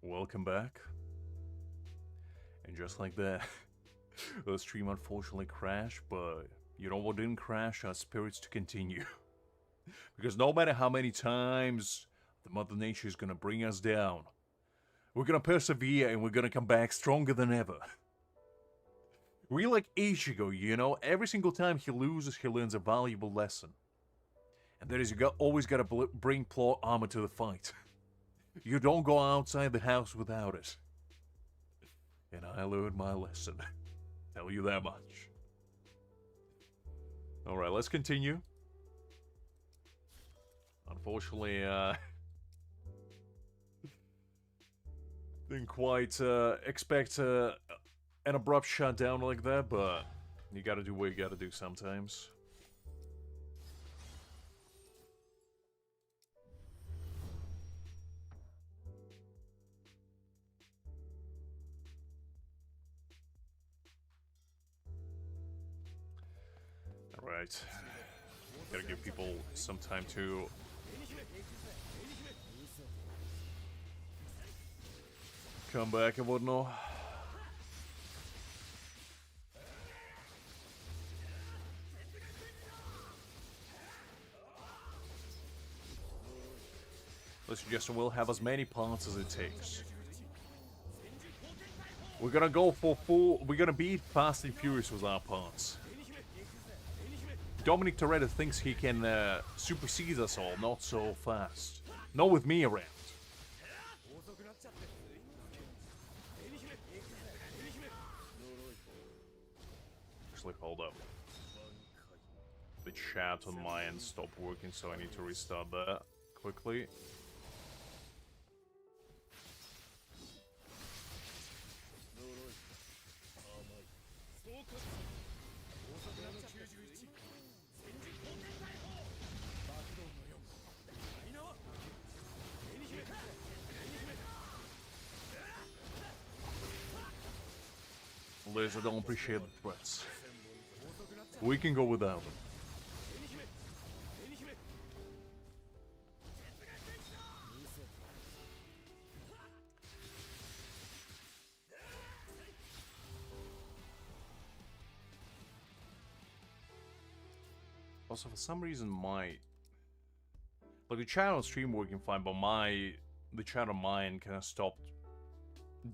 Welcome back. And just like that, the stream unfortunately crashed, but you know what didn't crash? Our spirits to continue. Because no matter how many times the Mother Nature is gonna bring us down, we're gonna persevere and we're gonna come back stronger than ever. We're like Ichigo, you know? Every single time he loses, he learns a valuable lesson. And that is, always gotta bring plot armor to the fight. You don't go outside the house without it. And I learned my lesson. Tell you that much. Alright, let's continue. Unfortunately, didn't quite expect an abrupt shutdown like that, but you gotta do what you gotta do sometimes. Alright. Gotta give people some time to come back and whatnot. The suggestion will have as many parts as it takes. We're gonna go for full. We're gonna beat Fast and Furious with our parts. Dominic Toretto thinks he can supersede us all, not so fast. Not with me around. Actually, hold up. The chat on my end stopped working, so I need to restart that quickly. Liz, I don't appreciate the threats. We can go without them. Also, for some reason, like the chat on stream working fine, but the chat on mine kind of stopped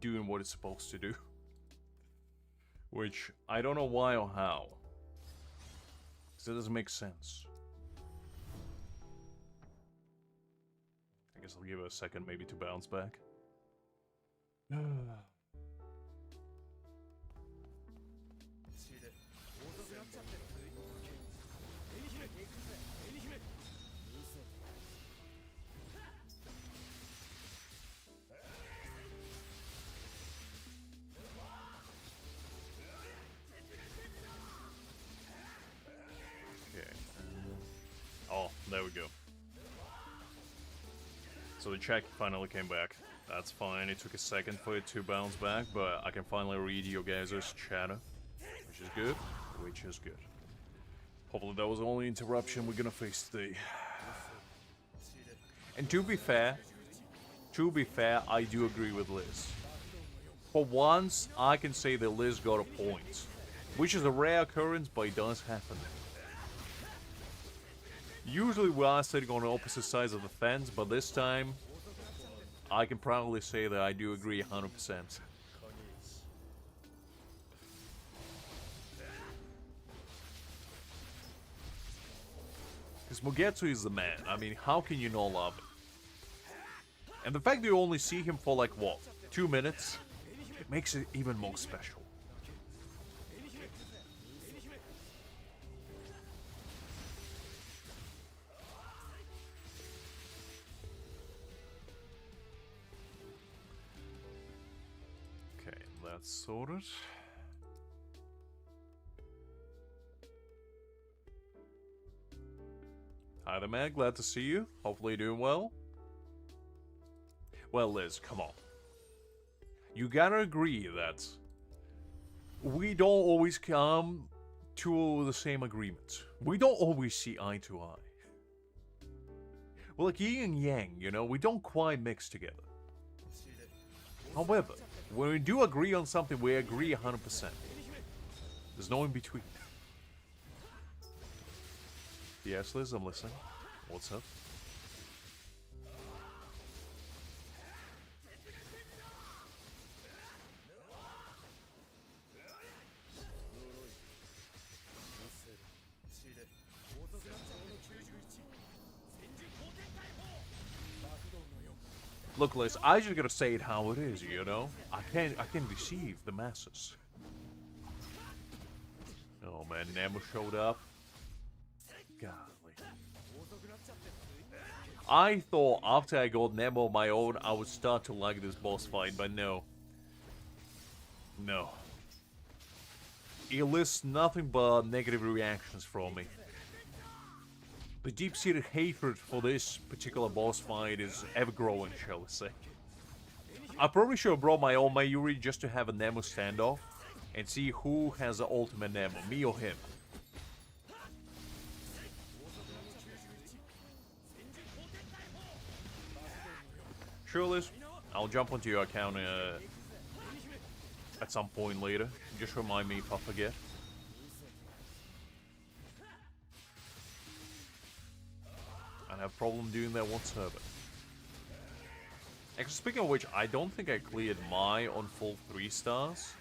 doing what it's supposed to do. Which, I don't know why or how. Because it doesn't make sense. I guess I'll give it a second maybe to bounce back. Oh, there we go. So the check finally came back. That's fine. It took a second for it to bounce back, but I can finally read your guys' chatter, which is good. Which is good. Hopefully that was the only interruption we're gonna face today. And to be fair, I do agree with Liz. For once, I can say that Liz got a point, which is a rare occurrence, but it does happen. Usually we are sitting on the opposite sides of the fence, but this time, I can proudly say that I do agree 100%. Because Mugetsu is the man. I mean, how can you not love him? And the fact that you only see him for like, what, 2 minutes? It makes it even more special. That's sorted. Hi there, man. Glad to see you. Hopefully you're doing well. Well, Liz, come on. You gotta agree that we don't always come to the same agreement. We don't always see eye to eye. We're like yin and yang, you know? We don't quite mix together. However, when we do agree on something, we agree 100%. There's no in between. Yes, Liz, I'm listening. What's up? Look, Liz, I just gotta say it how it is, you know? I can't deceive the masses. Oh man, Nemo showed up. Golly. I thought after I got Nemo on my own, I would start to like this boss fight, but no. No. It lists nothing but negative reactions from me. The deep-seated hatred for this particular boss fight is ever-growing, shall we say. I probably should have brought my own Mayuri just to have a Nemo standoff and see who has the ultimate Nemo, me or him. Sure, Liz, I'll jump onto your account at some point later. Just remind me if I forget. I don't have a problem doing that whatsoever. Actually, speaking of which, I don't think I cleared my on full 3 stars.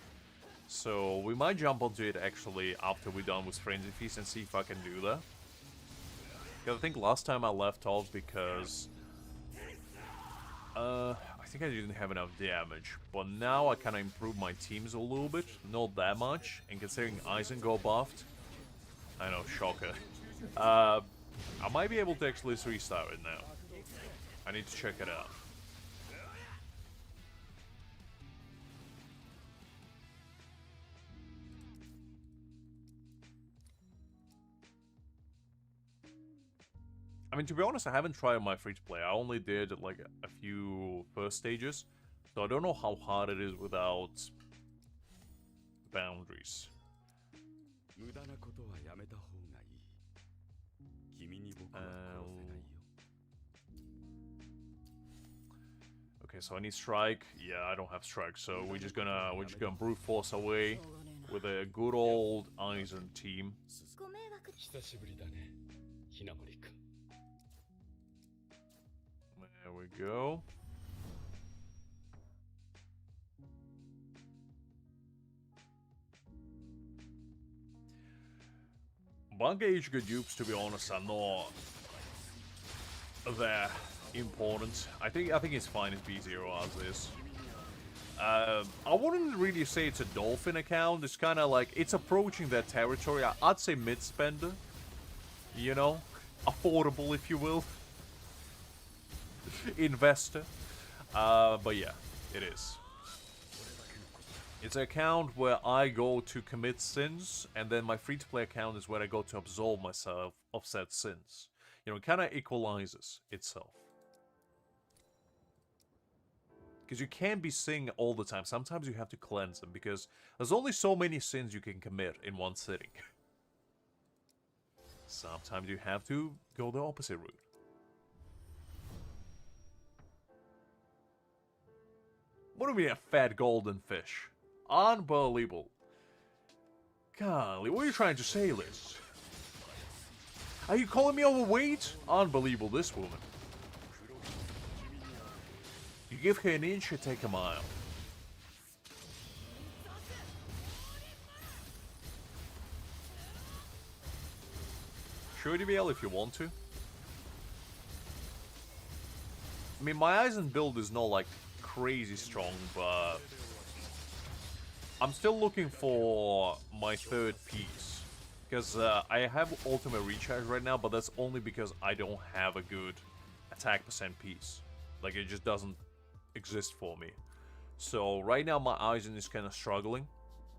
So we might jump onto it actually after we're done with Frenzy Feast and see if I can do that. Because I think last time I left off because I think I didn't have enough damage. But now I kind of improved my teams a little bit. Not that much. And considering Aizen got buffed. I know, shocker. I might be able to actually 3-star it now. I need to check it out. I mean, to be honest, I haven't tried my free-to-play. I only did, like, a few first stages. So I don't know how hard it is without boundaries. Okay, so I need strike. Yeah, I don't have strike, so we're just gonna brute force away with a good old Aizen team. There we go. Bankai Ichigo dupes, to be honest, are not that important. I think it's fine as B0 as is. I wouldn't really say it's a dolphin account. It's kind of like, it's approaching that territory. I'd say mid-spender. You know? Affordable, if you will. Investor. But yeah, it is. It's an account where I go to commit sins, and then my free-to-play account is where I go to absolve myself of said sins. You know, it kind of equalizes itself. Because you can't be sinning all the time. Sometimes you have to cleanse them, because there's only so many sins you can commit in one sitting. Sometimes you have to go the opposite route. What do you mean a fat golden fish? Unbelievable. Golly, what are you trying to say, Liz? Are you calling me overweight? Unbelievable, this woman. You give her an inch, she'll take a mile. Sure, DBL, if you want to. I mean, my Aizen build is not, like, crazy strong, but I'm still looking for my third piece. Because I have ultimate recharge right now, but that's only because I don't have a good attack percent piece. Like, it just doesn't exist for me. So right now my Aizen is kind of struggling.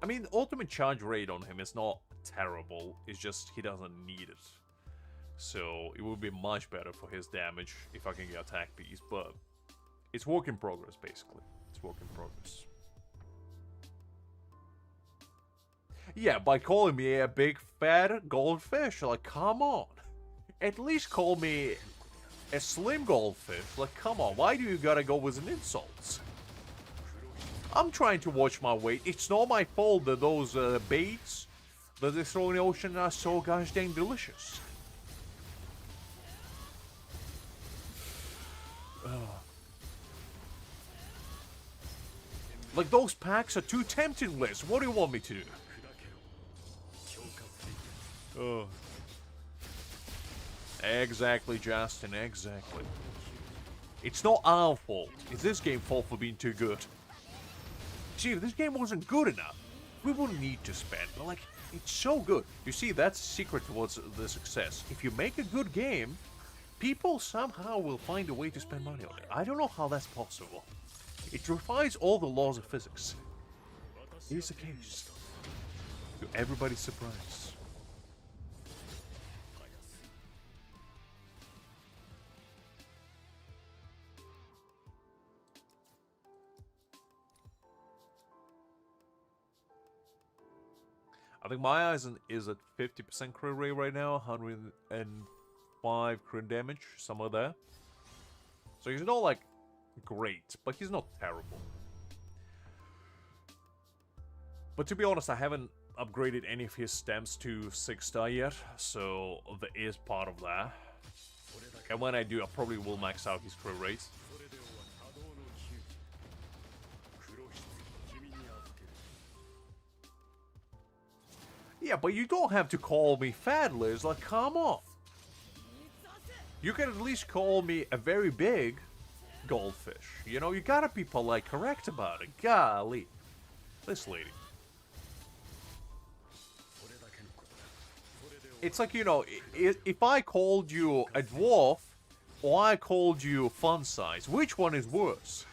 I mean, ultimate charge rate on him is not terrible. It's just he doesn't need it. So it would be much better for his damage if I can get attack piece, but it's work in progress, basically. It's work in progress. Yeah, by calling me a big fat goldfish, like, come on. At least call me a slim goldfish. Like, come on, why do you gotta go with an insult? I'm trying to watch my weight. It's not my fault that those baits that they throw in the ocean are so gosh dang delicious. Like, those packs are too tempting, Liz. What do you want me to do? Oh. Exactly, Justin, exactly. It's not our fault. It's this game's fault for being too good. See, if this game wasn't good enough, we wouldn't need to spend. But, like, it's so good. You see, that's the secret towards the success. If you make a good game, people somehow will find a way to spend money on it. I don't know how that's possible. It defies all the laws of physics. Here's the case. To everybody's surprise. I think my Aizen is at 50% crit rate right now, 105 crit damage, somewhere there. So he's not like great, but he's not terrible. But to be honest, I haven't upgraded any of his stems to 6-star yet, so there is part of that. And when I do, I probably will max out his crit rate. Yeah, but you don't have to call me fat, Liz. Like, come on. You can at least call me a very big goldfish. You know, you gotta be polite, correct about it. Golly. This lady. It's like, you know, if I called you a dwarf, or I called you fun size, which one is worse?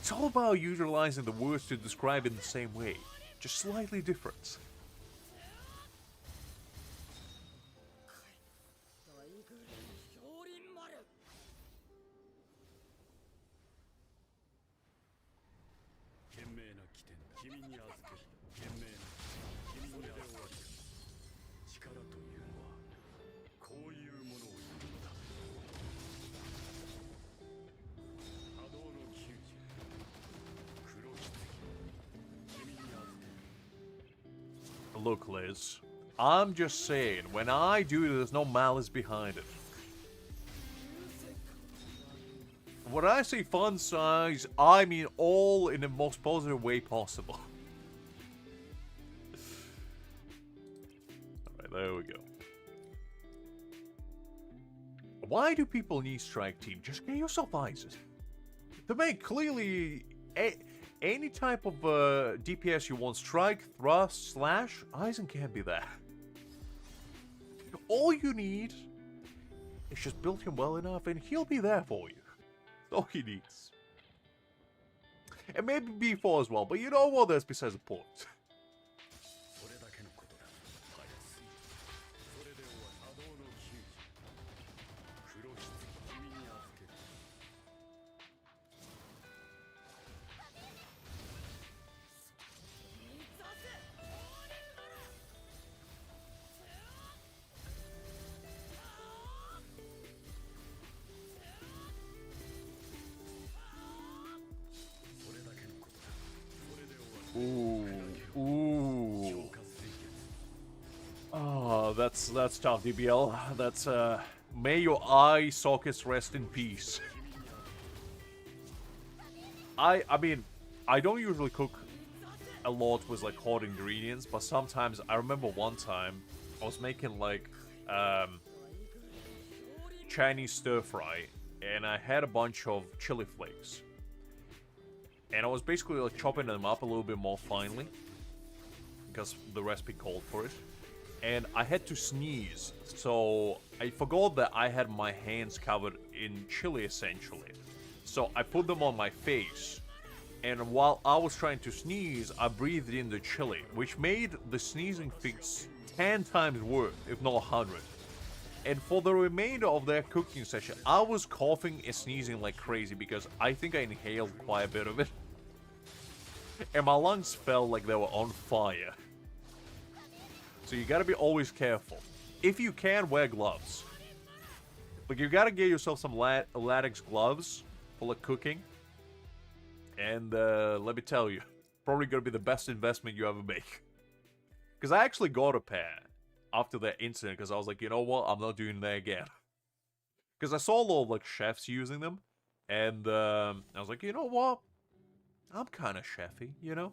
It's all about utilizing the words to describe it in the same way, just slightly different. Look, Liz, I'm just saying, when I do it, there's no malice behind it. When I say fun size, I mean all in the most positive way possible. Alright, there we go. Why do people need Strike Team? Just get yourself Aizen. The man clearly... Any type of DPS you want, strike, thrust, slash, Aizen can't be that. All you need is just build him well enough and he'll be there for you. That's all he needs. And maybe B4 as well, but you know what, that's besides the point. Ooh. Oh, that's tough, DBL. That's may your eye sockets rest in peace. I mean, I don't usually cook a lot with like hot ingredients, but sometimes I remember one time I was making like Chinese stir fry, and I had a bunch of chili flakes. And I was basically like chopping them up a little bit more finely, because the recipe called for it. And I had to sneeze, so I forgot that I had my hands covered in chili essentially. So I put them on my face, and while I was trying to sneeze, I breathed in the chili, which made the sneezing fix 10 times worse, if not 100. And for the remainder of that cooking session, I was coughing and sneezing like crazy because I think I inhaled quite a bit of it. And my lungs felt like they were on fire. So you gotta be always careful. If you can, wear gloves. Like, you gotta get yourself some latex gloves for, like, cooking. And, let me tell you, probably gonna be the best investment you ever make. Because I actually got a pair after that incident, because I was like, you know what, I'm not doing that again. Because I saw a lot of, like, chefs using them. And, I was like, you know what? I'm kind of chefy, you know?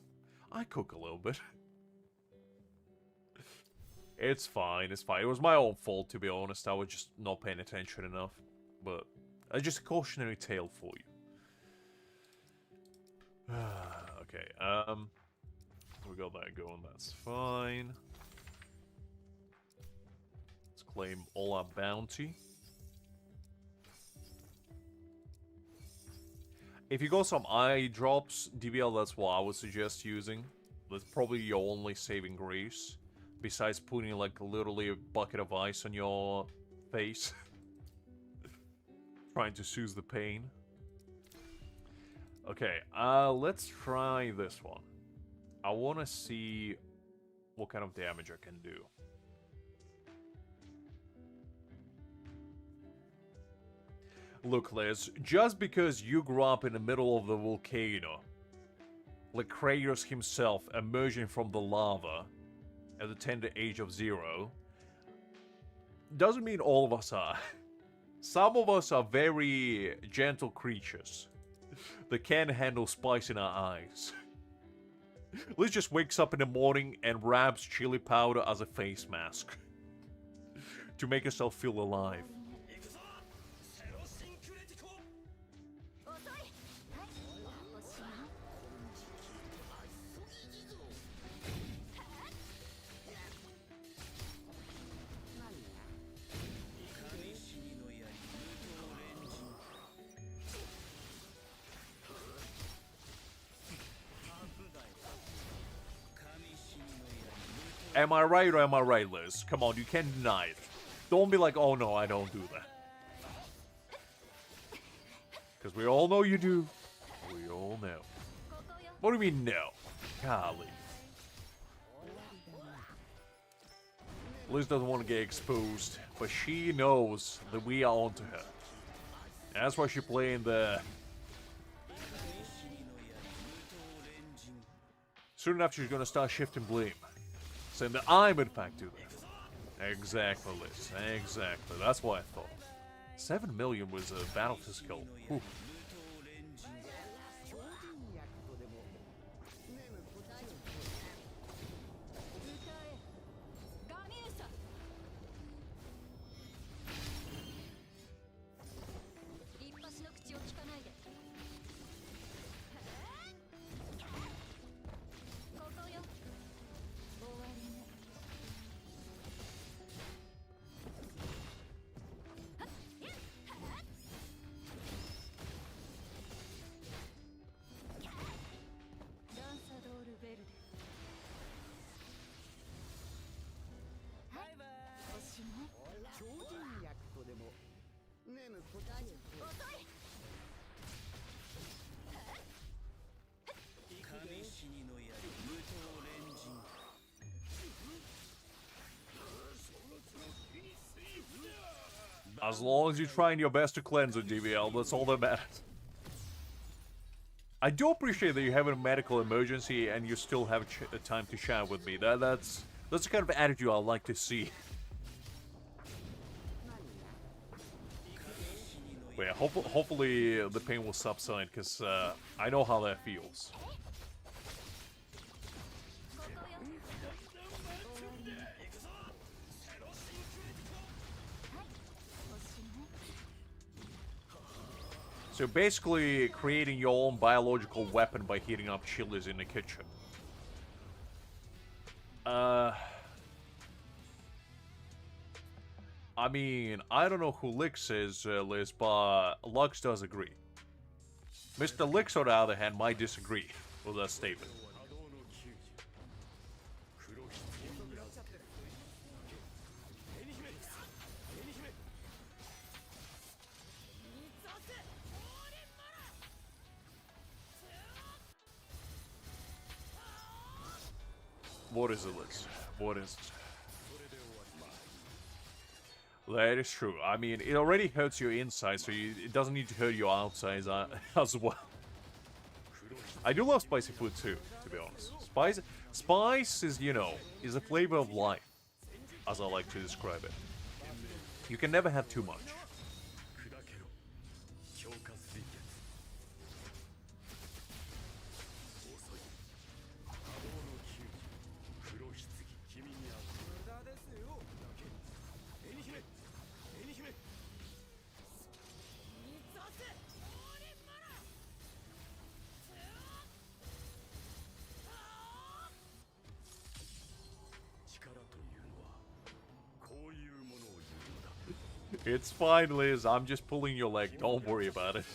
I cook a little bit. It's fine, it's fine. It was my own fault, to be honest. I was just not paying attention enough. But, just a cautionary tale for you. Okay, we got that going, that's fine. Let's claim all our bounty. If you got some eye drops, DBL, that's what I would suggest using. That's probably your only saving grace. Besides putting, like, literally a bucket of ice on your face. Trying to soothe the pain. Okay, let's try this one. I want to see what kind of damage I can do. Look, Liz, just because you grew up in the middle of the volcano, like Kratos himself emerging from the lava at the tender age of 0, doesn't mean all of us are. Some of us are very gentle creatures that can handle spice in our eyes. Liz just wakes up in the morning and wraps chili powder as a face mask to make herself feel alive. Am I right or am I right, Liz? Come on, you can't deny it. Don't be like, oh no, I don't do that. Because we all know you do. We all know. What do you mean, no? Golly. Liz doesn't want to get exposed, but she knows that we are onto her. That's why she's playing the... Soon enough, she's going to start shifting blame. Saying that I'm in fact doing that. Exactly, Liz. Exactly. That's what I thought. 7 million was a battle physical. Whew. As long as you're trying your best to cleanse it, DBL, that's all that matters. I do appreciate that you have a medical emergency and you still have time to chat with me. That's the kind of attitude I like to see. But yeah, hopefully the pain will subside, because I know how that feels. So basically, creating your own biological weapon by heating up chilies in the kitchen. I mean, I don't know who Lix is, Liz, but Lux does agree. Mr. Lix, on the other hand, might disagree with that statement. What is it, Liz? What is it? That is true. I mean, it already hurts your inside, so it doesn't need to hurt your outsides as well. I do love spicy food too, to be honest. Spice is, you know, is a flavor of life, as I like to describe it. You can never have too much. It's fine, Liz. I'm just pulling your leg. Don't worry about it.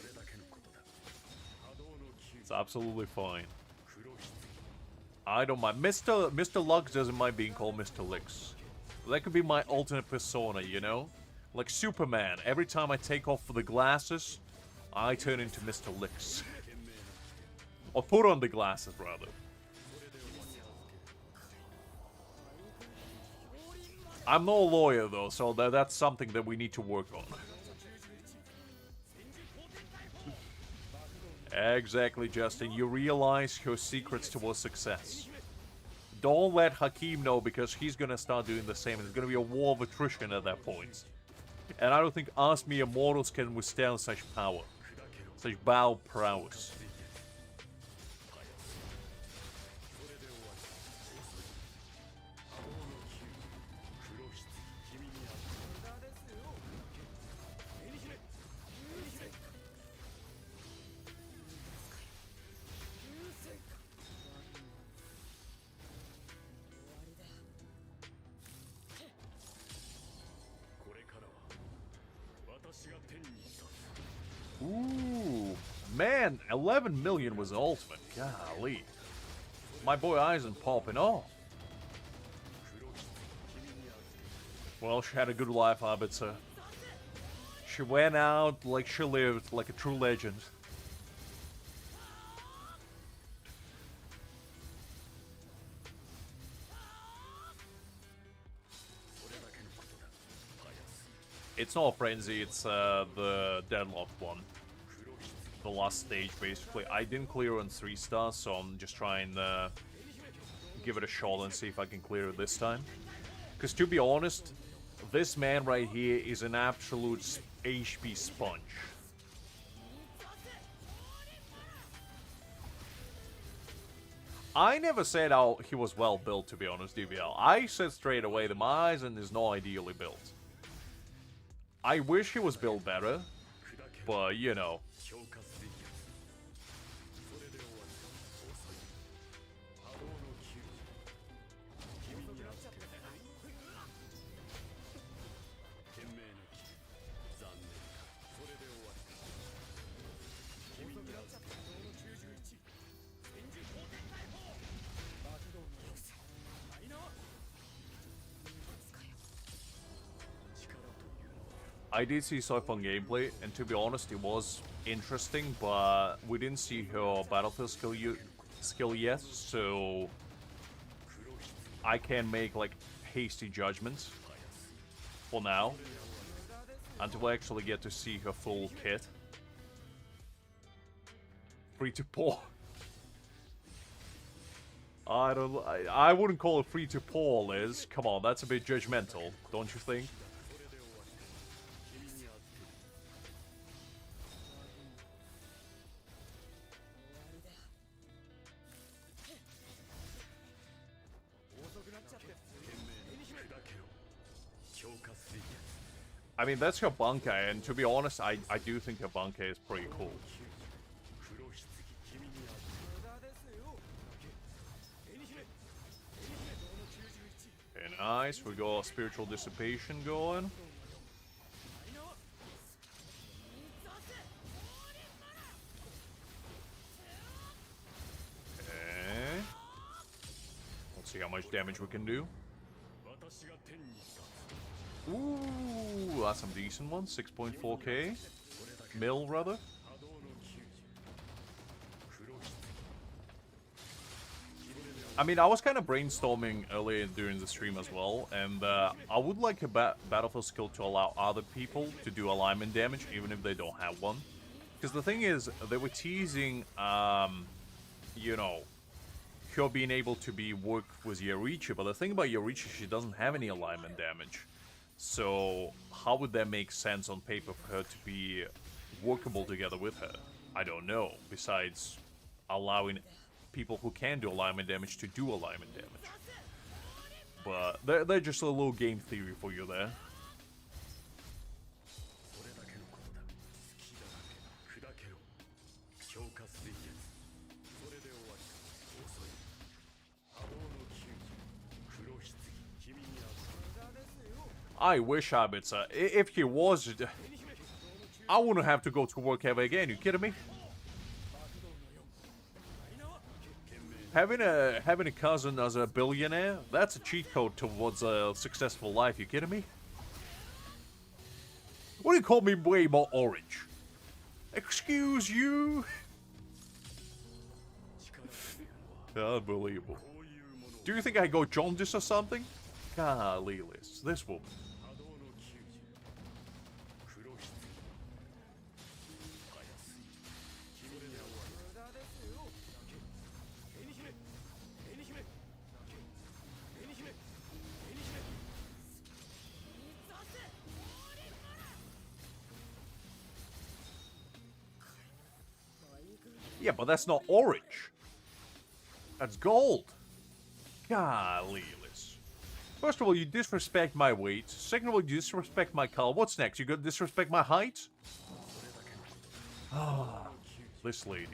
It's absolutely fine. I don't mind. Mr. Lux doesn't mind being called Mr. Licks. That could be my alternate persona, you know? Like Superman. Every time I take off the glasses, I turn into Mr. Licks. Or put on the glasses, rather. I'm no lawyer, though, so that's something that we need to work on. Exactly, Justin. You realize your secrets towards success. Don't let Hakim know, because he's gonna start doing the same. There's gonna be a war of attrition at that point. And I don't think us mere mortals can withstand such power. Such bow prowess. Ooh, man, 11 million was the ultimate. Golly. My boy Aizen popping off. Well, she had a good life, Abitsa. She went out like she lived, like a true legend. It's not a frenzy, it's the deadlocked one. The last stage, basically. I didn't clear on 3 stars, so I'm just trying to give it a shot and see if I can clear it this time. Because to be honest, this man right here is an absolute HP sponge. I never said how he was well built, to be honest, DVL. I said straight away that my Aizen is not ideally built. I wish he was built better, but you know. I did see Soifon gameplay, and to be honest, it was interesting, but we didn't see her battlefield skill yet, so I can't make like hasty judgments for now until I actually get to see her full kit. Free to pour. I wouldn't call it free to pour, Liz. Come on, that's a bit judgmental, don't you think? I mean, that's her bankai, and to be honest, I do think her bankai is pretty cool. Okay, nice. We got spiritual dissipation going. Okay. Let's see how much damage we can do. Ooh, that's some decent ones. 6.4k. Mil, rather. I mean, I was kind of brainstorming earlier during the stream as well, and I would like a battlefield skill to allow other people to do alignment damage, even if they don't have one. Because the thing is, they were teasing, you know, her being able to work with Yorichi, but the thing about Yorichi, she doesn't have any alignment damage. So, how would that make sense on paper for her to be workable together with her? I don't know, besides allowing people who can do alignment damage to do alignment damage. But they're just a little game theory for you there. I wish Abitsa, if he was, I wouldn't have to go to work ever again. You kidding me? Having a cousin as a billionaire, that's a cheat code towards a successful life. You kidding me? What do you call me way more orange? Excuse you? Unbelievable. Do you think I go jaundice or something? Golly, Liz, this woman. Yeah, but that's not orange. That's gold. Golly, Liz. First of all, you disrespect my weight. Second of all, you disrespect my color. What's next? You gonna disrespect my height? Ah, this lady.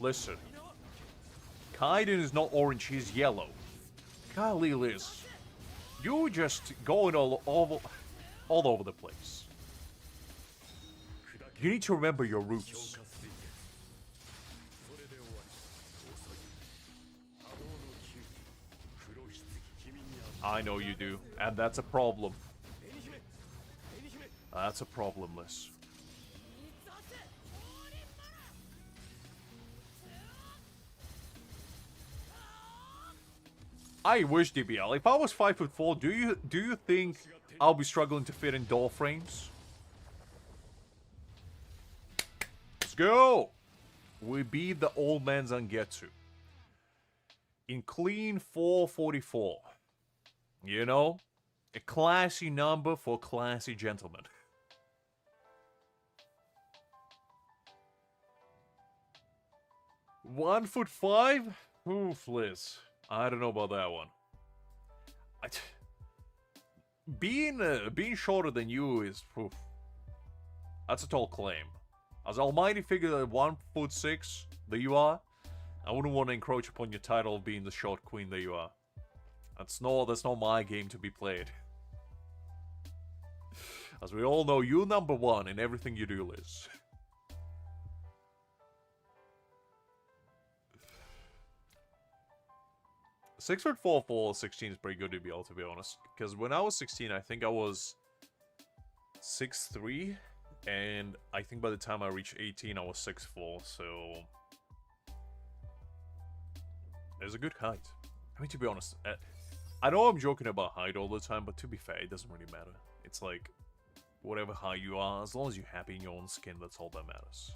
Listen. Kaiden is not orange, he's yellow. Golly, Liz. You're just going all over the place. You need to remember your roots. I know you do, and that's a problem. That's a problem, Liz. I wish, DBL. If I was 5'4", do you think I'll be struggling to fit in door frames? Let's go! We beat the old man Zangetsu. In clean 444. You know? A classy number for classy gentlemen. $1'5"? Oof, Liz. I don't know about that one. Being shorter than you is... Oof, that's a tall claim. As almighty figure at 1'6" that you are, I wouldn't want to encroach upon your title of being the short queen that you are. That's not my game to be played. As we all know, you're number one in everything you do, Liz. Six foot 4 for 16 is pretty good to be honest. Because when I was 16, I think I was 6'3", and I think by the time I reached 18, I was 6'4", so it's a good height. I mean, to be honest, I know I'm joking about height all the time, but to be fair, it doesn't really matter. It's like, whatever height you are, as long as you're happy in your own skin, that's all that matters.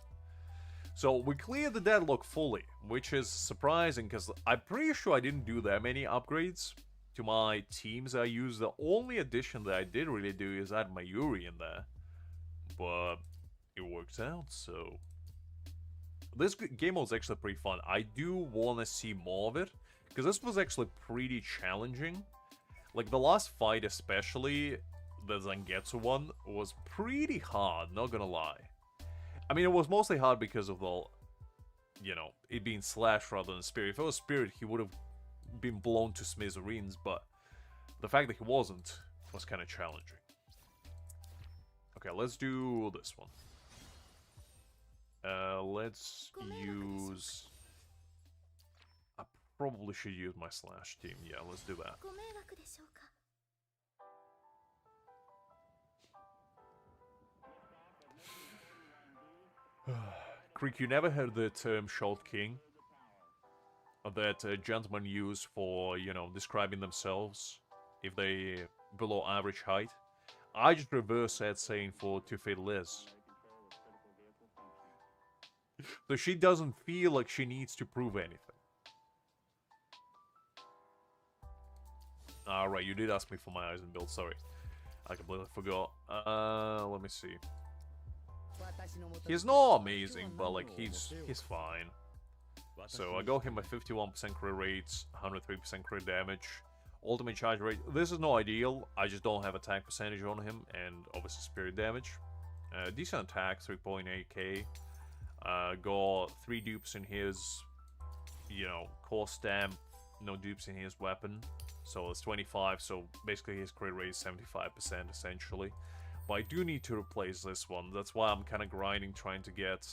So, we cleared the deadlock fully, which is surprising, because I'm pretty sure I didn't do that many upgrades to my teams I used. The only addition that I did really do is add Mayuri in there. But it worked out, so... This game mode's actually pretty fun. I do want to see more of it, because this was actually pretty challenging. Like, the last fight especially, the Zangetsu one, was pretty hard, not gonna lie. I mean, it was mostly hard because of the, you know, it being Slash rather than Spirit. If it was Spirit, he would have been blown to smithereens, but the fact that he wasn't was kind of challenging. Okay, let's do this one. Let's use... I probably should use my Slash team. Yeah, let's do that. Creek, you never heard the term short king? That gentlemen use for, you know, describing themselves if they below average height? I just reverse that saying for to fit Liz. So she doesn't feel like she needs to prove anything. Alright, you did ask me for my Aizen build, sorry. I completely forgot. Let me see. He's not amazing, but like he's fine. So I got him by 51% crit rates, 103% crit damage, ultimate charge rate. This is not ideal. I just don't have attack percentage on him, and obviously spirit damage. Decent attack, 3.8k. Got 3 dupes in his, you know, core stamp. No dupes in his weapon. So it's 25. So basically his crit rate is 75% essentially. But I do need to replace this one. That's why I'm kind of grinding, trying to get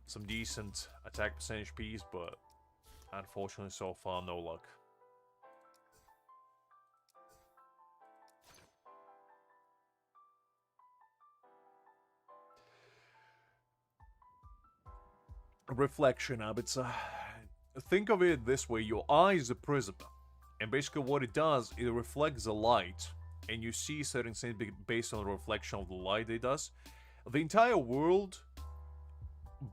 some decent attack percentage piece, but unfortunately so far no luck. Reflection habits. Think of it this way: your eye is a prism, and basically what it does, it reflects the light, and you see certain things based on the reflection of the light it does. The entire world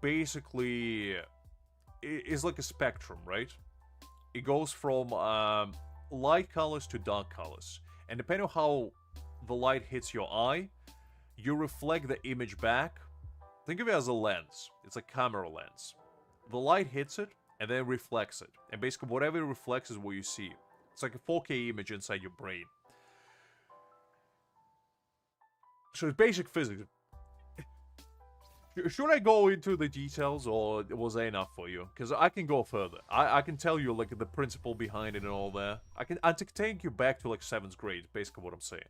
basically is like a spectrum, right? It goes from light colors to dark colors, and depending on how the light hits your eye, you reflect the image back. Think of it as a lens. It's a camera lens. The light hits it and then reflects it, and basically whatever it reflects is what you see. It's like a 4K image inside your brain. So it's basic physics. Should I go into the details, or was that enough for you? Because I can go further. I can tell you, like, the principle behind it and all that. I can take you back to, like, 7th grade, basically what I'm saying.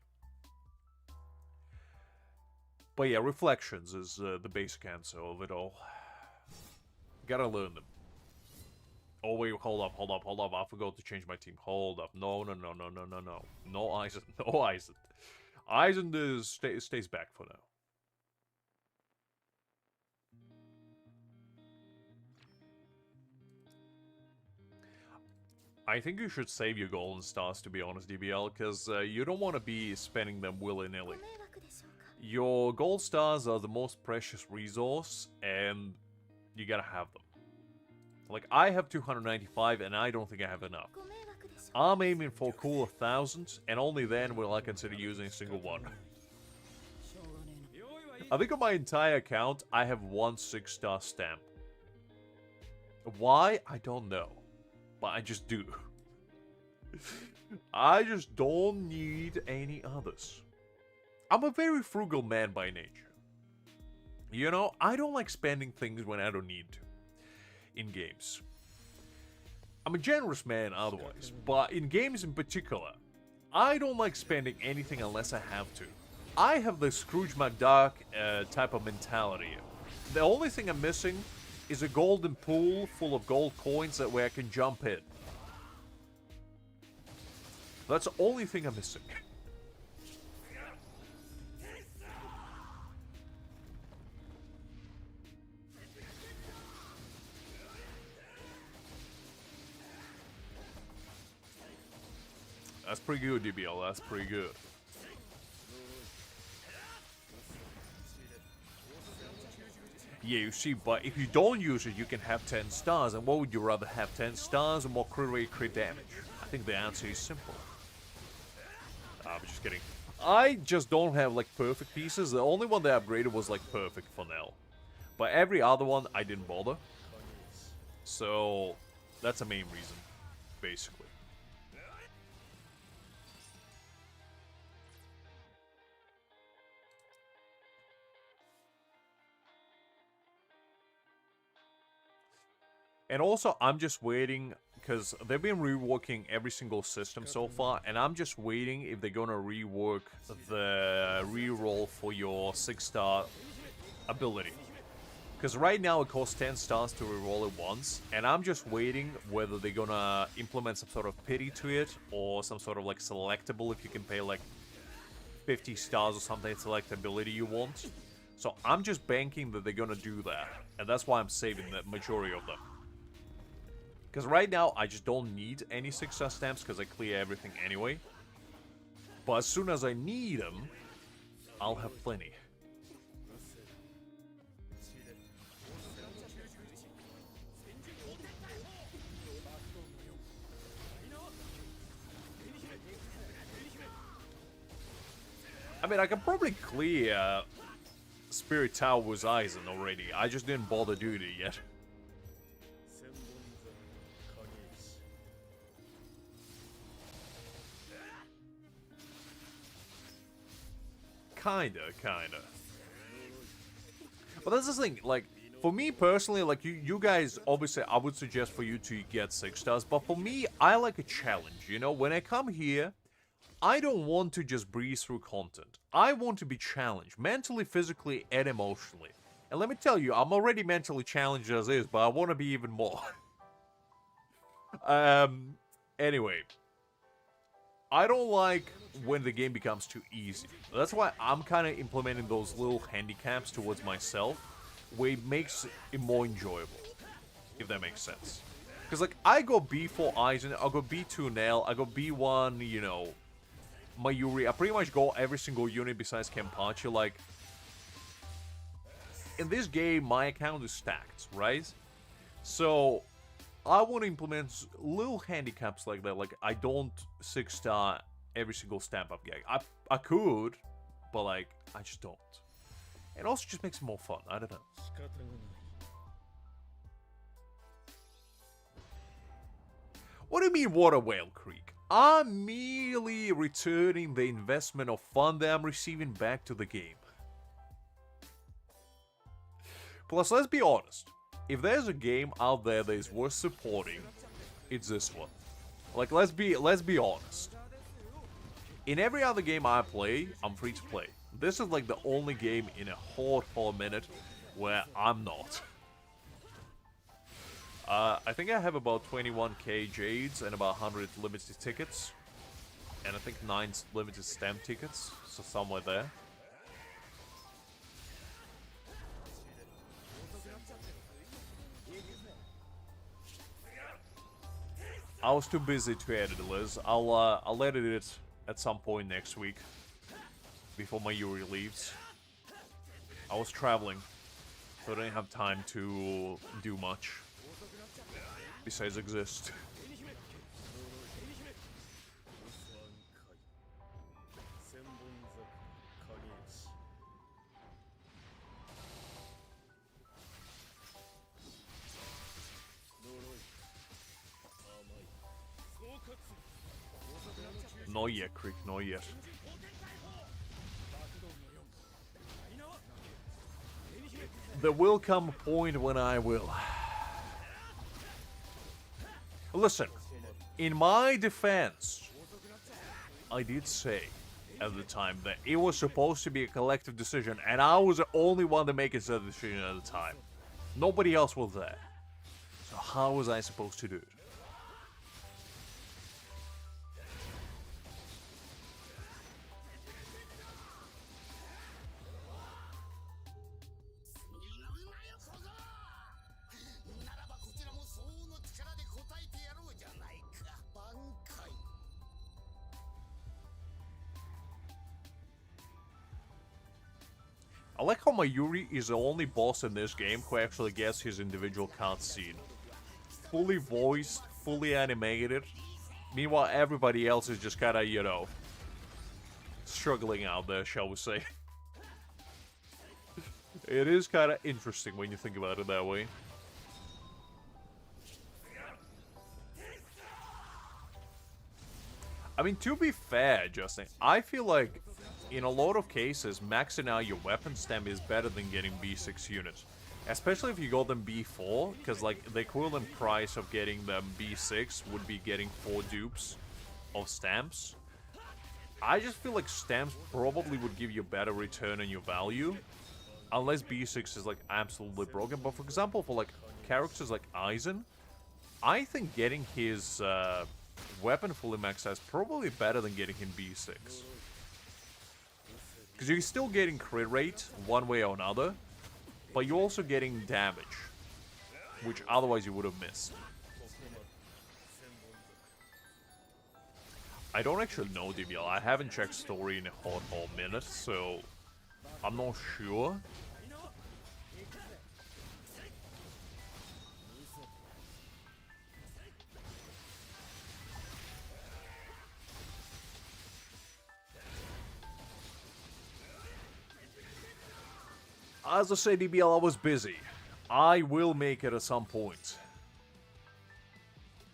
But yeah, reflections is the basic answer of it all. Gotta learn them. Oh wait, hold up. I forgot to change my team. Hold up. No. No Aizen. No Aizen. Aizen stays back for now. I think you should save your golden stars, to be honest, DBL, because you don't want to be spending them willy-nilly. Your gold stars are the most precious resource, and you gotta have them. Like, I have 295, and I don't think I have enough. I'm aiming for a cool 1,000, and only then will I consider using a single one. I think on my entire account, I have 1 6-star stamp. Why? I don't know. But I just do. I just don't need any others. I'm a very frugal man by nature. You know, I don't like spending things when I don't need to. In games. I'm a generous man otherwise, but in games in particular, I don't like spending anything unless I have to. I have the Scrooge McDuck type of mentality. The only thing I'm missing is a golden pool full of gold coins that way I can jump in. That's the only thing I'm missing. That's pretty good, DBL. That's pretty good. Yeah, you see, but if you don't use it, you can have 10 stars. And what would you rather have, 10 stars or more crit rate, crit damage? I think the answer is simple. I'm just kidding. I just don't have, like, perfect pieces. The only one that I upgraded was, like, perfect for now. But every other one, I didn't bother. So, that's the main reason, basically. And also, I'm just waiting, because they've been reworking every single system so far, and I'm just waiting if they're gonna rework the reroll for your 6-star ability. Because right now it costs 10 stars to reroll it once, and I'm just waiting whether they're gonna implement some sort of pity to it, or some sort of, like, selectable, if you can pay, like, 50 stars or something, select ability you want. So I'm just banking that they're gonna do that. And that's why I'm saving the majority of them. Because right now, I just don't need any success stamps because I clear everything anyway. But as soon as I need them, I'll have plenty. I mean, I can probably clear Spirit Tower with Aizen already. I just didn't bother doing it yet. Kinda. But that's the thing, like, for me personally, like, you guys, obviously, I would suggest for you to get 6 stars, but for me, I like a challenge, you know? When I come here, I don't want to just breeze through content. I want to be challenged, mentally, physically, and emotionally. And let me tell you, I'm already mentally challenged as is, but I want to be even more. Anyway. I don't like when the game becomes too easy. That's why I'm kind of implementing those little handicaps towards myself, where it makes it more enjoyable, if that makes sense. Because, like, I go B4 Aizen, I go B2 Nail, I go B1, you know, Mayuri. I pretty much go every single unit besides Kenpachi. Like, in this game, my account is stacked, right? So I want to implement little handicaps like that. Like, I don't 6-star every single stamp I'm getting. I could, but, like, I just don't. It also just makes it more fun. I don't know. What do you mean, Water Whale Creek? I'm merely returning the investment of fun that I'm receiving back to the game. Plus, let's be honest. If there's a game out there that is worth supporting, it's this one. Like, let's be honest. In every other game I play, I'm free to play. This is like the only game in a hot minute where I'm not. I think I have about 21k Jades and about 100 limited tickets. And I think 9 limited stamp tickets, so somewhere there. I was too busy to edit, Liz. I'll edit it at some point next week. Before Mayuri leaves. I was traveling, so I didn't have time to do much. Besides exist. Not yet, Creek, not yet. There will come a point when I will. Listen, in my defense, I did say at the time that it was supposed to be a collective decision, and I was the only one to make a decision at the time. Nobody else was there. So how was I supposed to do it? I like how Mayuri is the only boss in this game who actually gets his individual cutscene. Fully voiced, fully animated. Meanwhile, everybody else is just kinda, you know, struggling out there, shall we say. It is kinda interesting when you think about it that way. I mean, to be fair, Justin, I feel like in a lot of cases, maxing out your weapon stamp is better than getting B6 units. Especially if you got them B4, because like the equivalent price of getting them B6 would be getting 4 dupes of stamps. I just feel like stamps probably would give you a better return on your value. Unless B6 is like absolutely broken. But for example, for like characters like Aizen, I think getting his weapon fully maxed out is probably better than getting him B6. Because you're still getting crit rate one way or another, but you're also getting damage, which otherwise you would have missed. I don't actually know, DBL. I haven't checked story in a hot minute, so I'm not sure. As I say, DBL, I was busy. I will make it at some point.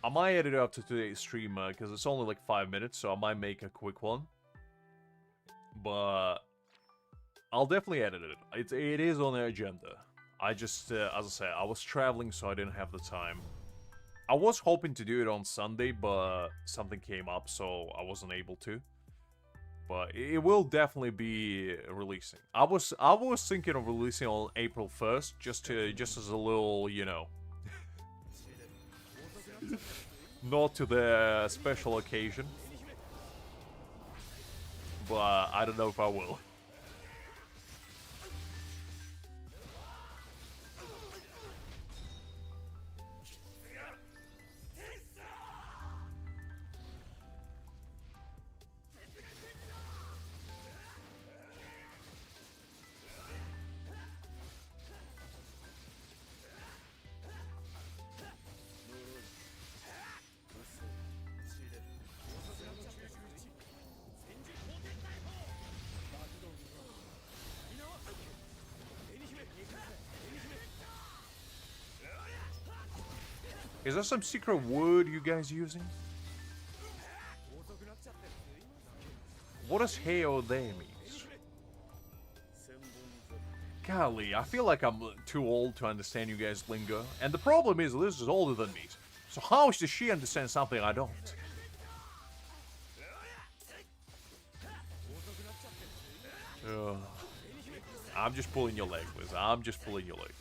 I might edit it up to today's stream, because it's only like 5 minutes, so I might make a quick one. But I'll definitely edit it. It is on the agenda. I just, as I said, I was traveling, so I didn't have the time. I was hoping to do it on Sunday, but something came up, so I wasn't able to. But it will definitely be releasing. I was thinking of releasing on April 1st, just as a little, you know, not to the special occasion. But I don't know if I will. Is that some secret word you guys using? What does hey or there means? Golly, I feel like I'm too old to understand you guys' lingo. And the problem is, Liz is older than me. So how does she understand something I don't? I'm just pulling your leg, Liz. I'm just pulling your leg.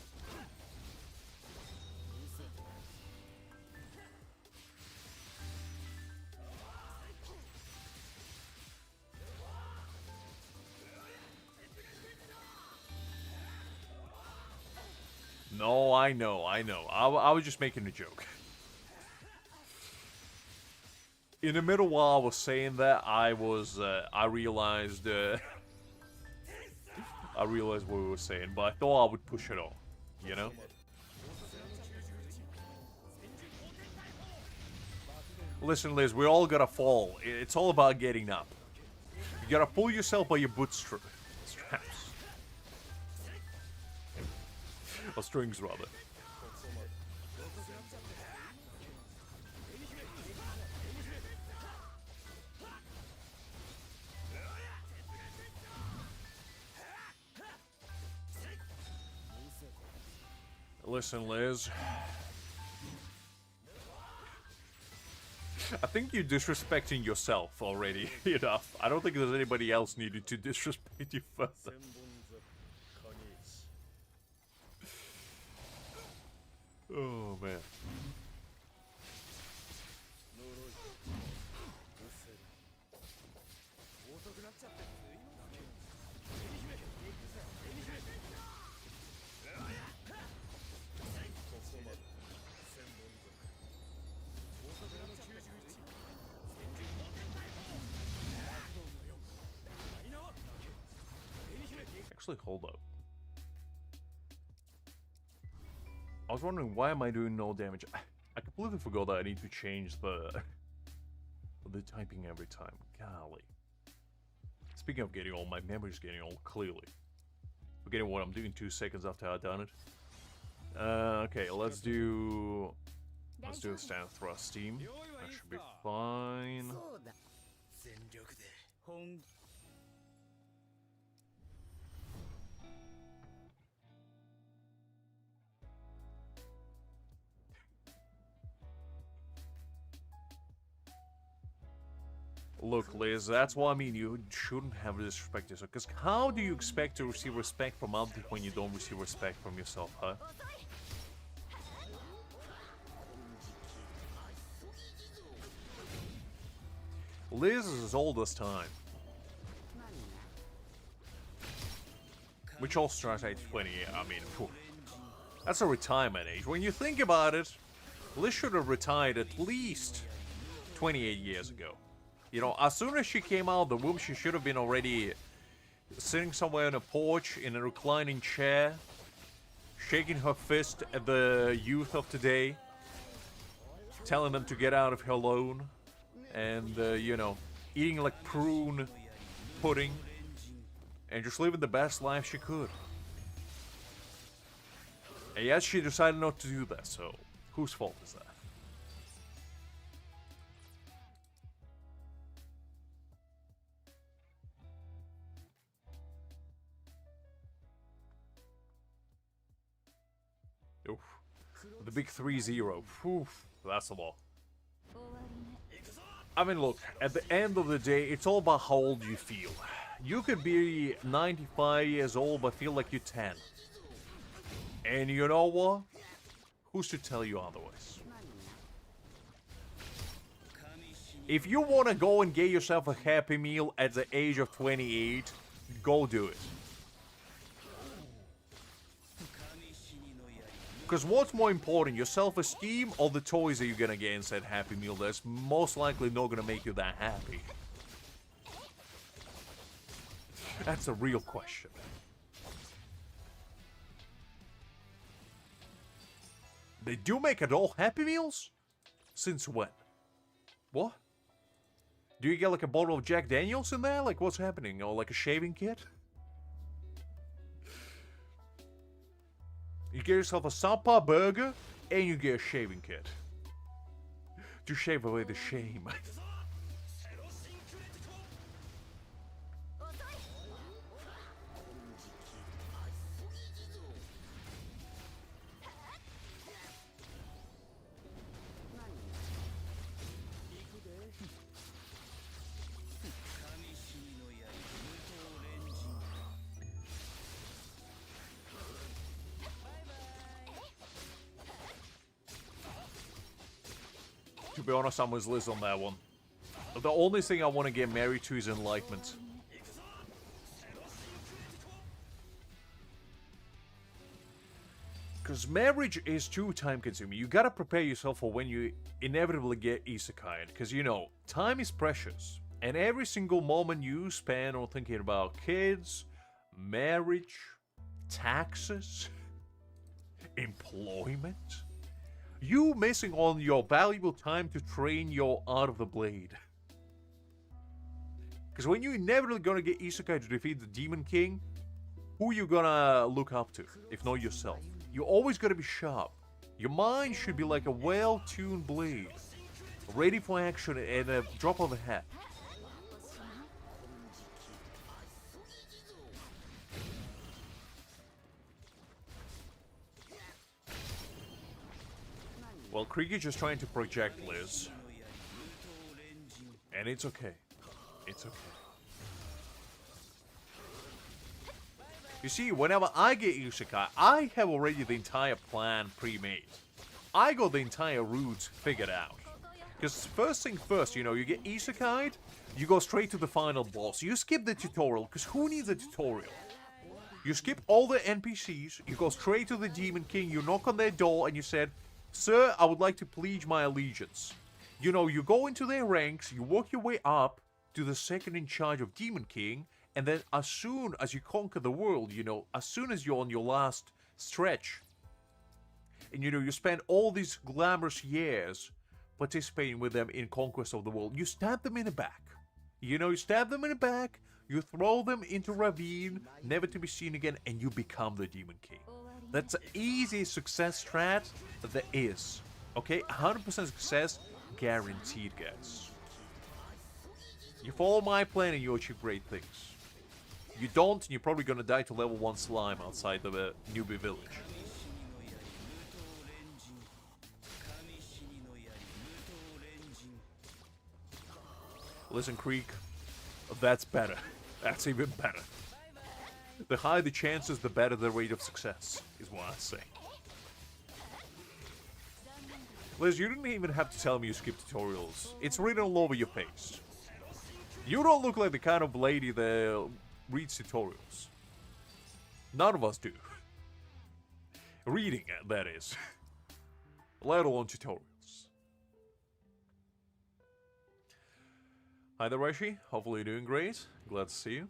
No, I know. I was just making a joke. In the middle while I was saying that, I realized what we were saying, but I thought I would push it on, you know? Listen, Liz, we all gotta fall. It's all about getting up. You gotta pull yourself by your bootstraps. Or strings, rather. Listen, Liz. I think you're disrespecting yourself already enough. I don't think there's anybody else needed to disrespect you further. Oh, man. Actually, hold up. I was wondering, why am I doing no damage? I completely forgot that I need to change the typing every time. Golly. Speaking of getting old, my memory's getting old, clearly. Forgetting what I'm doing 2 seconds after I've done it. Okay, let's do a stand thrust team. That should be fine. Look, Liz, that's what I mean. You shouldn't have disrespect yourself. Because how do you expect to receive respect from others when you don't receive respect from yourself, huh? Liz is as old as time. Which all starts at 20. I mean, phew, that's a retirement age. When you think about it, Liz should have retired at least 28 years ago. You know, as soon as she came out of the womb, she should have been already sitting somewhere on a porch in a reclining chair, shaking her fist at the youth of today, telling them to get out of her alone, and, you know, eating like prune pudding, and just living the best life she could. And yes, she decided not to do that, so whose fault is that? Oof. The big 3-0. Oof. That's a lot. I mean, look, at the end of the day, it's all about how old you feel. You could be 95 years old, but feel like you're 10. And you know what? Who's to tell you otherwise? If you want to go and get yourself a Happy Meal at the age of 28, go do it. Because what's more important, your self-esteem or the toys that you're gonna get inside Happy Meal that's most likely not gonna make you that happy? That's a real question. They do make adult Happy Meals? Since when? What? Do you get like a bottle of Jack Daniels in there? Like what's happening? Or like a shaving kit? You get yourself a Sapa burger, and you get a shaving kit. To shave away the shame. To be honest, I'm with Liz on that one. The only thing I want to get married to is enlightenment. Because marriage is too time consuming. You gotta prepare yourself for when you inevitably get isekai. Because, you know, time is precious. And every single moment you spend on thinking about kids, marriage, taxes, employment, you missing on your valuable time to train your art of the blade. Because when you're inevitably gonna get isekai to defeat the Demon King, who you gonna look up to, if not yourself? You always gotta be sharp. Your mind should be like a well-tuned blade, ready for action at a drop of a hat. Well, Krieg is just trying to project Liz. And it's okay. It's okay. You see, whenever I get isekai, I have already the entire plan pre-made. I got the entire route figured out. Because first thing first, you know, you get isekai'd, you go straight to the final boss. You skip the tutorial, because who needs a tutorial? You skip all the NPCs, you go straight to the Demon King, you knock on their door, and you said, "Sir, I would like to pledge my allegiance." You know, you go into their ranks, you work your way up to the second in charge of Demon King, and then as soon as you conquer the world, you know, as soon as you're on your last stretch, and you know, you spend all these glamorous years participating with them in conquest of the world, you stab them in the back. You know, you stab them in the back, you throw them into ravine, never to be seen again, and you become the Demon King. That's the easiest success strat that there is. Okay, 100% success guaranteed, guys. You follow my plan and you'll achieve great things. You don't, and you're probably gonna die to level 1 slime outside the newbie village. Listen, Creek, that's better. That's even better. The higher the chances, the better the rate of success, is what I say. Liz, you didn't even have to tell me you skip tutorials. It's written all over your face. You don't look like the kind of lady that reads tutorials. None of us do. Reading, that is. Let alone tutorials. Hi there, Reishi. Hopefully you're doing great. Glad to see you.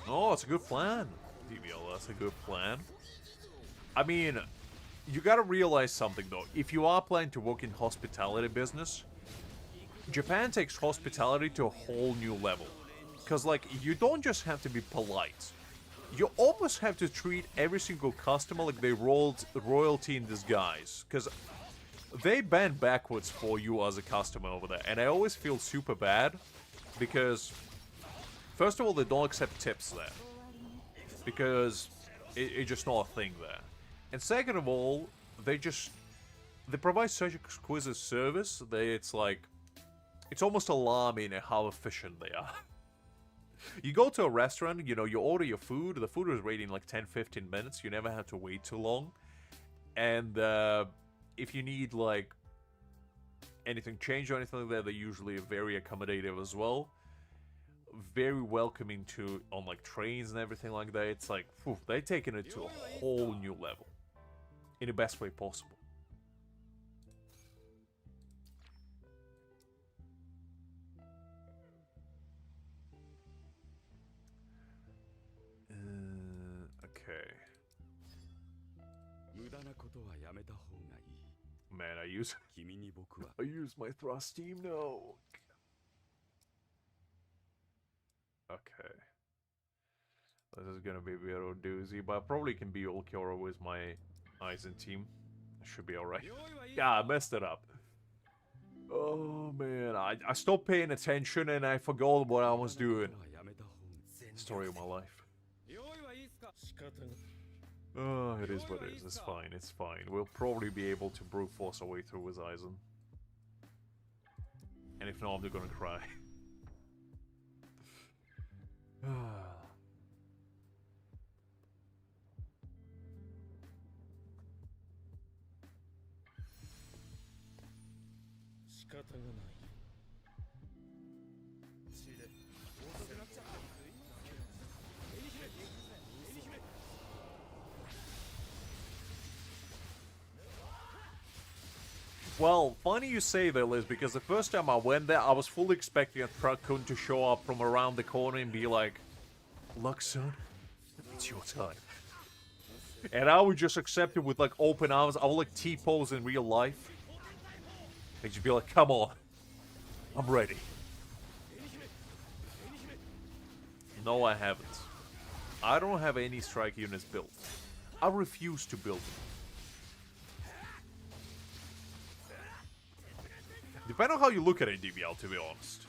Oh, that's a good plan, DBL. That's a good plan. I mean, you gotta realize something, though. If you are planning to work in hospitality business, Japan takes hospitality to a whole new level. Because, like, you don't just have to be polite. You almost have to treat every single customer like they're royalty in disguise. Because they bend backwards for you as a customer over there. And I always feel super bad. Because, first of all, they don't accept tips there. Because it's just not a thing there. And second of all, they provide such exquisite service that it's like, it's almost alarming at how efficient they are. You go to a restaurant, you know, you order your food, the food is ready in like 10-15 minutes, you never have to wait too long. And if you need like anything changed or anything like that, they're usually very accommodative as well. Very welcoming to on like trains and everything like that. It's like, phew, they're taking it to a whole new level. In the best way possible. Okay. Man, I use my thrust team. No. Okay. This is gonna be a bit of a doozy, but I probably can be all Kyora with my Aizen team. Should be alright. Yeah, I messed it up. Oh man, I stopped paying attention and I forgot what I was doing. Story of my life. Oh, it is what it is. It's fine, it's fine. We'll probably be able to brute force our way through with Aizen. And if not, I'm gonna cry. Well, funny you say that, Liz, because the first time I went there, I was fully expecting a Raccoon to show up from around the corner and be like, "Look, son, it's your time." And I would just accept it with, like, open arms. I would, like, T-pose in real life. And just be like, "Come on, I'm ready." No, I haven't. I don't have any strike units built. I refuse to build them. Depending on how you look at it, DBL, to be honest.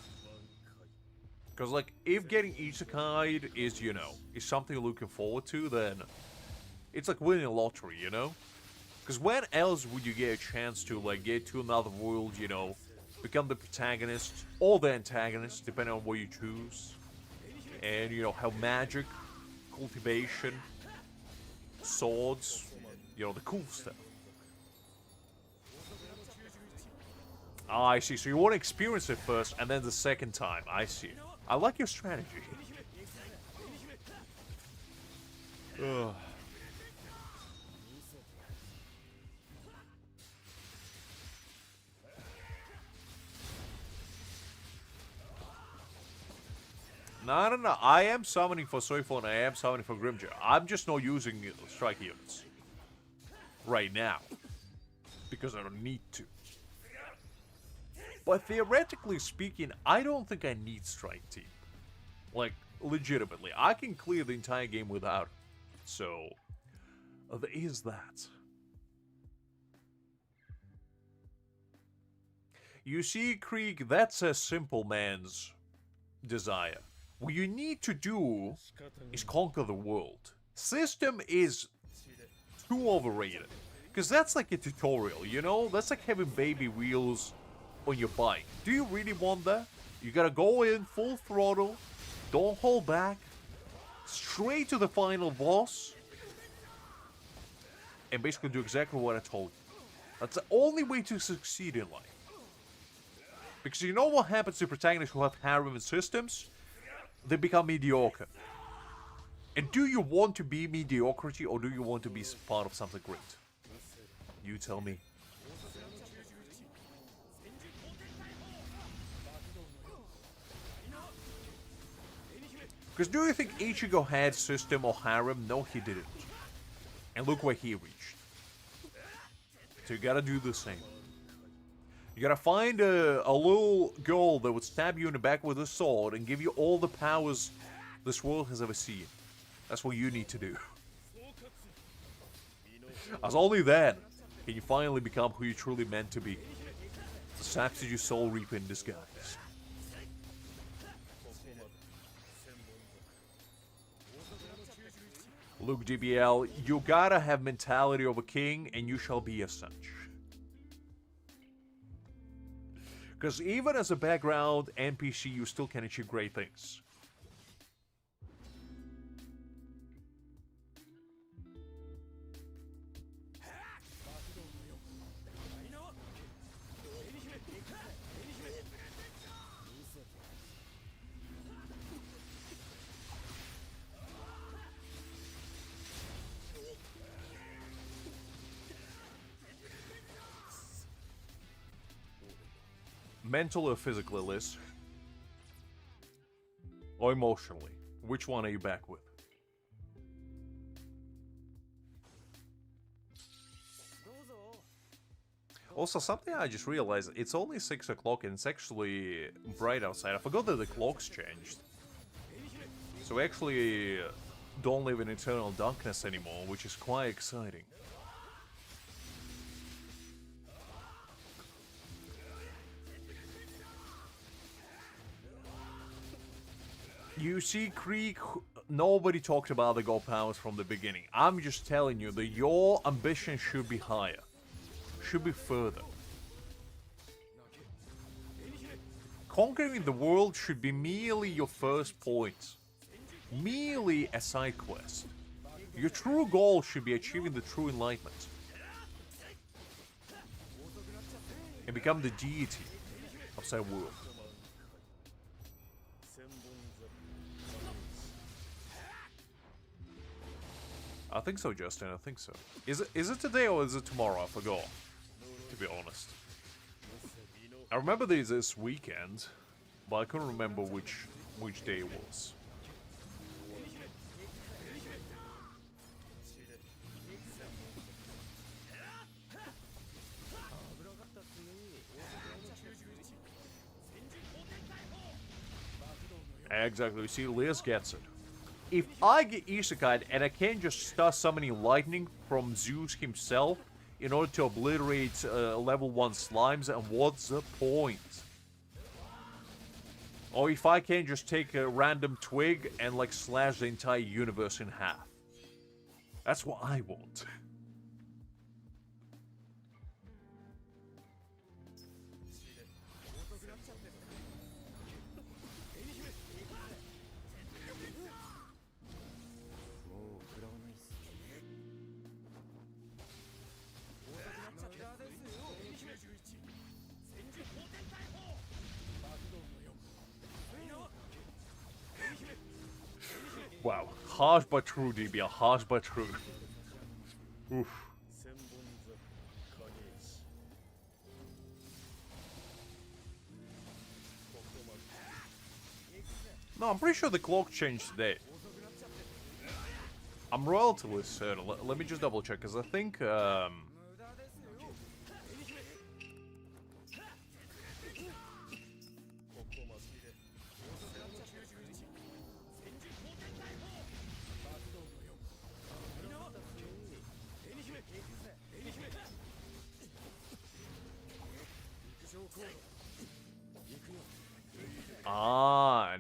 Because, like, if getting Isekai is, you know, is something you're looking forward to, then it's like winning a lottery, you know? Because when else would you get a chance to, like, get to another world, you know, become the protagonist, or the antagonist, depending on what you choose, and, you know, have magic, cultivation, swords, you know, the cool stuff. Ah, I see. So you want to experience it first, and then the second time. I see. I like your strategy. Ugh. No. I am summoning for Soifo and I am summoning for Grimjar. I'm just not using strike units. Right now. Because I don't need to. But theoretically speaking, I don't think I need Strike Team. Like, legitimately. I can clear the entire game without it. So, there is that. You see, Krieg, that's a simple man's desire. What you need to do is conquer the world. System is too overrated. Because that's like a tutorial, you know? That's like having baby wheels on your bike. Do you really want that? You gotta go in full throttle, don't hold back, straight to the final boss, and basically do exactly what I told you. That's the only way to succeed in life. Because you know what happens to protagonists who have harem systems? They become mediocre. And do you want to be mediocrity, or do you want to be part of something great? You tell me. Because do you think Ichigo had system or harem? No, he didn't. And look where he reached. So you gotta do the same. You gotta find a little girl that would stab you in the back with a sword and give you all the powers this world has ever seen. That's what you need to do. As only then can you finally become who you truly meant to be. The Sapsuju Soul Reaper in disguise. Look, DBL, you gotta have mentality of a king, and you shall be as such. Because even as a background NPC, you still can achieve great things. Mentally or physically, Liz? Or emotionally? Which one are you back with? Also, something I just realized, it's only 6 o'clock and it's actually bright outside. I forgot that the clocks changed. So we actually don't live in eternal darkness anymore, which is quite exciting. You see, Creek, nobody talked about the god powers from the beginning. I'm just telling you that your ambition should be higher. Should be further. Conquering the world should be merely your first point. Merely a side quest. Your true goal should be achieving the true enlightenment. And become the deity of said world. I think so, Justin. I think so. Is it today or is it tomorrow? I forgot. To be honest, I remember this weekend, but I couldn't remember which day it was. Exactly. You see, Liz gets it. If I get isekai'd and I can't just start summoning lightning from Zeus himself in order to obliterate level 1 slimes, and what's the point? Or if I can't just take a random twig and like slash the entire universe in half. That's what I want. Wow, harsh but true, DBL, harsh but true. Oof. No, I'm pretty sure the clock changed today. I'm relatively certain. Let me just double check, because I think,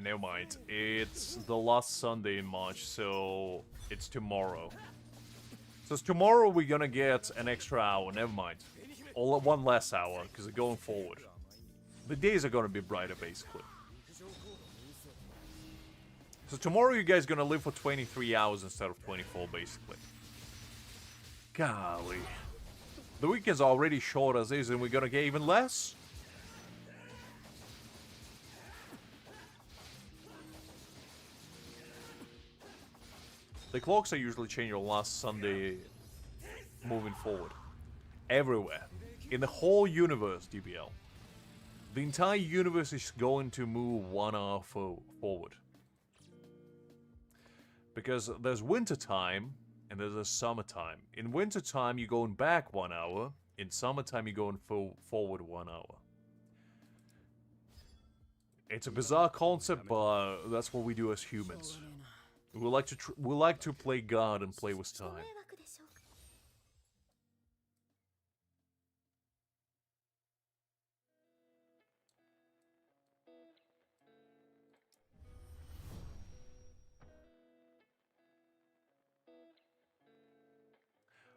never mind. It's the last Sunday in March, so it's tomorrow. So tomorrow we're gonna get an extra hour, never mind. Or one less hour, because going forward. The days are gonna be brighter, basically. So tomorrow you guys gonna live for 23 hours instead of 24, basically. Golly. The weekend's already short as is, and we're gonna get even less? The clocks are usually changed on last Sunday moving forward. Everywhere. In the whole universe, DBL. The entire universe is going to move 1 hour forward. Because there's winter time and there's a summertime. In winter time, you're going back 1 hour. In summertime, you're going forward 1 hour. It's a bizarre concept, but that's what we do as humans. We like to play God and play with time.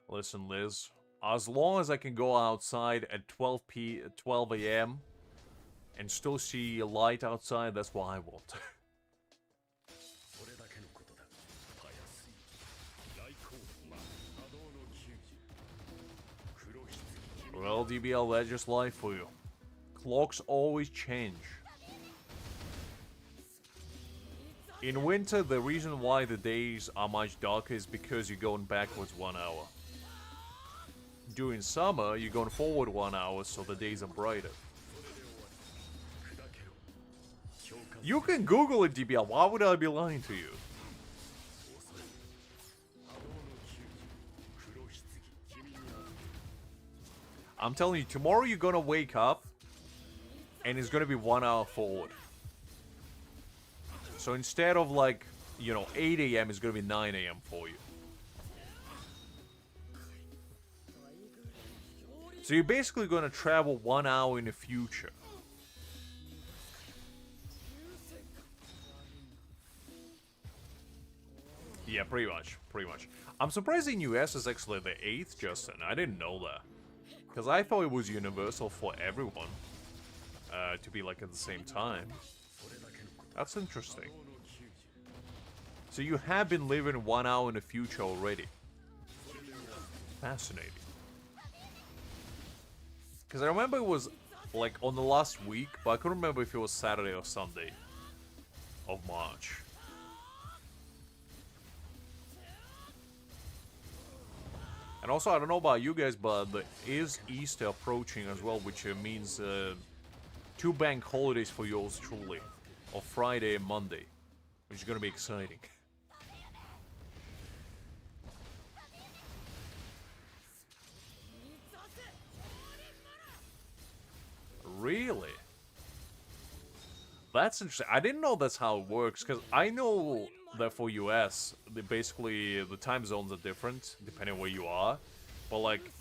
Listen, Liz. As long as I can go outside at 12 a.m. and still see a light outside, that's what I want. Well, DBL, that's just life for you. Clocks always change. In winter, the reason why the days are much darker is because you're going backwards 1 hour. During summer, you're going forward 1 hour, so the days are brighter. You can Google it, DBL. Why would I be lying to you? I'm telling you, tomorrow you're gonna wake up and it's gonna be 1 hour forward. So instead of like, 8 a.m. it's gonna be 9 a.m. for you. So you're basically gonna travel 1 hour in the future. Yeah, pretty much. I'm surprised in US it's actually the 8th, Justin. I didn't know that. Because I thought it was universal for everyone. To be like at the same time. That's interesting. So you have been living 1 hour in the future already. Fascinating. Because I remember it was like on the last week, but I couldn't remember if it was Saturday or Sunday of March. And also, I don't know about you guys, but there is Easter approaching as well, which means 2 bank holidays for yours truly. Of Friday and Monday. Which is going to be exciting. Really? That's interesting. I didn't know that's how it works, because I know that for US, basically the time zones are different, depending on where you are. But like,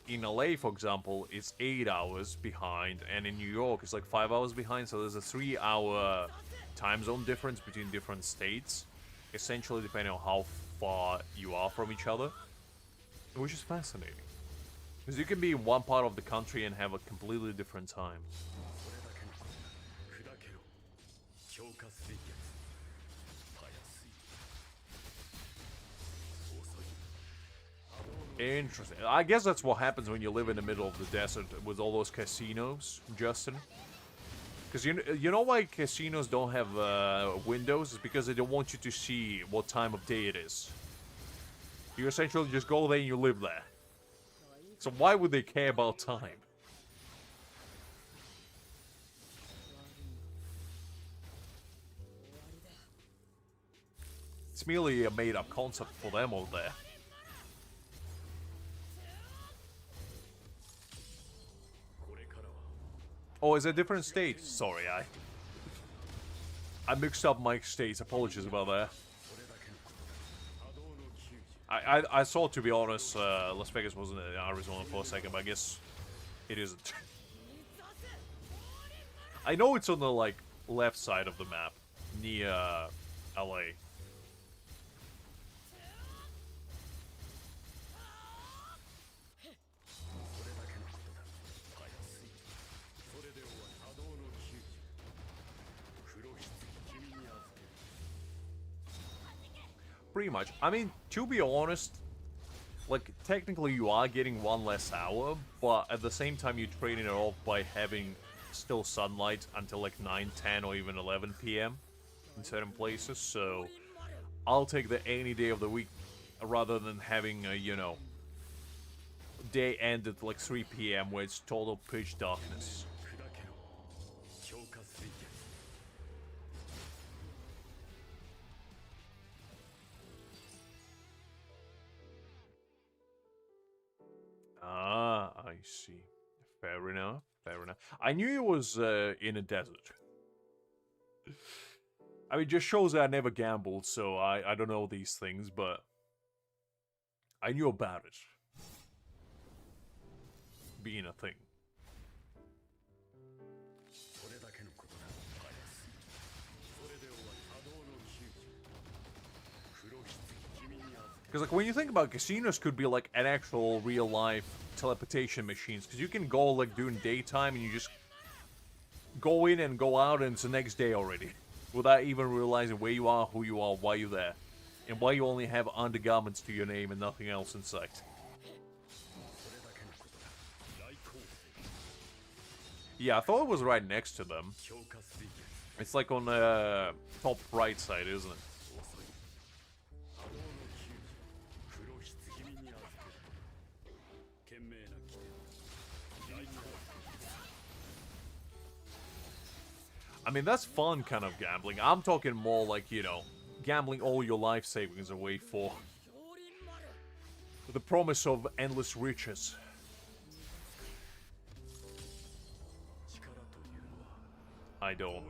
in LA, for example, it's 8 hours behind, and in New York, it's like 5 hours behind, so there's a 3-hour time zone difference between different states, essentially depending on how far you are from each other, which is fascinating. Because you can be in one part of the country and have a completely different time. Interesting. I guess that's what happens when you live in the middle of the desert with all those casinos, Justin. Because you know why casinos don't have windows? It's because they don't want you to see what time of day it is. You essentially just go there and you live there. So why would they care about time? It's merely a made-up concept for them over there. Oh, is it a different state? Sorry, I mixed up my states. Apologies about that. I thought, to be honest, Las Vegas wasn't in Arizona for a second, but I guess it isn't. I know it's on the, like, left side of the map, near LA. Pretty much. I mean, to be honest, like, technically you are getting one less hour, but at the same time you're trading it off by having still sunlight until like 9, 10, or even 11 p.m. in certain places, so I'll take the any day of the week rather than having a, you know, day end at like 3 p.m. where it's total pitch darkness. Ah, I see. Fair enough, fair enough. I knew it was in a desert. I mean, just shows that I never gambled, so I don't know these things, but I knew about it being a thing. Because, like, when you think about it, casinos could be, like, an actual real-life teleportation machines. Because you can go, like, during daytime and you just go in and go out and it's the next day already. Without even realizing where you are, who you are, why you're there. And why you only have undergarments to your name and nothing else in sight. Yeah, I thought it was right next to them. It's like on the top right side, isn't it? I mean, that's fun kind of gambling. I'm talking more like, you know, gambling all your life savings away for the promise of endless riches. I don't.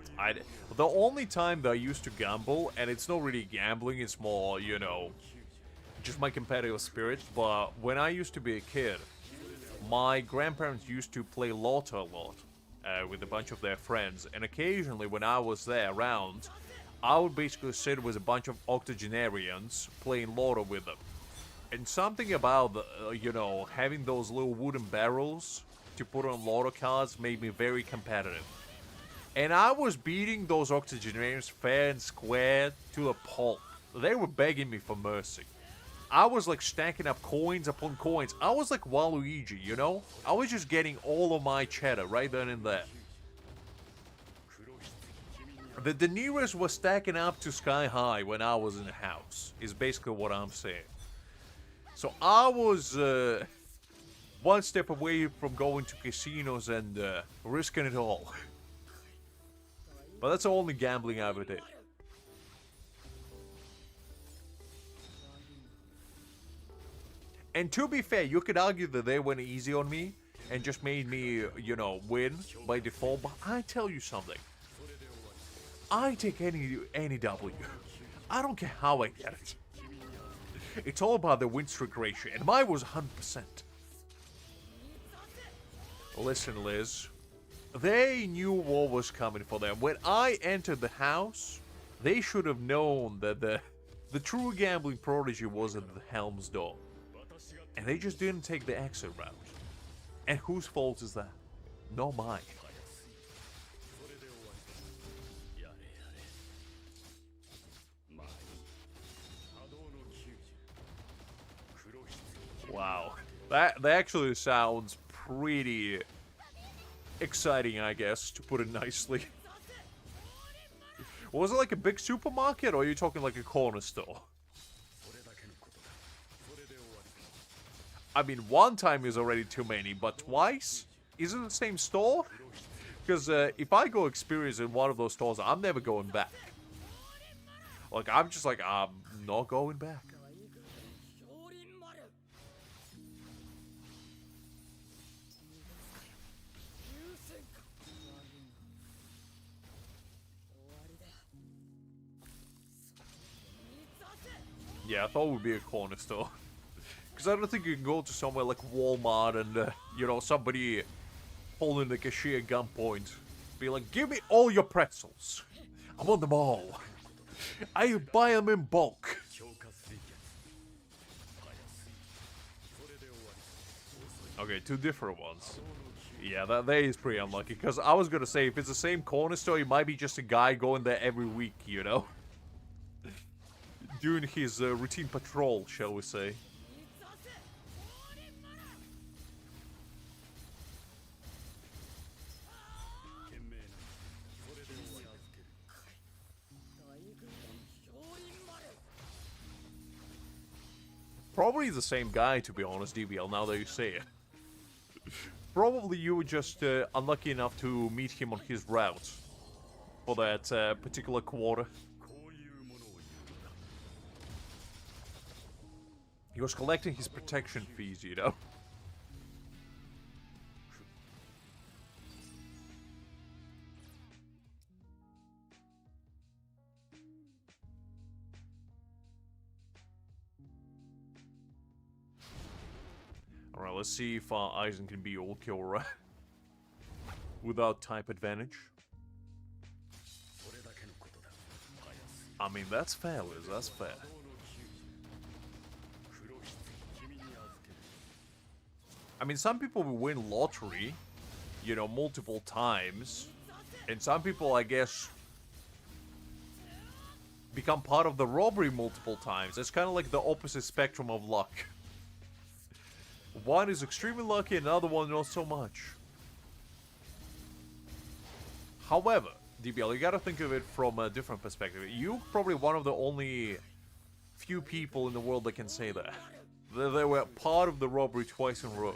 The only time that I used to gamble, and it's not really gambling, it's more, you know, just my competitive spirit, but when I used to be a kid, my grandparents used to play Lotto a lot. With a bunch of their friends, and occasionally when I was there around, I would basically sit with a bunch of octogenarians playing Lotto with them. And something about, you know, having those little wooden barrels to put on Lotto cards made me very competitive. And I was beating those octogenarians fair and square to a pulp. They were begging me for mercy. I was like stacking up coins upon coins. I was like Waluigi, you know? I was just getting all of my cheddar right then and there. The De Niro's was stacking up to sky high when I was in the house, is basically what I'm saying. So I was one step away from going to casinos and risking it all. But that's the only gambling I ever did. And to be fair, you could argue that they went easy on me and just made me, you know, win by default. But I tell you something. I take any W. I don't care how I get it. It's all about the win streak ratio, and mine was 100%. Listen, Liz. They knew what was coming for them. When I entered the house, they should have known that the true gambling prodigy was at the helm's door. And they just didn't take the exit route. And whose fault is that? Not mine. Wow. That actually sounds pretty exciting, I guess, to put it nicely. Was it like a big supermarket, or are you talking like a corner store? I mean, one time is already too many, but twice? Is it the same store? Because if I go experience in one of those stores, I'm never going back. Like, I'm just like, I'm not going back. Yeah, I thought it would be a corner store. Because I don't think you can go to somewhere like Walmart and, you know, somebody holding the cashier at gunpoint. Be like, give me all your pretzels. I want them all. I buy them in bulk. Okay, two different ones. Yeah, that is pretty unlucky. Because I was going to say, if it's the same corner store, it might be just a guy going there every week, you know? Doing his routine patrol, shall we say. Probably the same guy, to be honest, DBL, now that you say it. Probably you were just unlucky enough to meet him on his route for that particular quarter. He was collecting his protection fees, you know. Alright, let's see if Aizen can be all kill right without type advantage. I mean, that's fair, Liz, that's fair. I mean, some people will win lottery, you know, multiple times. And some people, I guess, become part of the robbery multiple times. It's kind of like the opposite spectrum of luck. One is extremely lucky, another one not so much. However, DBL, you gotta think of it from a different perspective. You're probably one of the only few people in the world that can say that. They were part of the robbery twice in a row.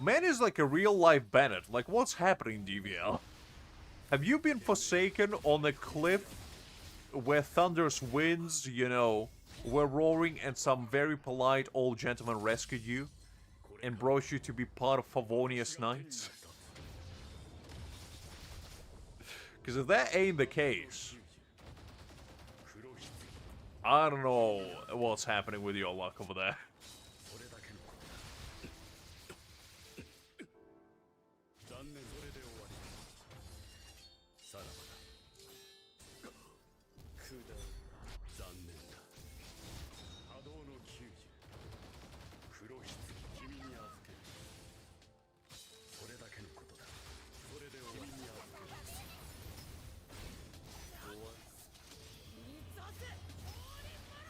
Man is like a real-life Bennett. Like, what's happening, DVL? Have you been forsaken on a cliff where thunderous winds, you know, were roaring and some very polite old gentleman rescued you and brought you to be part of Favonius Knights? Because if that ain't the case, I don't know what's happening with your luck over there.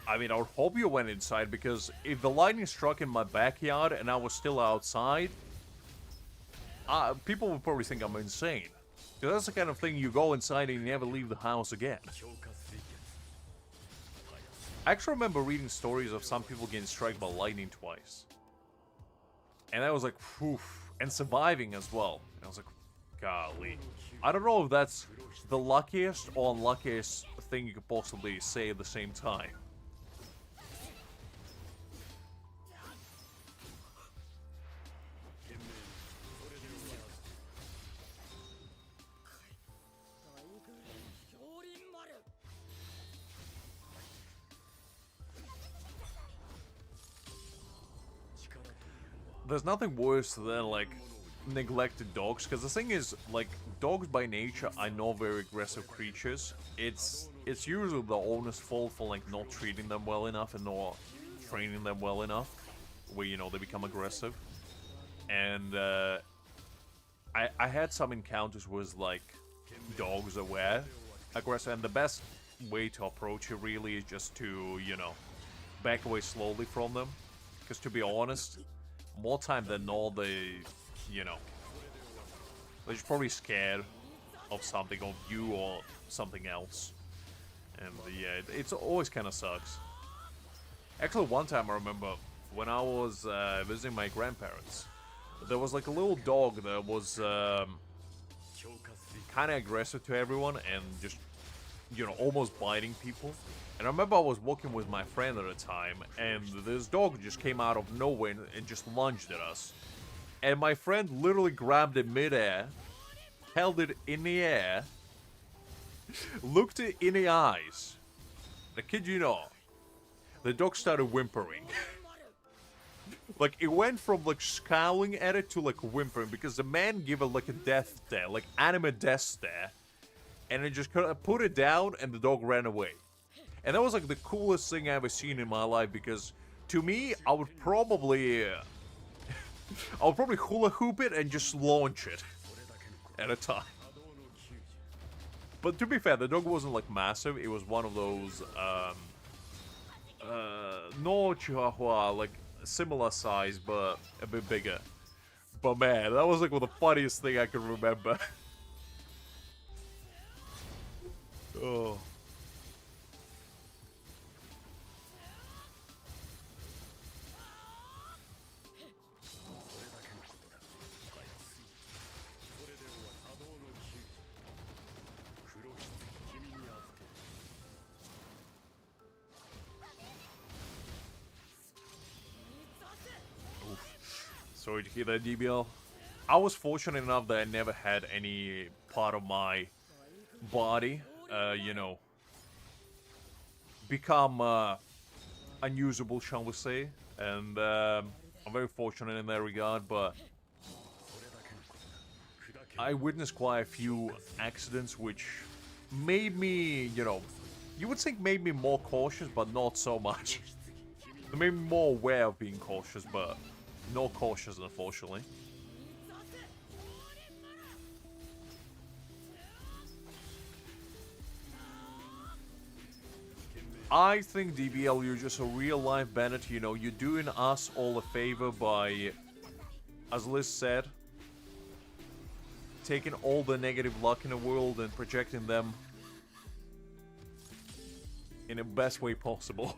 I mean, I would hope you went inside, because if the lightning struck in my backyard and I was still outside, people would probably think I'm insane. Because that's the kind of thing you go inside and you never leave the house again. I actually remember reading stories of some people getting struck by lightning twice. And I was like, phew, and surviving as well. And I was like, golly. I don't know if that's the luckiest or unluckiest thing you could possibly say at the same time. There's nothing worse than, like, neglected dogs, because the thing is, like, dogs by nature are not very aggressive creatures. It's usually the owner's fault for, like, not treating them well enough and not training them well enough, where, you know, they become aggressive. And, I had some encounters with, like, dogs that were aggressive, and the best way to approach it really is just to, you know, back away slowly from them. Because, to be honest, more time than not, they, you know, they're just probably scared of something, of you or something else. And yeah, it's always kind of sucks. Actually, one time I remember when I was visiting my grandparents, there was like a little dog that was kind of aggressive to everyone and just, you know, almost biting people. And I remember I was walking with my friend at the time, and this dog just came out of nowhere and just lunged at us. And my friend literally grabbed it mid-air, held it in the air, looked it in the eyes. I kid you not, the dog started whimpering. Like, it went from, like, scowling at it to, like, whimpering, because the man gave it, like, a death stare, like, anime death stare. And it just put it down, and the dog ran away. And that was, like, the coolest thing I've ever seen in my life, because to me, I would probably hula hoop it and just launch it at a time. But to be fair, the dog wasn't like massive. It was one of those no Chihuahua, like similar size but a bit bigger. But man, that was like one of the funniest thing I can remember. Oh. Sorry to hear that, DBL. I was fortunate enough that I never had any part of my body, you know, become unusable, shall we say. And I'm very fortunate in that regard, but I witnessed quite a few accidents which made me, you know, you would think made me more cautious, but not so much. It made me more aware of being cautious, but no cautious, unfortunately. I think, DBL, you're just a real-life bandit, you know, you're doing us all a favor by, as Liz said, taking all the negative luck in the world and projecting them in the best way possible.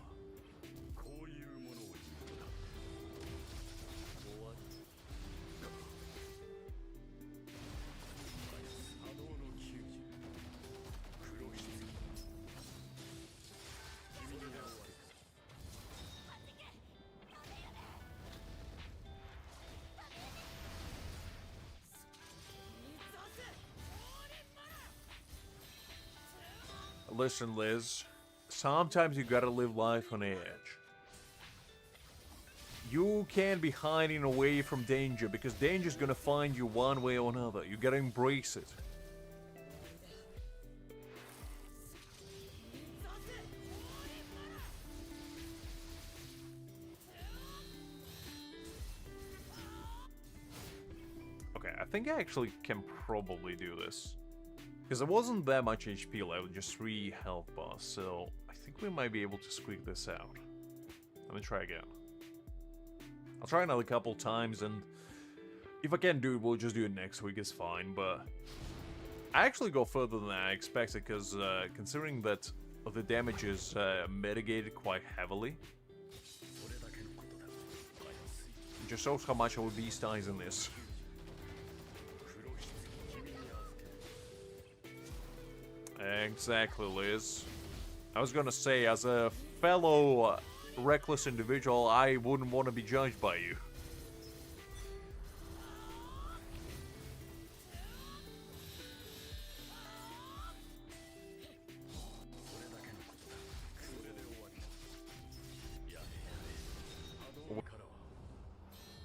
Listen, Liz, sometimes you gotta live life on edge. You can't be hiding away from danger, because danger's gonna find you one way or another. You gotta embrace it. Okay, I think I actually can probably do this. Because there wasn't that much HP left, just 3 health bars, so I think we might be able to squeak this out. Let me try again. I'll try another couple times, and if I can't do it, we'll just do it next week, it's fine, but I actually go further than I expected, because considering that the damage is mitigated quite heavily, it just shows how much I would beast eyes in this. Exactly, Liz. I was gonna say, as a fellow reckless individual, I wouldn't want to be judged by you.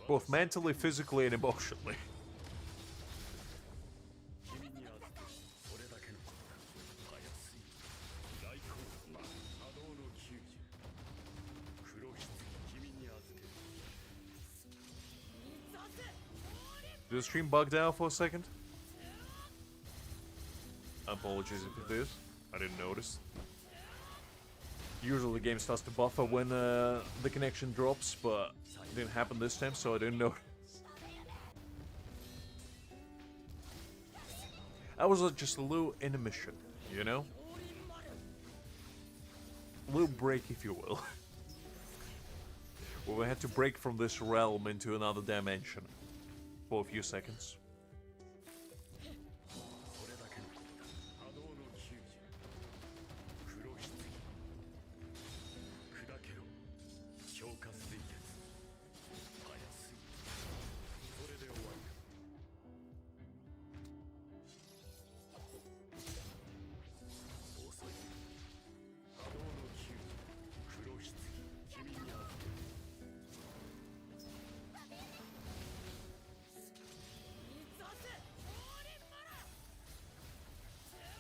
Both mentally, physically, and emotionally. Did the stream bug out for a second? Apologies if it is. I didn't notice. Usually the game starts to buffer when the connection drops, but it didn't happen this time, so I didn't notice. That was just a little intermission, you know? A little break, if you will. Where we had to break from this realm into another dimension. For a few seconds.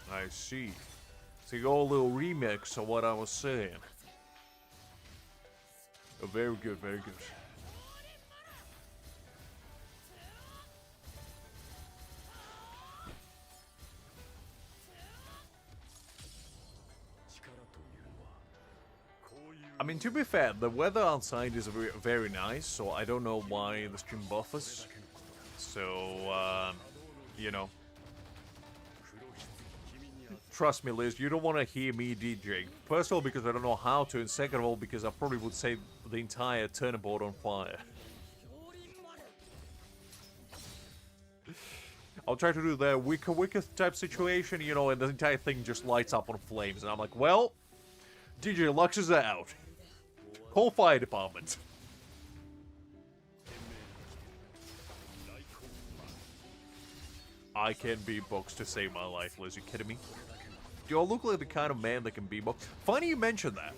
I see. So you got a little remix of what I was saying. Oh, very good, very good. I mean, to be fair, the weather outside is very, very nice, so I don't know why the stream buffers. So, you know. Trust me, Liz, you don't want to hear me DJ. First of all, because I don't know how to, and second of all, because I probably would set the entire turnabout on fire. I'll try to do the wicca type situation, you know, and the entire thing just lights up on flames, and I'm like, well, DJ Lux is out. Call fire department. I can beatbox to save my life, Liz. You kidding me? Do I look like the kind of man that can beatbox? Funny you mentioned that.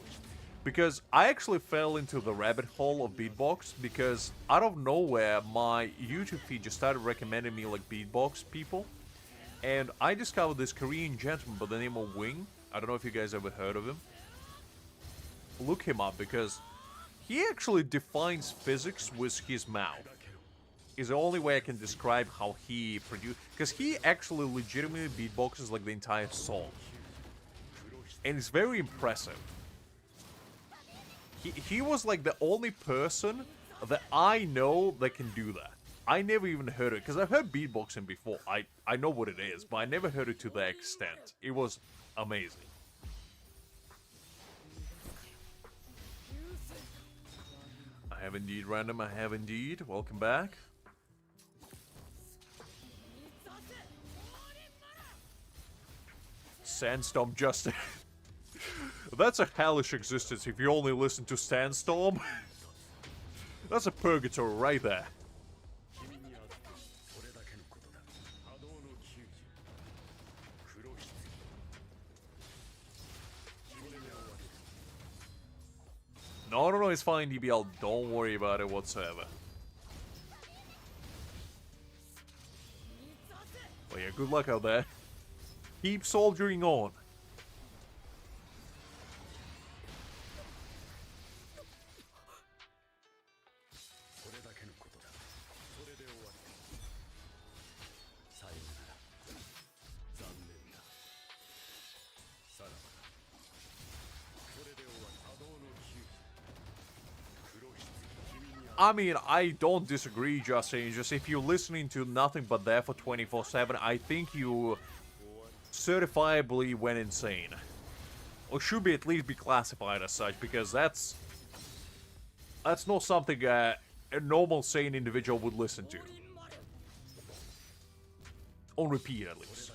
Because I actually fell into the rabbit hole of beatbox because out of nowhere, my YouTube feed just started recommending me like beatbox people. And I discovered this Korean gentleman by the name of Wing. I don't know if you guys ever heard of him. Look him up because he actually defines physics with his mouth. Is the only way I can describe how he produced, because he actually legitimately beatboxes like the entire song, and it's very impressive. He was like the only person that I know that can do that. I never even heard it, because I've heard beatboxing before. I know what it is, but I never heard it to that extent. It was amazing. I have indeed, random. I have indeed. Welcome back. Sandstorm Justice. That's a hellish existence if you only listen to Sandstorm. That's a purgatory right there. No, it's fine, DBL. Don't worry about it whatsoever. Well, yeah, good luck out there. Keep soldiering on. I mean, I don't disagree, Justin. Just if you're listening to nothing but that for 24/7, I think you certifiably went insane. Or should be at least be classified as such, because that's not something a normal sane individual would listen to. On repeat, at least.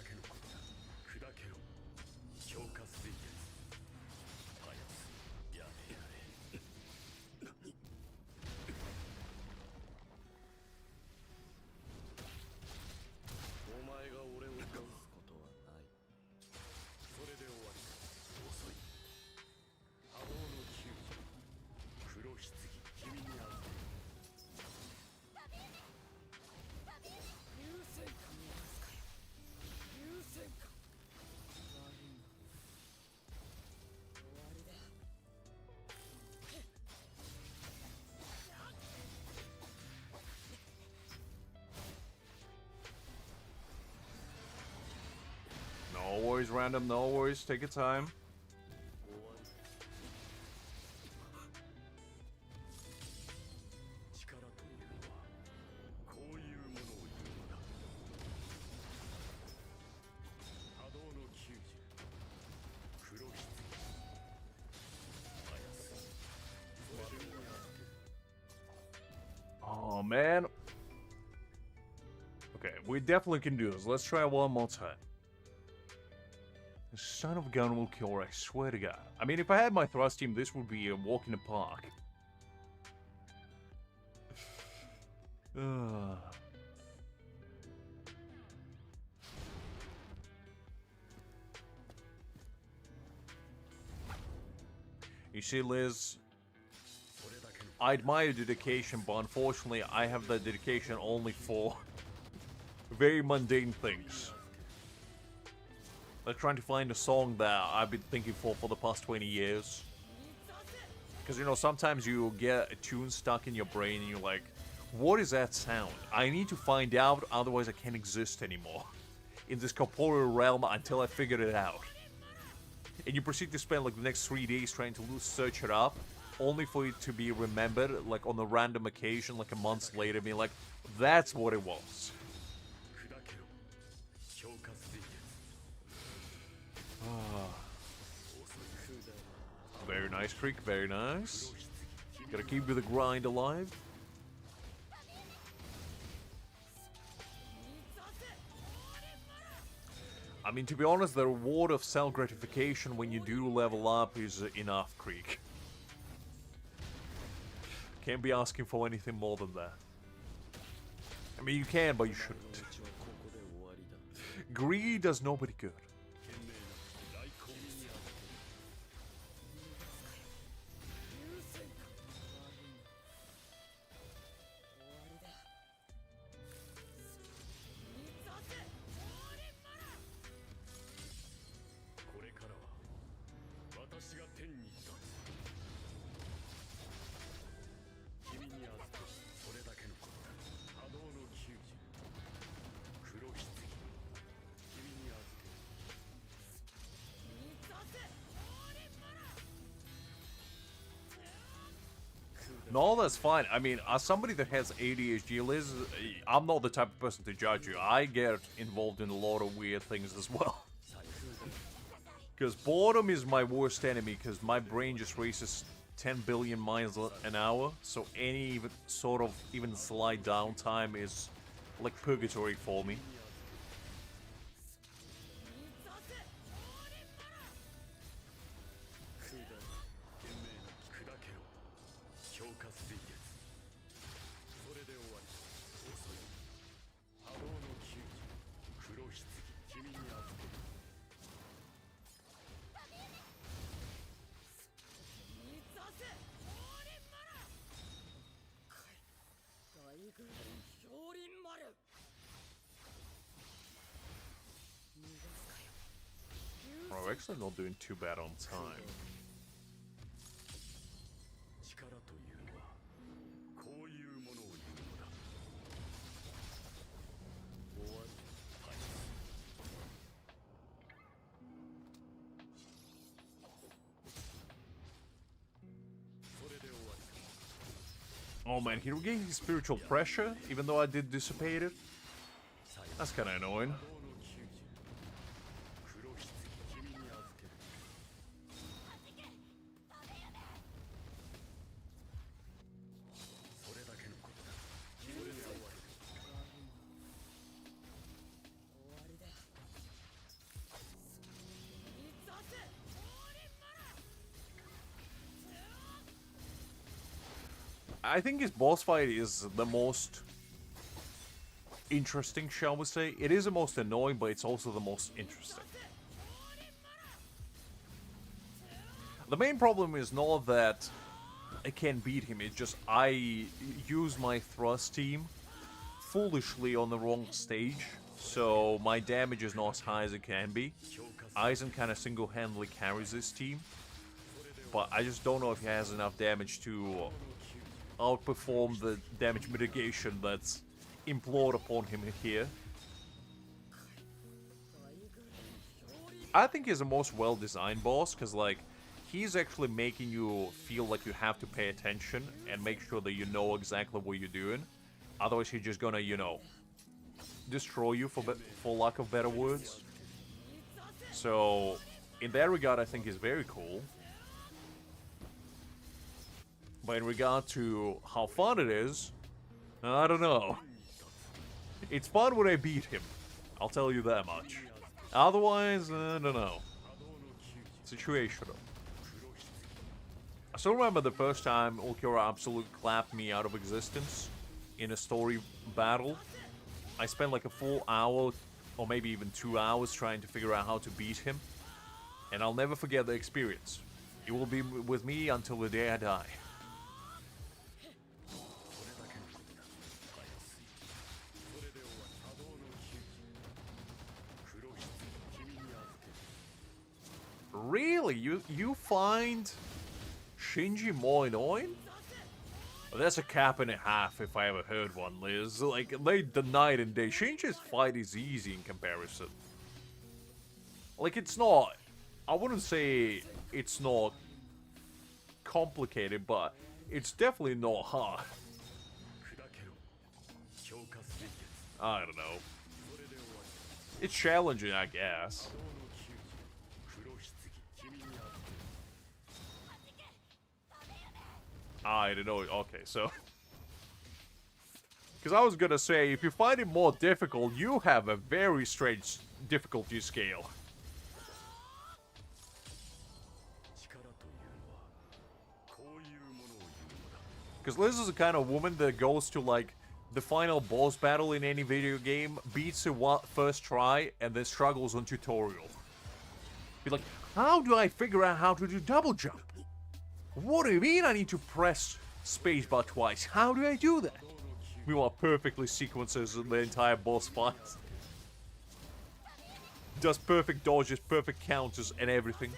No worries, random, no worries, take your time. Oh man. Okay, we definitely can do this. Let's try one more time. The son of a gun will kill her, I swear to God. I mean, if I had my thrust team, this would be a walk in the park. You see, Liz, I admire your dedication, but unfortunately, I have that dedication only for very mundane things. Like trying to find a song that I've been thinking for the past 20 years. Because, you know, sometimes you get a tune stuck in your brain and you're like, what is that sound? I need to find out, otherwise I can't exist anymore in this corporeal realm until I figure it out. And you proceed to spend like the next 3 days trying to search it up. only for it to be remembered, like, on a random occasion, like, a month later, being like, that's what it was. Very nice, Creek, very nice. Gotta keep the grind alive. I mean, to be honest, the reward of self-gratification when you do level up is enough, Creek. Can't be asking for anything more than that. I mean, you can, but you shouldn't. Greed does nobody good. No, that's fine. I mean, as somebody that has ADHD, Liz, I'm not the type of person to judge you. I get involved in a lot of weird things as well. Because boredom is my worst enemy, because my brain just races 10 billion miles an hour, so any sort of even slight downtime is like purgatory for me. We're actually not doing too bad on time. Oh man, he regained his spiritual pressure, even though I did dissipate it. That's kinda annoying. I think his boss fight is the most interesting, shall we say. It is the most annoying, but it's also the most interesting. The main problem is not that I can't beat him, it's just I use my thrust team foolishly on the wrong stage, so my damage is not as high as it can be. Aizen kind of single-handedly carries this team, but I just don't know if he has enough damage to outperform the damage mitigation that's implored upon him here. I think he's the most well-designed boss, because, like, he's actually making you feel like you have to pay attention and make sure that you know exactly what you're doing. Otherwise, he's just gonna, you know, destroy you, for lack of better words. So, in that regard, I think he's very cool. But in regard to how fun it is, I don't know. It's fun when I beat him, I'll tell you that much. Otherwise, I don't know. Situational. I still remember the first time Ulquiorra Absolute clapped me out of existence in a story battle. I spent like a full hour, or maybe even 2 hours, trying to figure out how to beat him. And I'll never forget the experience. It will be with me until the day I die. Really? You find Shinji more annoying? Well, that's a cap and a half if I ever heard one, Liz. Like, the night and day. Shinji's fight is easy in comparison. Like, it's not... I wouldn't say it's not complicated, but it's definitely not hard. I don't know. It's challenging, I guess. I don't know. Okay, so... Because I was gonna say, if you find it more difficult, you have a very strange difficulty scale. Because Liz is the kind of woman that goes to, like, the final boss battle in any video game, beats it first try, and then struggles on tutorial. Be like, how do I figure out how to do double jump? What do you mean I need to press spacebar twice? How do I do that? Meanwhile, perfectly sequences the entire boss fight. Does perfect dodges, perfect counters, and everything.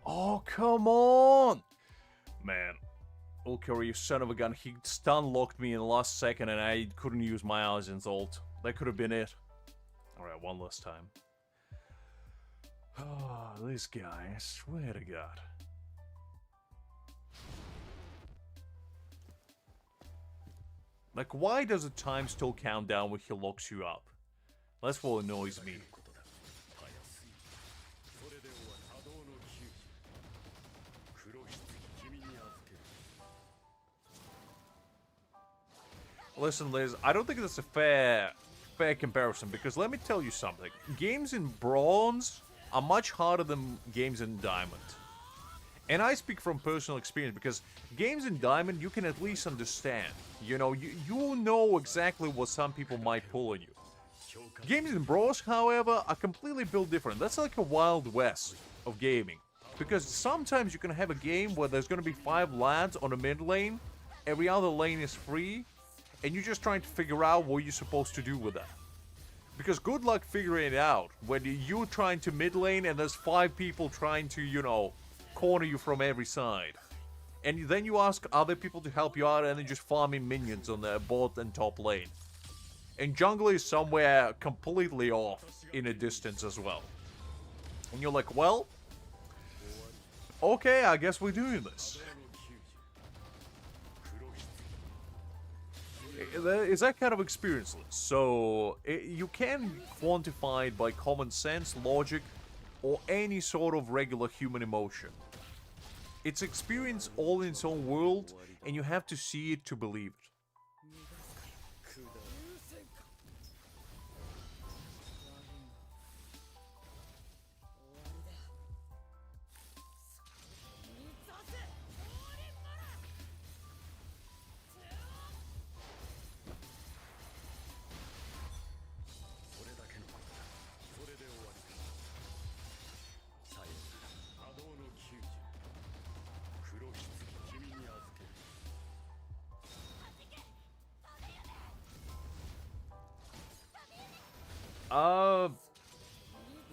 Oh, come on! Man. Ulkari, you son of a gun. He stun-locked me in the last second and I couldn't use my Aizen's ult. That could have been it. Alright, one last time. Oh, this guy, I swear to God. Like, why does the time still count down when he locks you up? That's what annoys me. Listen, Liz, I don't think that's a fair comparison, because let me tell you something. Games in Bronze are much harder than games in Diamond. And I speak from personal experience, because games in Diamond you can at least understand. You know, you know exactly what some people might pull on you. Games in Bronze, however, are completely built different. That's like a Wild West of gaming. Because sometimes you can have a game where there's going to be 5 lads on a mid lane, every other lane is free, and you're just trying to figure out what you're supposed to do with that. Because good luck figuring it out when you're trying to mid lane and there's 5 people trying to, you know, corner you from every side. And then you ask other people to help you out and then just farming minions on the bot and top lane. And jungle is somewhere completely off in a distance as well. And you're like, well, okay, I guess we're doing this. It's that kind of experienceless. So you can quantify it by common sense, logic, or any sort of regular human emotion. It's experience all in its own world, and you have to see it to believe it.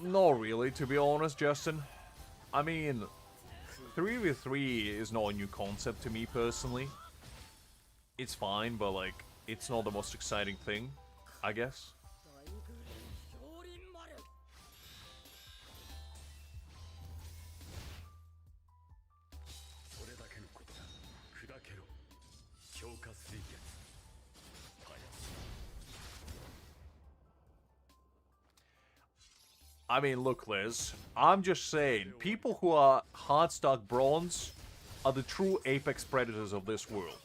Not really, to be honest, Justin. I mean, 3v3 is not a new concept to me, personally. It's fine, but, like, it's not the most exciting thing, I guess. I mean, look, Liz, I'm just saying, people who are hard stuck bronze are the true apex predators of this world.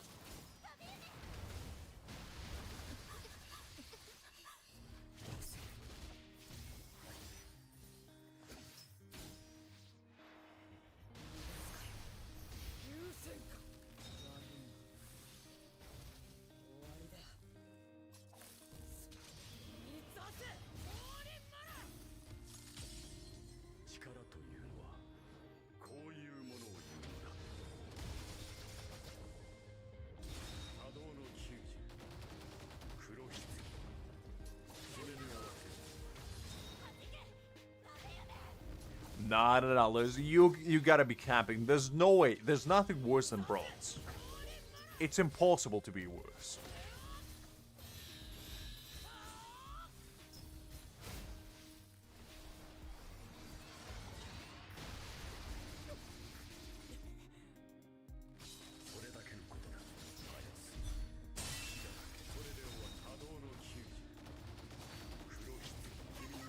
Nah, no, no, Liz. You gotta be camping. There's no way. There's nothing worse than bronze. It's impossible to be worse.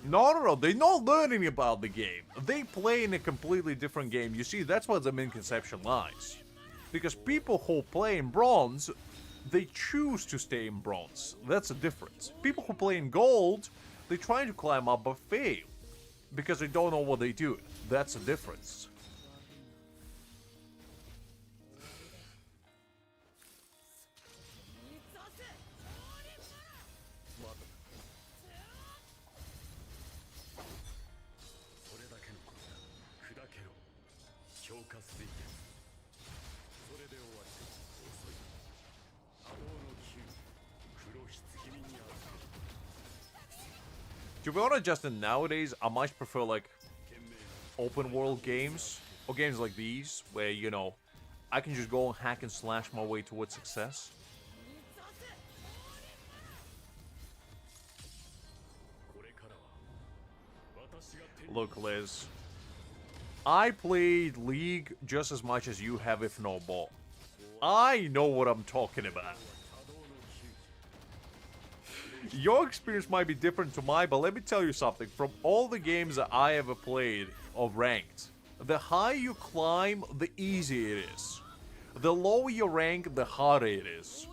No, no, no, they're not learning about the game. They play in a completely different game. You see, that's where the misconception lies. Because people who play in bronze, they choose to stay in bronze. That's the difference. People who play in gold, they try to climb up but fail. Because they don't know what they do. That's the difference. To be honest, Justin, nowadays, I much prefer, like, open world games. Or games like these, where, you know, I can just go and hack and slash my way towards success. Look, Liz. I played League just as much as you have, if no more. I know what I'm talking about. Your experience might be different to mine, but let me tell you something. From all the games that I ever played of ranked, the higher you climb, the easier it is. The lower you rank, the harder it is.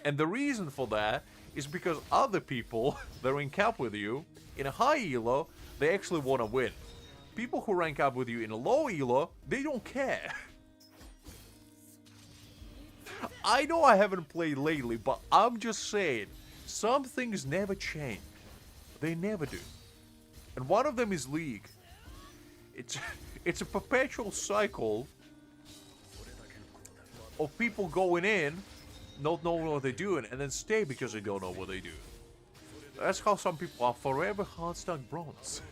And the reason for that is because other people that rank up with you in a high elo, they actually want to win. People who rank up with you in a low elo, they don't care. I know I haven't played lately, but I'm just saying, some things never change. They never do. And one of them is League. It's a perpetual cycle of people going in, not knowing what they're doing, and then stay because they don't know what they do. That's how some people are forever hard stuck bronze.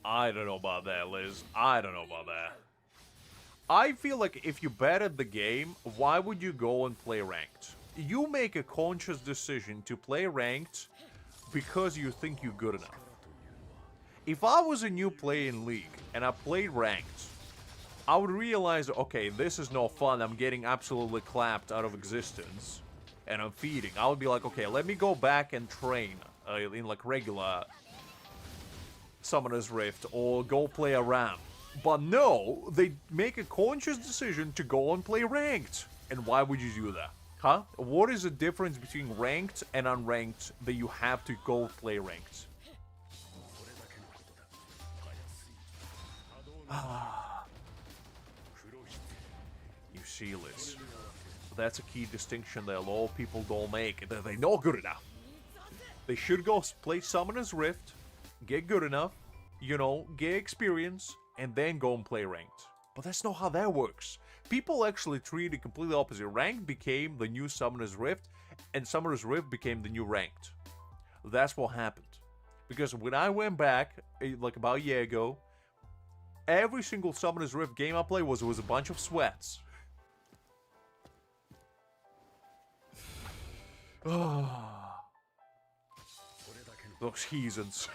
I don't know about that, Liz. I don't know about that. I feel like if you bet at the game, why would you go and play ranked? You make a conscious decision to play ranked because you think you're good enough. If I was a new player in League and I played ranked, I would realize, okay, this is no fun. I'm getting absolutely clapped out of existence and I'm feeding. I would be like, okay, let me go back and train in like regular Summoner's Rift or go play around. But no, they make a conscious decision to go and play ranked. And why would you do that? Huh? What is the difference between ranked and unranked that you have to go play ranked? You see, Liz. That's a key distinction that a lot of people don't make, that they're not good enough. They should go play Summoner's Rift, get good enough, you know, get experience, and then go and play ranked. But that's not how that works. People actually treat it completely opposite. Ranked became the new Summoner's Rift, and Summoner's Rift became the new ranked. That's what happened. Because when I went back, like about a year ago, every single Summoner's Rift game I played was a bunch of sweats. Those heathens.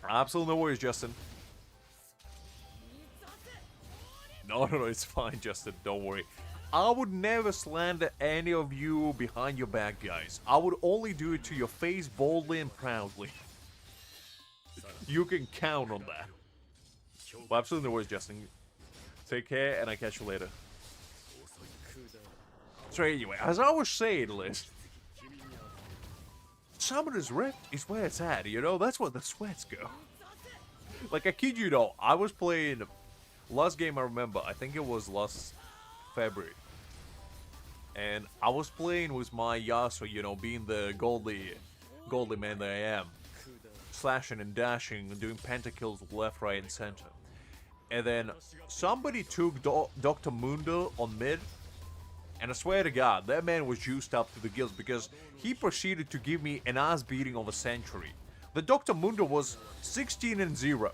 Absolutely no worries, Justin. No, it's fine, Justin. Don't worry. I would never slander any of you behind your back, guys. I would only do it to your face boldly and proudly. You can count on that. Well, absolutely no worries, Justin. Take care, and I catch you later. So anyway, as I was saying, Liz, Summoner's Rift is where it's at, you know? That's where the sweats go. Like, I kid you not, I was playing... Last game I remember, I think it was last February. and I was playing with my Yasuo, you know, being the goldie man that I am, slashing and dashing, and doing pentakills left, right, and center. And then somebody took Dr. Mundo on mid, and I swear to God, that man was juiced up to the gills because he proceeded to give me an ass beating of a century. The Dr. Mundo was 16-0,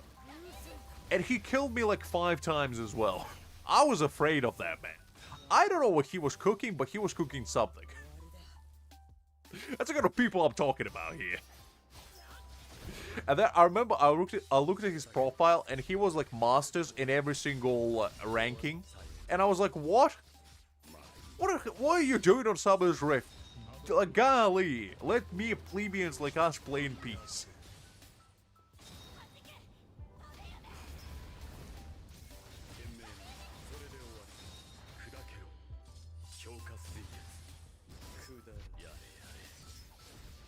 and he killed me like 5 times as well. I was afraid of that man. I don't know what he was cooking, but he was cooking something. That's the kind of people I'm talking about here. And then I remember I looked at his profile, and he was like masters in every single ranking. And I was like, what? What are you doing on Summer's Rift? Like, golly, let me plebeians like us play in peace.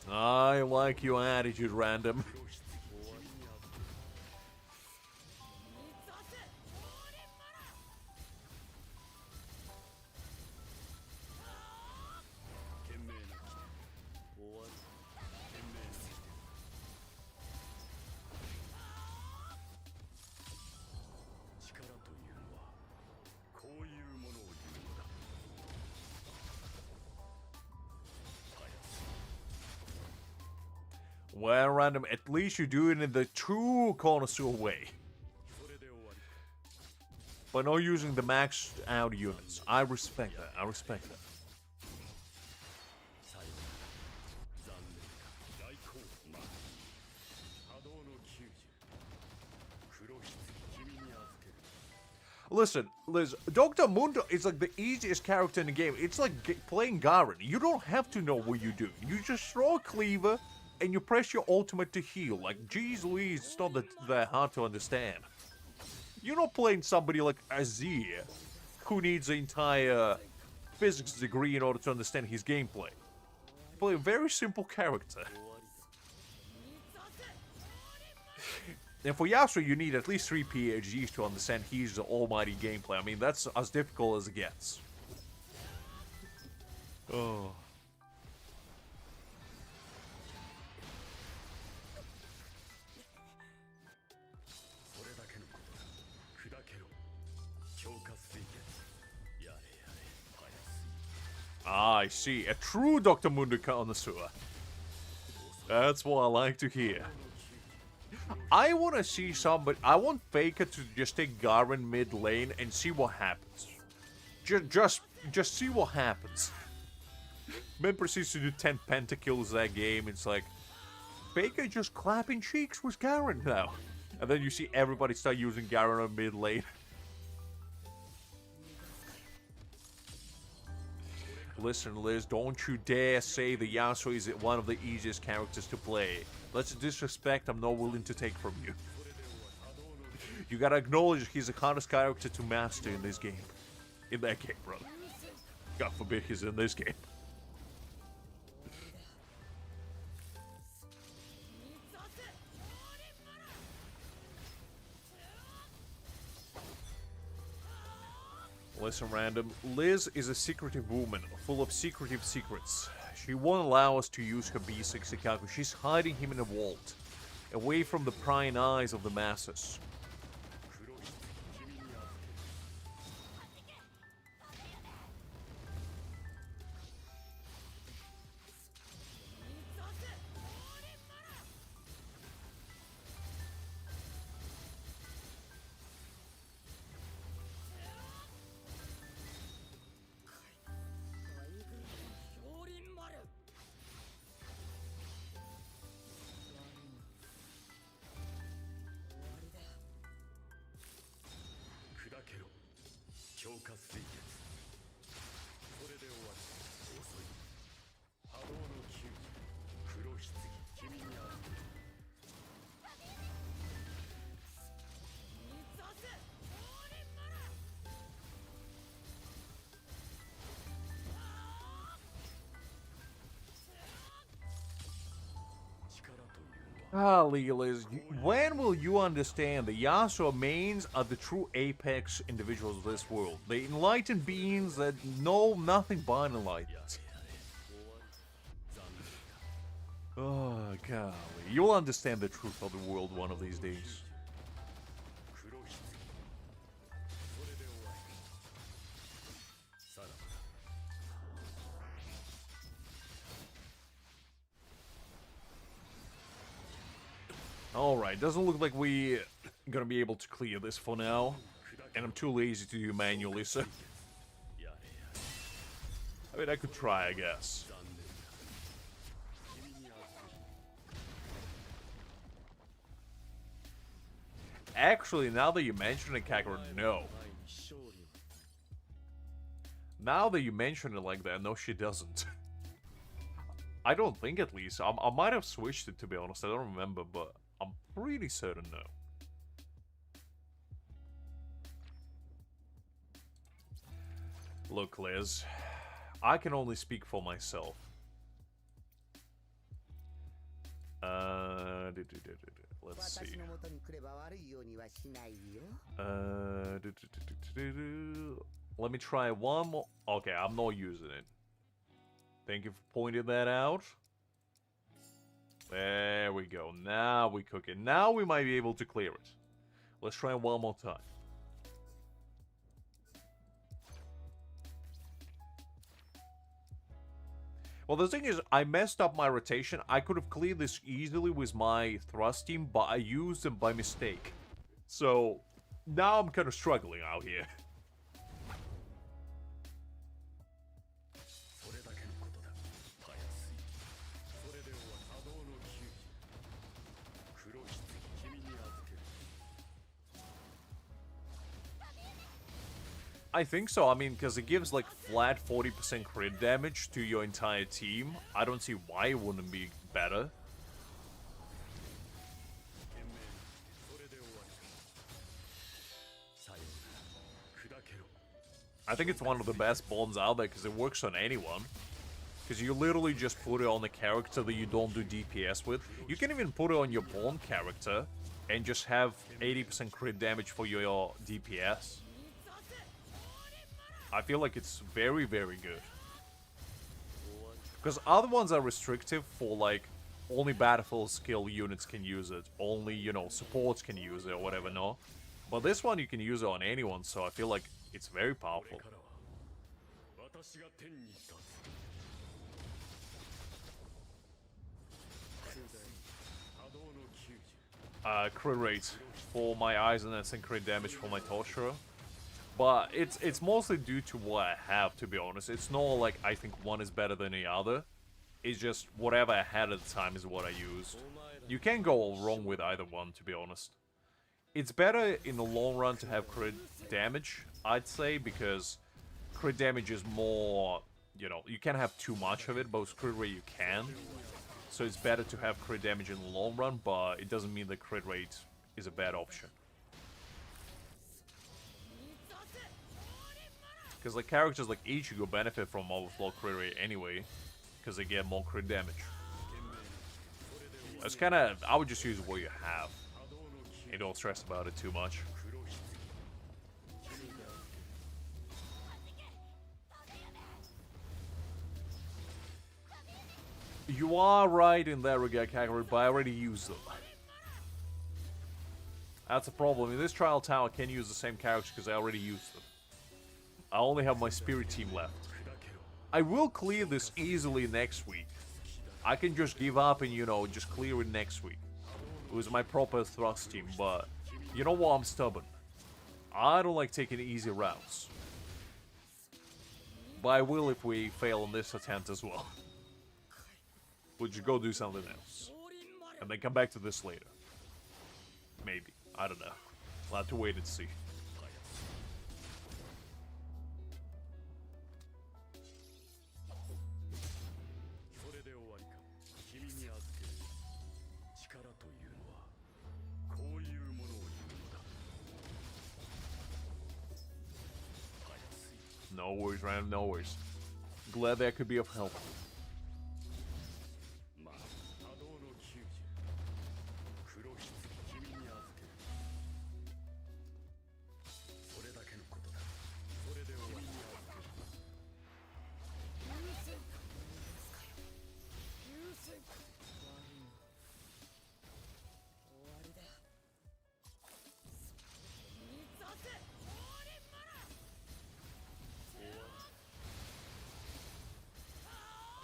I like your attitude, Random. Well, Random, at least you do it in the true connoisseur way. By not using the maxed out units. I respect that. I respect that. Listen, Liz, Dr. Mundo is like the easiest character in the game. It's like playing Garen. You don't have to know what you do. You just throw a cleaver and you press your ultimate to heal. Like, geez Louise, it's not that hard to understand. You're not playing somebody like Azir, who needs an entire physics degree in order to understand his gameplay. You play a very simple character. And for Yasuo, you need at least 3 PhDs to understand his almighty gameplay. I mean, that's as difficult as it gets. Oh. Ah, I see. A true Dr. Mundo connoisseur. That's what I like to hear. I want to see somebody... I want Faker to just take Garen mid lane and see what happens. Just see what happens. Man proceeds to do 10 pentakills that game. It's like... Faker just clapping cheeks with Garen now. And then you see everybody start using Garen on mid lane. Listen, Liz, don't you dare say the Yasuo is one of the easiest characters to play. That's a disrespect I'm not willing to take from you. You gotta acknowledge he's the hardest character to master in this game. In that game, brother. God forbid he's in this game. Listen, Random. Liz is a secretive woman, full of secretive secrets. She won't allow us to use her B6 Sikaku. She's hiding him in a vault, away from the prying eyes of the masses. Ah, Legolas, when will you understand the Yasuo mains are the true apex individuals of this world? The enlightened beings that know nothing but enlightened. Oh, golly. You'll understand the truth of the world one of these days. Alright, doesn't look like we're gonna be able to clear this for now. And I'm too lazy to do manually, so... I mean, I could try, I guess. Actually, now that you mention it, Kakarot, no. Now that you mention it like that, no, she doesn't. I don't think, at least. I might have switched it, to be honest. I don't remember, but I'm pretty certain no. Look, Liz. I can only speak for myself. Let's see. Let me try one more. Okay, I'm not using it. Thank you for pointing that out. There we go. Now we cook it. Now we might be able to clear it. Let's try it one more time. Well, the thing is, I messed up my rotation. I could have cleared this easily with my thrust team, but I used them by mistake. So, now I'm kind of struggling out here. I think so. I mean, because it gives like flat 40% crit damage to your entire team. I don't see why it wouldn't be better. I think it's one of the best bombs out there because it works on anyone. Because you literally just put it on a character that you don't do DPS with. You can even put it on your bomb character and just have 80% crit damage for your DPS. I feel like it's very, very good. Because other ones are restrictive for, like, only battlefield skill units can use it. Only, you know, supports can use it or whatever, no? But this one you can use it on anyone, so I feel like it's very powerful. Crit rate for my Aizen and crit damage for my Toshiro. But it's mostly due to what I have, to be honest. It's not like I think one is better than the other. It's just whatever I had at the time is what I used. You can't go wrong with either one, to be honest. It's better in the long run to have crit damage, I'd say, because crit damage is more, you know, you can't have too much of it, but with crit rate you can. So it's better to have crit damage in the long run, but it doesn't mean the crit rate is a bad option. Because like characters like Ichigo benefit from overflow crit rate anyway, because they get more crit damage. It's kind of, I would just use what you have. And don't stress about it too much. You are right in that regard, Kakarot, but I already used them. That's a problem. In this trial tower, I can't use the same characters because I already used them. I only have my spirit team left. I will clear this easily next week. I can just give up and, you know, just clear it next week. With my proper thrust team, but you know what? I'm stubborn. I don't like taking easy routes. But I will if we fail on this attempt as well. We'll just go do something else. And then come back to this later. Maybe. I don't know. We'll have to wait and see. No worries, random, no worries. Glad that could be of help.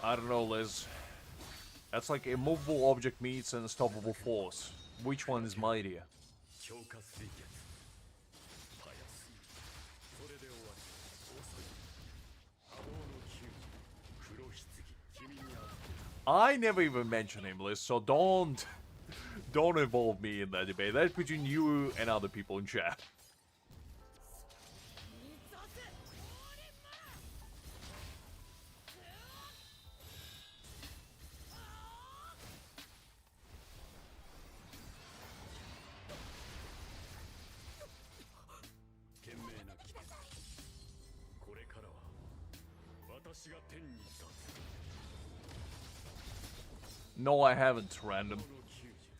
I don't know, Liz. That's like immovable object meets unstoppable force. Which one is mightier? I never even mentioned him, Liz, so don't involve me in that debate. That's between you and other people in chat. No, I haven't, Random.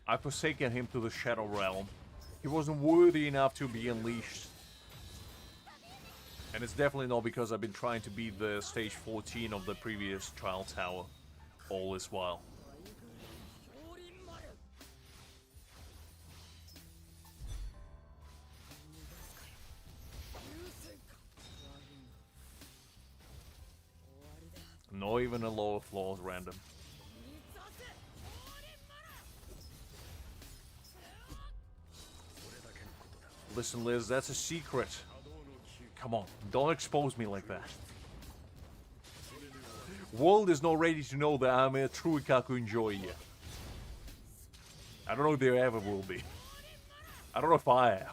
I've forsaken him to the Shadow Realm. He wasn't worthy enough to be unleashed. And it's definitely not because I've been trying to beat the stage 14 of the previous Trial Tower all this while. Not even a lower floor, Random. Listen, Liz, that's a secret. Come on, don't expose me like that. World is not ready to know that I'm a true Ikaku enjoyer yet. I don't know if there ever will be. I don't know if I am.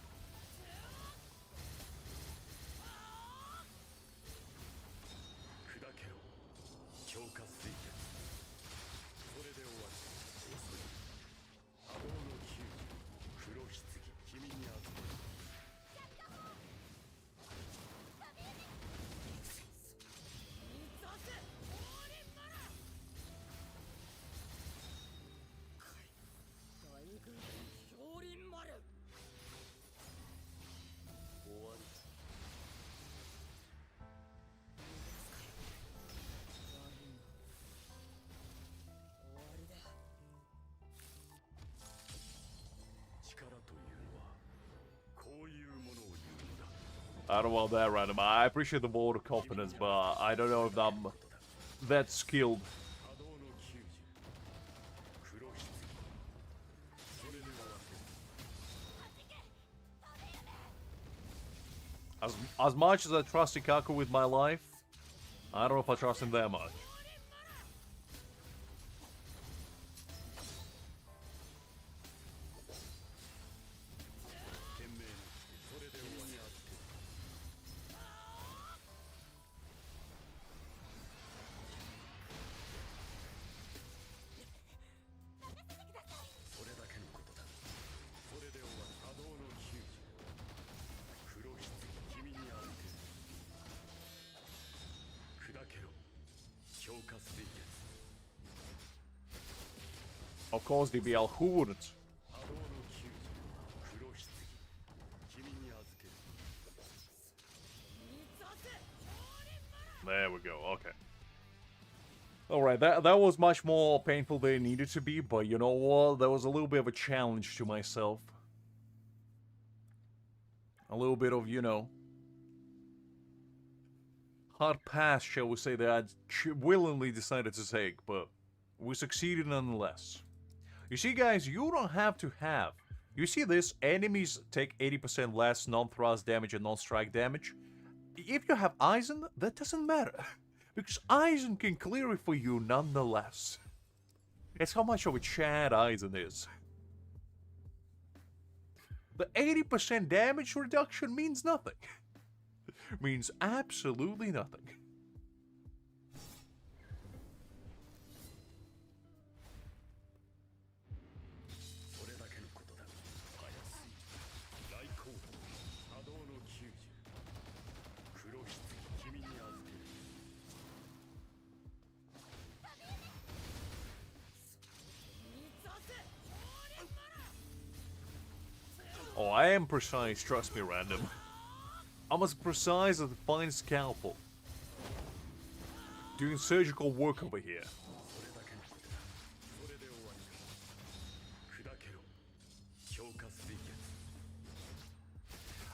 I don't want that, Random. I appreciate the vote of confidence, but I don't know if I'm that skilled. As much as I trust Ikaku with my life, I don't know if I trust him that much. Of course, DBL, who wouldn't? There we go, okay. Alright, that was much more painful than it needed to be, but you know what? That was a little bit of a challenge to myself. A little bit of, you know, hard pass, shall we say, that I willingly decided to take, but we succeeded nonetheless. You see, guys, you don't have to have. You see this? Enemies take 80% less non-thrust damage and non-strike damage. If you have Aizen, that doesn't matter. Because Aizen can clear it for you nonetheless. It's how much of a Chad Aizen is. The 80% damage reduction means nothing. Means absolutely nothing. Oh, I am precise, trust me, Random. I'm as precise as a fine scalpel. Doing surgical work over here.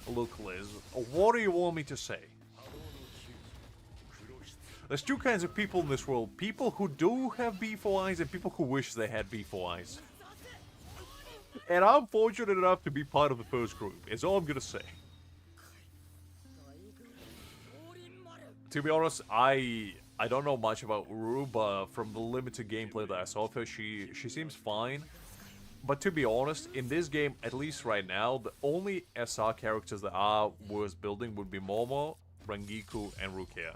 Look, Liz, what do you want me to say? There's two kinds of people in this world. People who do have B4 eyes and people who wish they had B4 eyes. And I'm fortunate enough to be part of the first group, is all I'm gonna say. To be honest, I don't know much about Uru, but from the limited gameplay that I saw of her, she seems fine. But to be honest, in this game, at least right now, the only SR characters that are worth building would be Momo, Rangiku, and Rukia.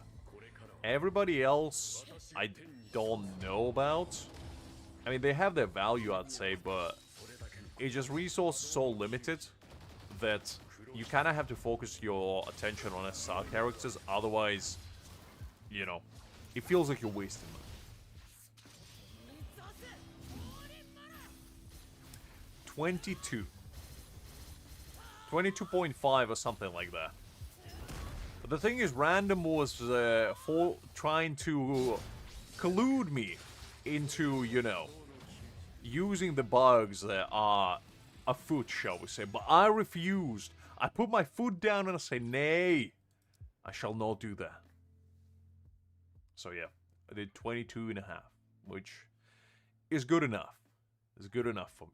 Everybody else, I don't know about. I mean, they have their value, I'd say, but it's just resource so limited that you kind of have to focus your attention on SR characters, otherwise, you know, it feels like you're wasting them. 22. 22.5 or something like that. But the thing is, Random was trying to collude me into, you know, using the bugs that are afoot, shall we say. But I refused. I put my foot down and I say, nay, I shall not do that. So yeah, I did 22.5, which is good enough. It's good enough for me.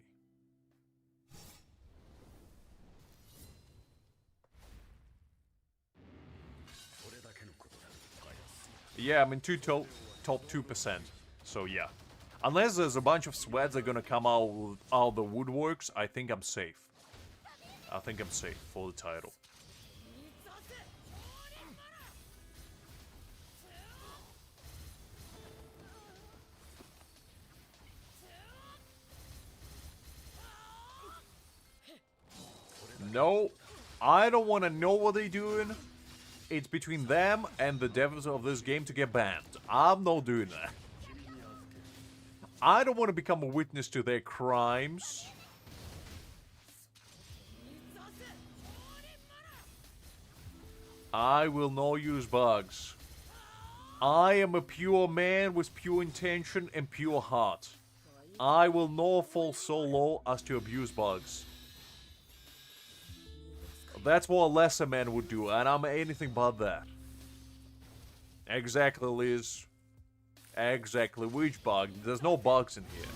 Yeah, I'm in top 2%. So yeah. Unless there's a bunch of sweats that are gonna come out of the woodworks, I think I'm safe. I think I'm safe for the title. No, I don't want to know what they're doing. It's between them and the devs of this game to get banned. I'm not doing that. I don't want to become a witness to their crimes. I will not use bugs. I am a pure man with pure intention and pure heart. I will not fall so low as to abuse bugs. That's what a lesser man would do, and I'm anything but that. Exactly, Liz. Exactly. Which bug? There's no bugs in here.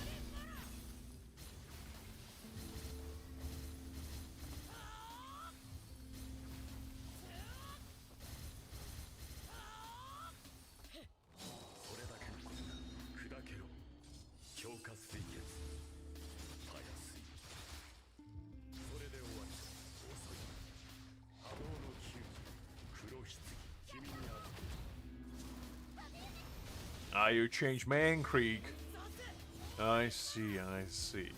Ah, you changed Man Creek. I see, I see.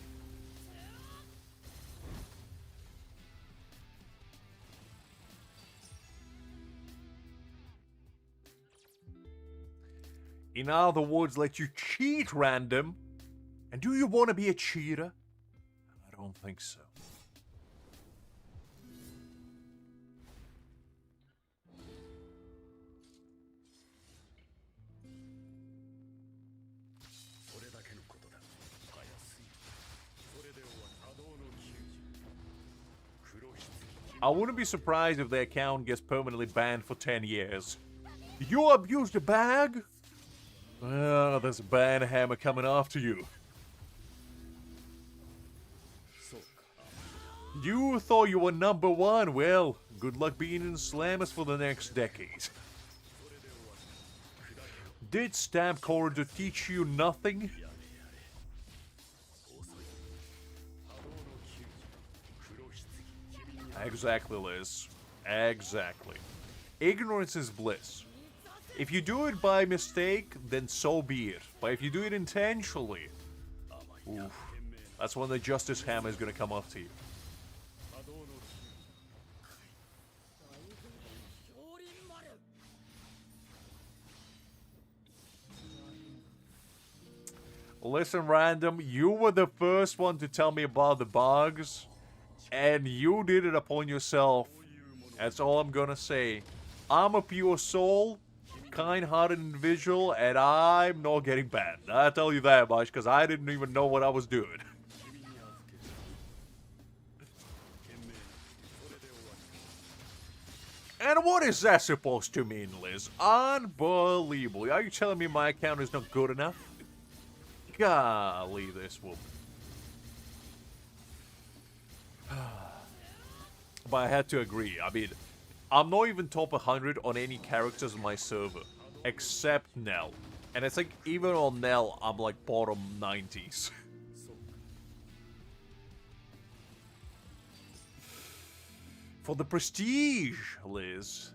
In other words, let you cheat, Random. And do you want to be a cheater? I don't think so. I wouldn't be surprised if their account gets permanently banned for 10 years. You abused a bag? Well, there's a ban hammer coming after you. You thought you were number one? Well, good luck being in Slammers for the next decade. Did Stamp Corridor teach you nothing? Exactly, Liz. Exactly. Ignorance is bliss. If you do it by mistake, then so be it. But if you do it intentionally, oof, that's when the Justice Hammer is gonna come after you. Listen, Random, you were the first one to tell me about the bugs. And you did it upon yourself. That's all I'm gonna say. I'm a pure soul, kind-hearted individual, and I'm not getting banned. I tell you that much, because I didn't even know what I was doing. And what is that supposed to mean, Liz? Unbelievable. Are you telling me my account is not good enough? Golly, this woman. But I had to agree. I mean, I'm not even top 100 on any characters on my server. Except Nell. And I think even on Nell, I'm like bottom 90s. For the prestige, Liz.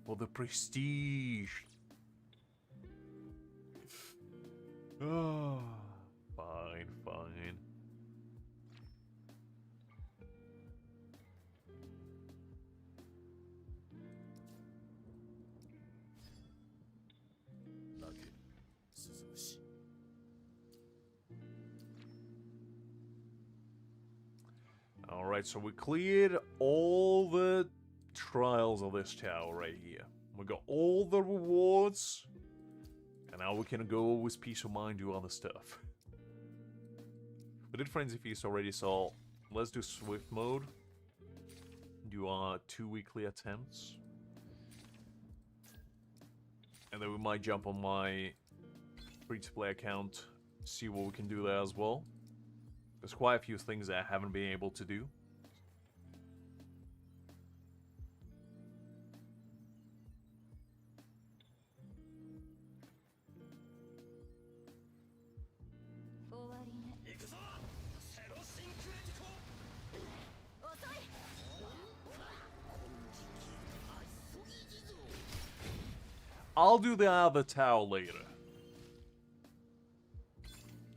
For the prestige. Oh, fine, fine. Alright, so we cleared all the trials of this tower right here. We got all the rewards. And now we can go with peace of mind do other stuff. We did Frenzy Feast already, so let's do Swift mode. Do our 2 weekly attempts. And then we might jump on my free-to-play account, see what we can do there as well. There's quite a few things that I haven't been able to do. I'll do the other tower later.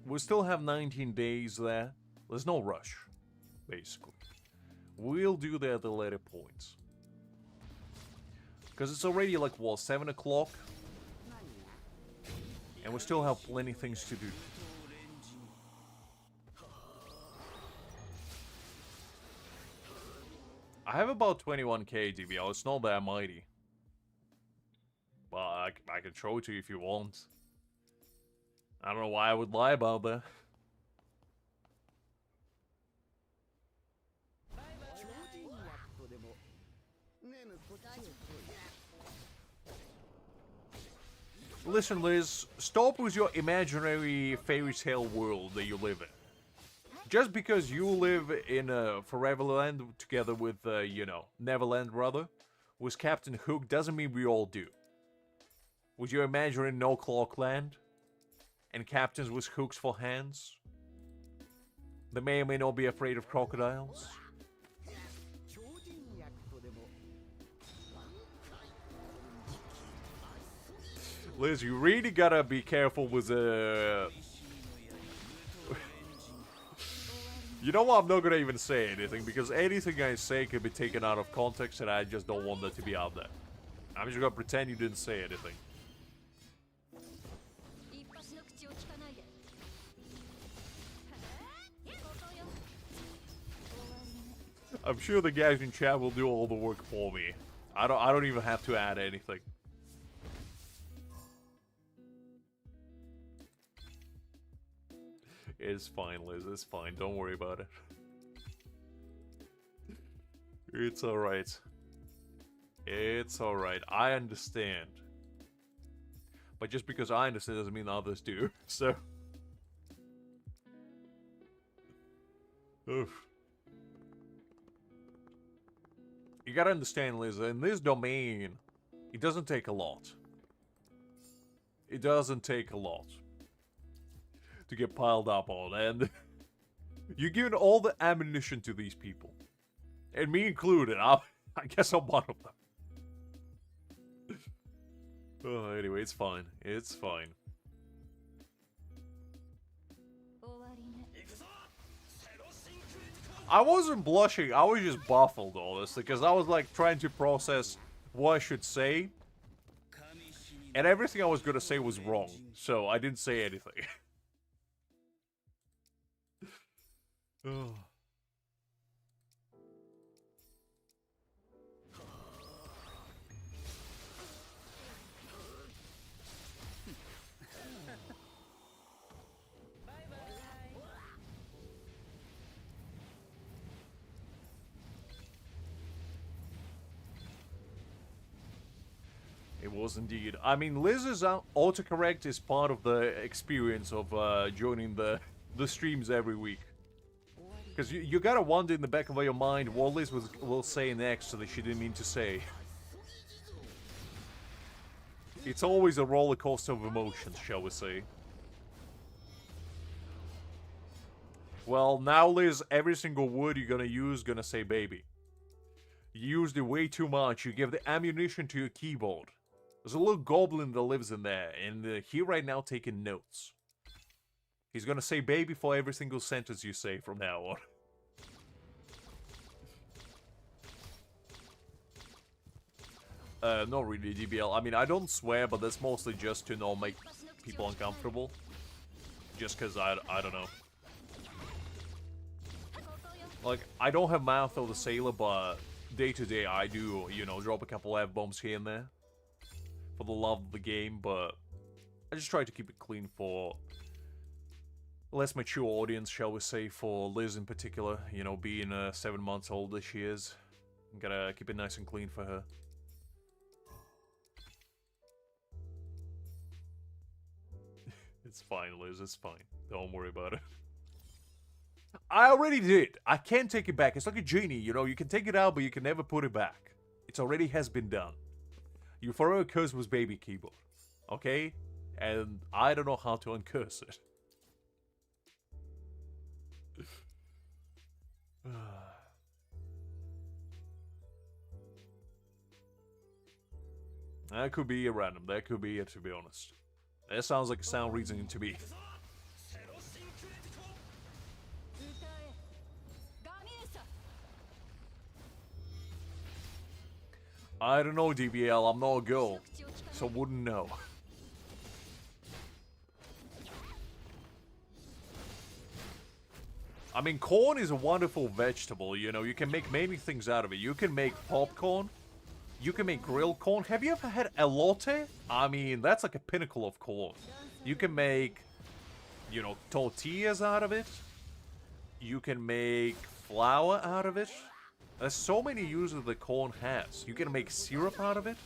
We still have 19 days there. There's no rush, basically. We'll do that at the later points. Because it's already like, what, 7 o'clock? And we still have plenty of things to do. I have about 21k DVL. It's not that mighty. But I can show it to you if you want. I don't know why I would lie about that. Listen, Liz, stop with your imaginary fairy tale world that you live in. Just because you live in Foreverland together with, you know, Neverland, rather, with Captain Hook doesn't mean we all do. With your imaginary No Clock Land, and captains with hooks for hands, they may or may not be afraid of crocodiles. Liz, you really gotta be careful with the... You know what, I'm not gonna even say anything, because anything I say can be taken out of context, and I just don't want that to be out there. I'm just gonna pretend you didn't say anything. I'm sure the guys in chat will do all the work for me. I don't even have to add anything. It's fine, Liz. It's fine. Don't worry about it. It's alright. It's alright. I understand. But just because I understand doesn't mean others do. So... Oof. You gotta understand, Liz, in this domain, it doesn't take a lot. It doesn't take a lot to get piled up on, and you're giving all the ammunition to these people. And me included, I guess I'm one of them. Oh, anyway, it's fine. It's fine. I wasn't blushing, I was just baffled, honestly, because I was like trying to process what I should say. And everything I was gonna say was wrong, so I didn't say anything. Oh. was indeed. I mean, Liz's autocorrect is part of the experience of joining the streams every week. Because you gotta wonder in the back of your mind what Liz will say next that she didn't mean to say. It's always a roller coaster of emotions, shall we say. Well, now Liz, every single word you're gonna use gonna say baby. You used it way too much. You give the ammunition to your keyboard. There's a little goblin that lives in there, and he right now taking notes. He's gonna say baby for every single sentence you say from now on. Not really, DBL. I mean, I don't swear, but that's mostly just to not make people uncomfortable. Just because I don't know. Like, I don't have mouth of the sailor, but day to day I do, you know, drop a couple F-bombs here and there. For the love of the game, but I just try to keep it clean for a less mature audience, shall we say, for Liz in particular. You know, being 7 months old as she is. Gotta keep it nice and clean for her. It's fine, Liz, it's fine. Don't worry about it. I already did. I can't take it back. It's like a genie, you know, you can take it out, but you can never put it back. It already has been done. Your forever curse was baby keyboard. Okay? And I don't know how to uncurse it. That could be a random. That could be it, to be honest. That sounds like a sound reasoning to me. I don't know, DBL. I'm not a girl, so wouldn't know. I mean, corn is a wonderful vegetable, you know. You can make many things out of it. You can make popcorn. You can make grilled corn. Have you ever had elote? I mean, that's like a pinnacle of corn. You can make, you know, tortillas out of it. You can make flour out of it. There's so many uses that corn has. You can make syrup out of it.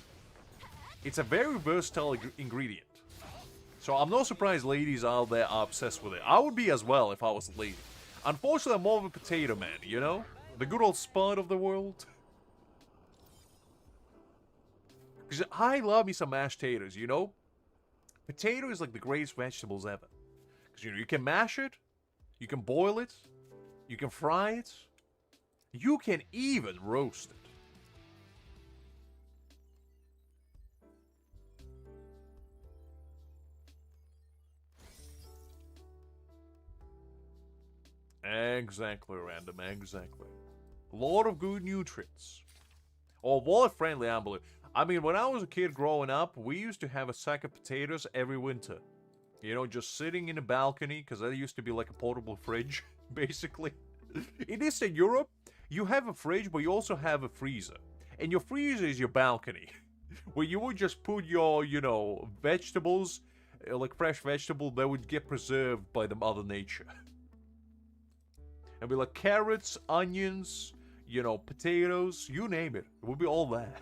It's a very versatile ingredient. So I'm not surprised ladies out there are obsessed with it. I would be as well if I was a lady. Unfortunately, I'm more of a potato man, you know? The good old spud of the world. Because I love me some mashed potatoes, you know? Potato is like the greatest vegetables ever. Because, you know, you can mash it. You can boil it. You can fry it. You can even roast it. Exactly, random, exactly. A lot of good nutrients. Or wallet-friendly, I believe. I mean, when I was a kid growing up, we used to have a sack of potatoes every winter. You know, just sitting in a balcony, because that used to be like a portable fridge, basically. In Eastern Europe, you have a fridge, but you also have a freezer. And your freezer is your balcony. Where you would just put your, you know, vegetables, like fresh vegetable, that would get preserved by the Mother Nature. And be like carrots, onions, you know, potatoes, you name it. It would be all there.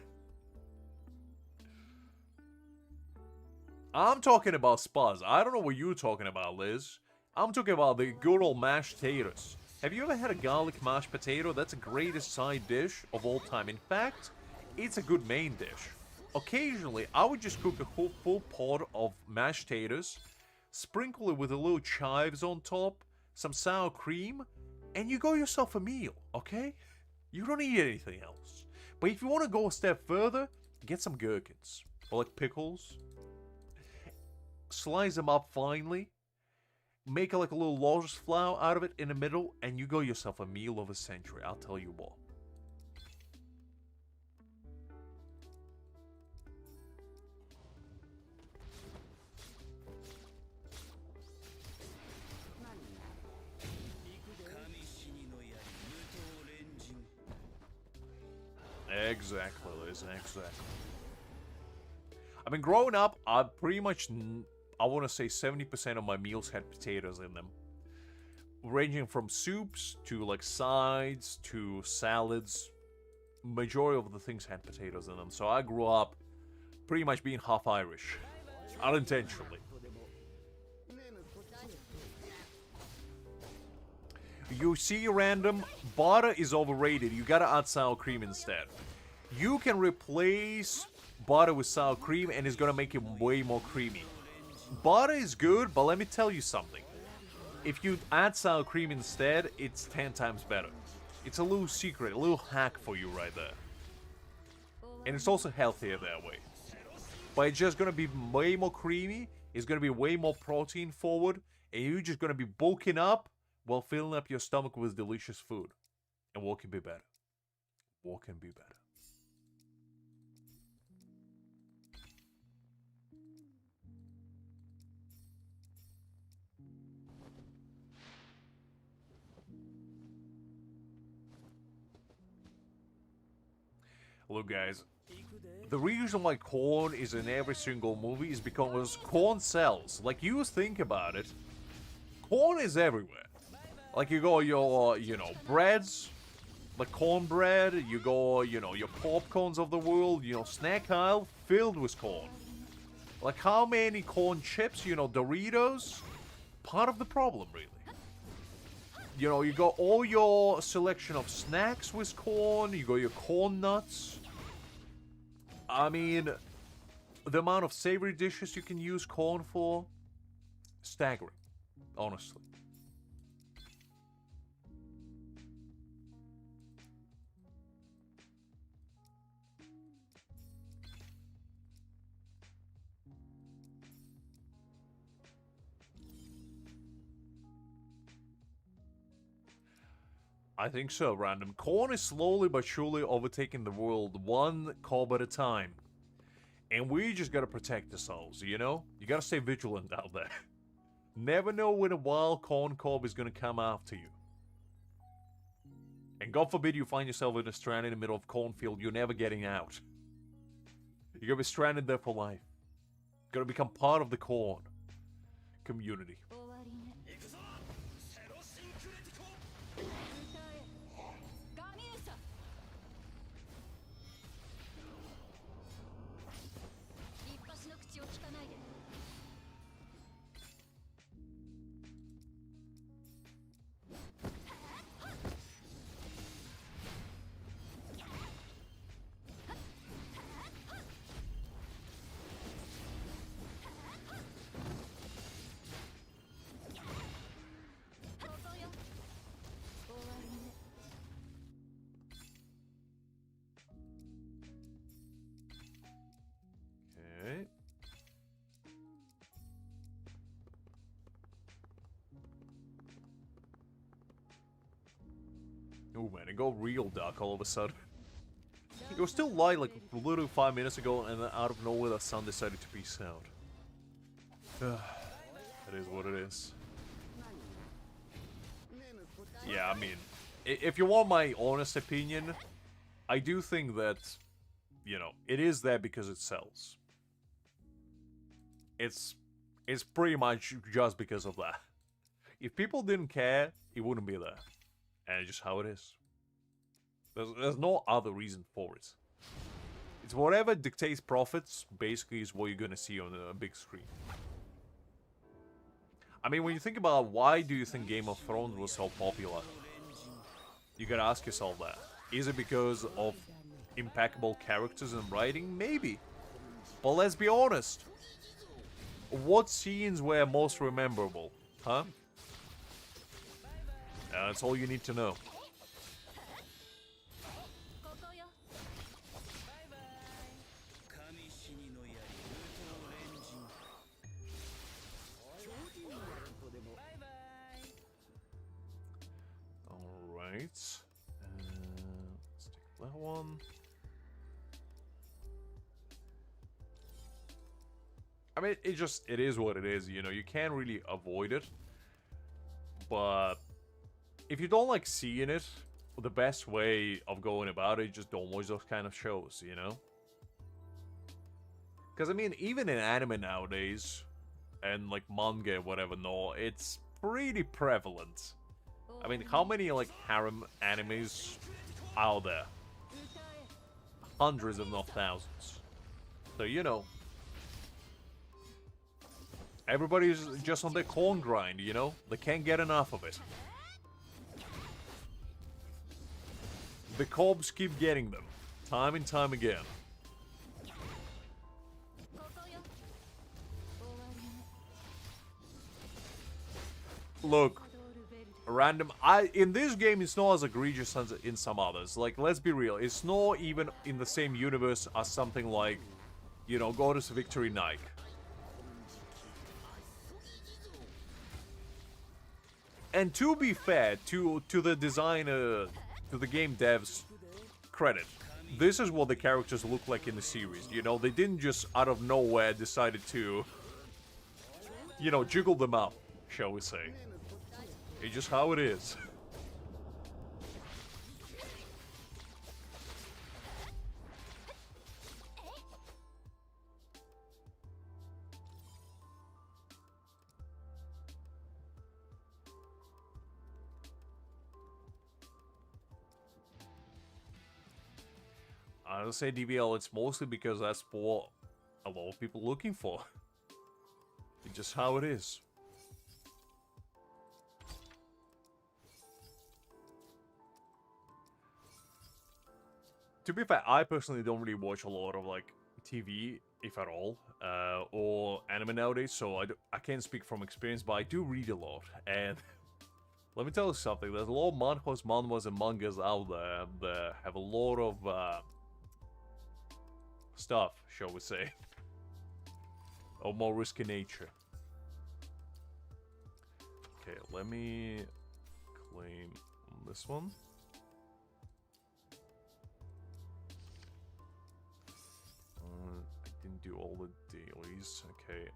I'm talking about spas. I don't know what you're talking about, Liz. I'm talking about the good old mashed potatoes. Have you ever had a garlic mashed potato? That's the greatest side dish of all time. In fact, it's a good main dish. Occasionally, I would just cook a full pot of mashed potatoes, sprinkle it with a little chives on top, some sour cream, and you got yourself a meal, okay? You don't need anything else. But if you want to go a step further, get some gherkins. Or like pickles. Slice them up finely. Make like a little lotus flower out of it in the middle, and you got yourself a meal of a century, I'll tell you what. Exactly, Liz, exactly. I mean, growing up, I pretty much, I want to say 70% of my meals had potatoes in them. Ranging from soups to like sides to salads. Majority of the things had potatoes in them. So I grew up pretty much being half Irish. Unintentionally. You see random, butter is overrated, you gotta add sour cream instead. You can replace butter with sour cream and it's gonna make it way more creamy. Butter is good, but let me tell you something. If you add sour cream instead, it's 10 times better. It's a little secret, a little hack for you right there. And it's also healthier that way. But it's just gonna be way more creamy, it's gonna be way more protein forward, and you're just gonna be bulking up while filling up your stomach with delicious food. And what can be better? What can be better? Look, guys, the reason why corn is in every single movie is because corn sells. Like, you think about it, corn is everywhere. Like, you go your, breads, like cornbread, you go, your popcorns of the world, snack aisle filled with corn. Like, how many corn chips, Doritos? Part of the problem, really. You got all your selection of snacks with corn, you got your corn nuts. I mean, the amount of savory dishes you can use corn for, staggering, honestly. I think so, Random. Corn is slowly but surely overtaking the world, one cob at a time. And we just gotta protect ourselves, You gotta stay vigilant out there. Never know when a wild corn cob is gonna come after you. And God forbid you find yourself in a strand in the middle of cornfield, you're never getting out. You're gonna be stranded there for life. You're gonna become part of the corn community. Oh man, it got real dark all of a sudden. It was still light like literally 5 minutes ago, and then out of nowhere the sun decided to peace out. That is what it is. Yeah, I mean, if you want my honest opinion, I do think that, it is there because it sells. It's pretty much just because of that. If people didn't care, it wouldn't be there. And it's just how it is. There's no other reason for it. It's whatever dictates profits, basically, is what you're gonna see on a big screen. I mean, when you think about why do you think Game of Thrones was so popular, you gotta ask yourself that. Is it because of impeccable characters and writing? Maybe. But let's be honest. What scenes were most memorable? Huh? That's all you need to know. Alright. Let's take that one. I mean, it is what it is, you can't really avoid it. But if you don't like seeing it, the best way of going about it, just don't watch those kind of shows, Because, I mean, even in anime nowadays, and like manga, whatever, no, it's pretty prevalent. I mean, how many like harem animes out there? Hundreds, if not thousands. So, you know, everybody's just on their corn grind, you know? They can't get enough of it. The cobs keep getting them, time and time again. Look, random. In this game, it's not as egregious as in some others. Like, let's be real, it's not even in the same universe as something like, you know, Goddess Victory Nike. And to be fair, to the designer, to the game devs' credit, this is what the characters look like in the series. You know, they didn't just out of nowhere decided to, you know, jiggle them up, shall we say. It's just how it is. I would say DBL, it's mostly because that's what a lot of people are looking for. It's just how it is. To be fair, I personally don't really watch a lot of, like, TV, if at all, or anime nowadays, so I can't speak from experience, but I do read a lot, and let me tell you something, there's a lot of manhwas, and mangas out there that have a lot of, stuff, shall we say, of more risky nature. Okay, let me claim this one. I didn't do all the dailies. Okay,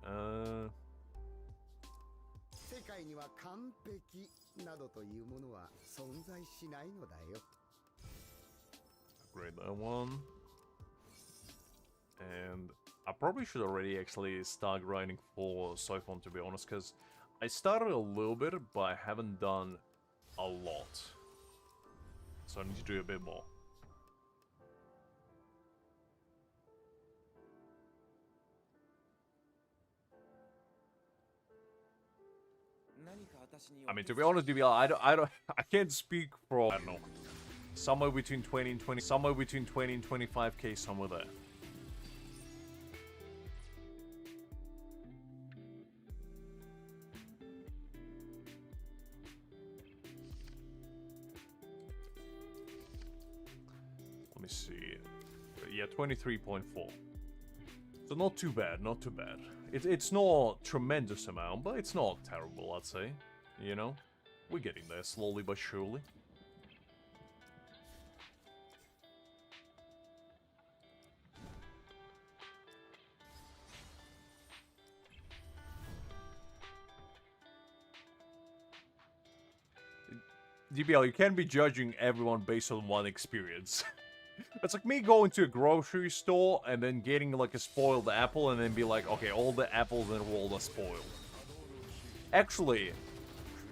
upgrade that one. And I probably should already actually start grinding for Soifon, to be honest, because I started a little bit, but I haven't done a lot. So I need to do a bit more. I mean, to be honest, DBL, I can't speak for, I don't know, somewhere between 20 and 25k, somewhere there. Let me see. Yeah, 23.4. So not too bad, not too bad. It's not tremendous amount, but it's not terrible, I'd say. You know? We're getting there slowly but surely. DBL, you can't be judging everyone based on one experience. It's like me going to a grocery store and then getting like a spoiled apple and then be like, okay, all the apples in the world are spoiled. Actually,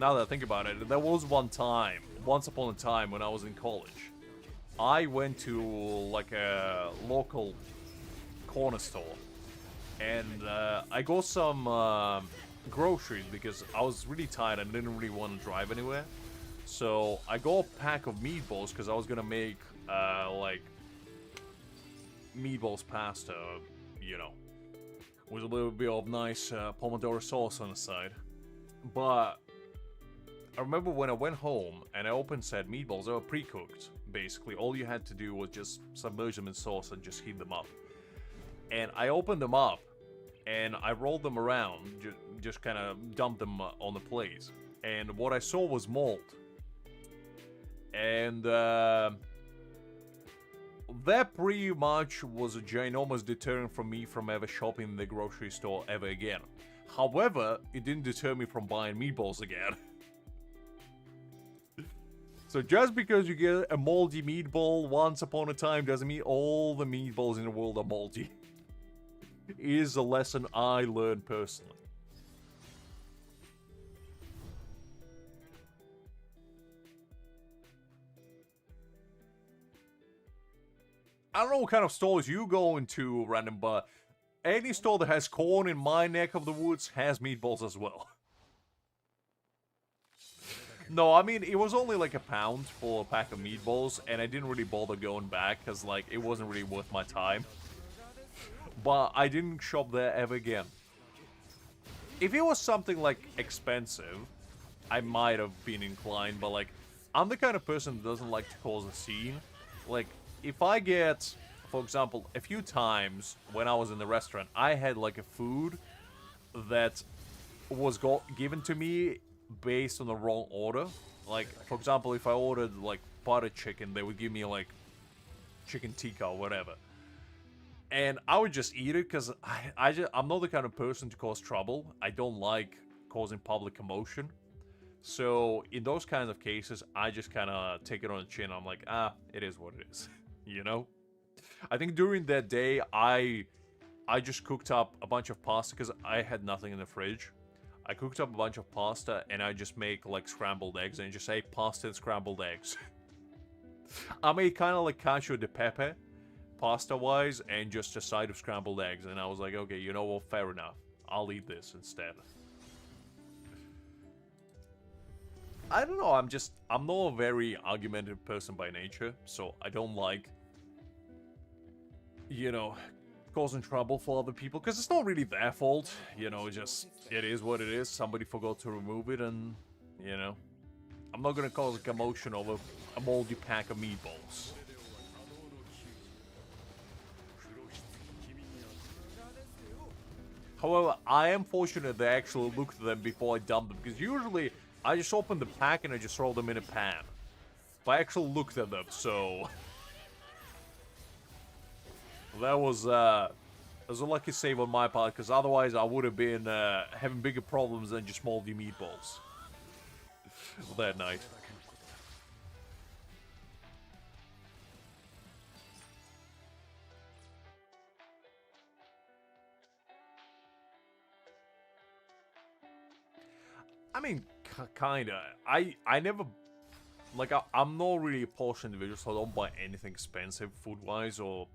now that I think about it, there was once upon a time when I was in college, I went to like a local corner store and I got some groceries because I was really tired and didn't really want to drive anywhere. So I got a pack of meatballs because I was gonna make like meatballs pasta, you know, with a little bit of nice pomodoro sauce on the side. But I remember when I went home and I opened said meatballs, they were pre-cooked. Basically, all you had to do was just submerge them in sauce and just heat them up. And I opened them up and I rolled them around, just kind of dumped them on the plate. And what I saw was mold. And that pretty much was a ginormous deterrent for me from ever shopping in the grocery store ever again. However, it didn't deter me from buying meatballs again. So just because you get a moldy meatball once upon a time doesn't mean all the meatballs in the world are moldy. It is a lesson I learned personally. I don't know what kind of stores you go into, random, but any store that has corn in my neck of the woods has meatballs as well. No, I mean, it was only like £1 for a pack of meatballs, and I didn't really bother going back, because, like, it wasn't really worth my time. But I didn't shop there ever again. If it was something, like, expensive, I might have been inclined, but, like, I'm the kind of person that doesn't like to cause a scene. Like, if I get, for example, a few times when I was in the restaurant, I had, like, a food that was given to me based on the wrong order. Like, for example, if I ordered, like, butter chicken, they would give me, like, chicken tikka or whatever. And I would just eat it, because I'm not the kind of person to cause trouble. I don't like causing public commotion. So, in those kinds of cases, I just kind of take it on the chin. I'm like, it is what it is. You know? I think during that day, I just cooked up a bunch of pasta, because I had nothing in the fridge. I cooked up a bunch of pasta, and I just make, like, scrambled eggs, and just say pasta and scrambled eggs. I made kind of like cacio de pepe, pasta-wise, and just a side of scrambled eggs, and I was like, okay, you know what, fair enough. I'll eat this instead. I don't know, I'm not a very argumentative person by nature, so I don't like, you know, causing trouble for other people, because it's not really their fault, you know, it is what it is. Somebody forgot to remove it, and, you know, I'm not gonna cause a commotion over a moldy pack of meatballs. However, I am fortunate they actually looked at them before I dumped them, because usually I just open the pack and I just throw them in a pan. But I actually looked at them, so that was a lucky save on my part, because otherwise I would have been having bigger problems than just moldy meatballs that night. I mean, kinda. I never, like, I'm not really a posh individual, so I don't buy anything expensive food-wise or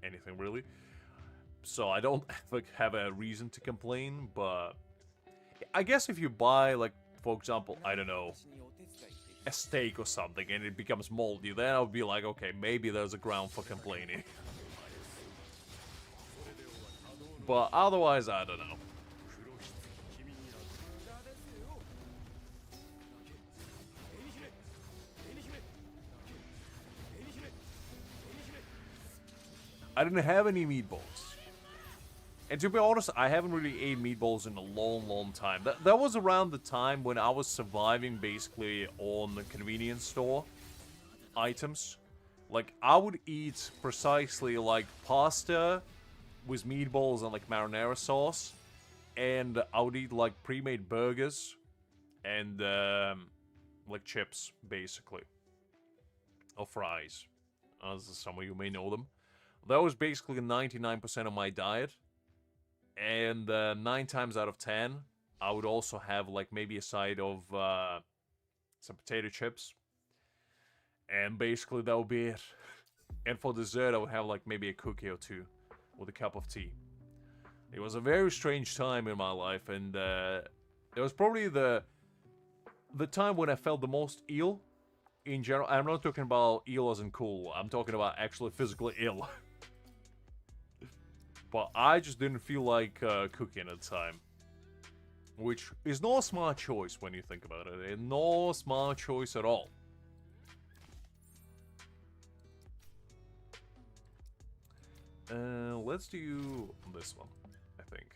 anything really. So I don't have a reason to complain, but I guess if you buy, like, for example, I don't know, a steak or something, and it becomes moldy, then I would be like, okay, maybe there's a ground for complaining. But otherwise, I don't know. I didn't have any meatballs. And to be honest, I haven't really ate meatballs in a long, long time. That was around the time when I was surviving basically on the convenience store items. Like, I would eat precisely, like, pasta with meatballs and, like, marinara sauce. And I would eat, like, pre-made burgers and, like, chips, basically. Or fries, as some of you may know them. That was basically 99% of my diet. And 9 times out of 10, I would also have, like, maybe a side of some potato chips. And basically that would be it. And for dessert, I would have, like, maybe a cookie or two with a cup of tea. It was a very strange time in my life, and it was probably the time when I felt the most ill in general. I'm not talking about ill as in cool. I'm talking about actually physically ill. But I just didn't feel like cooking at the time. Which is not a smart choice when you think about it. No smart choice at all. Let's do this one, I think.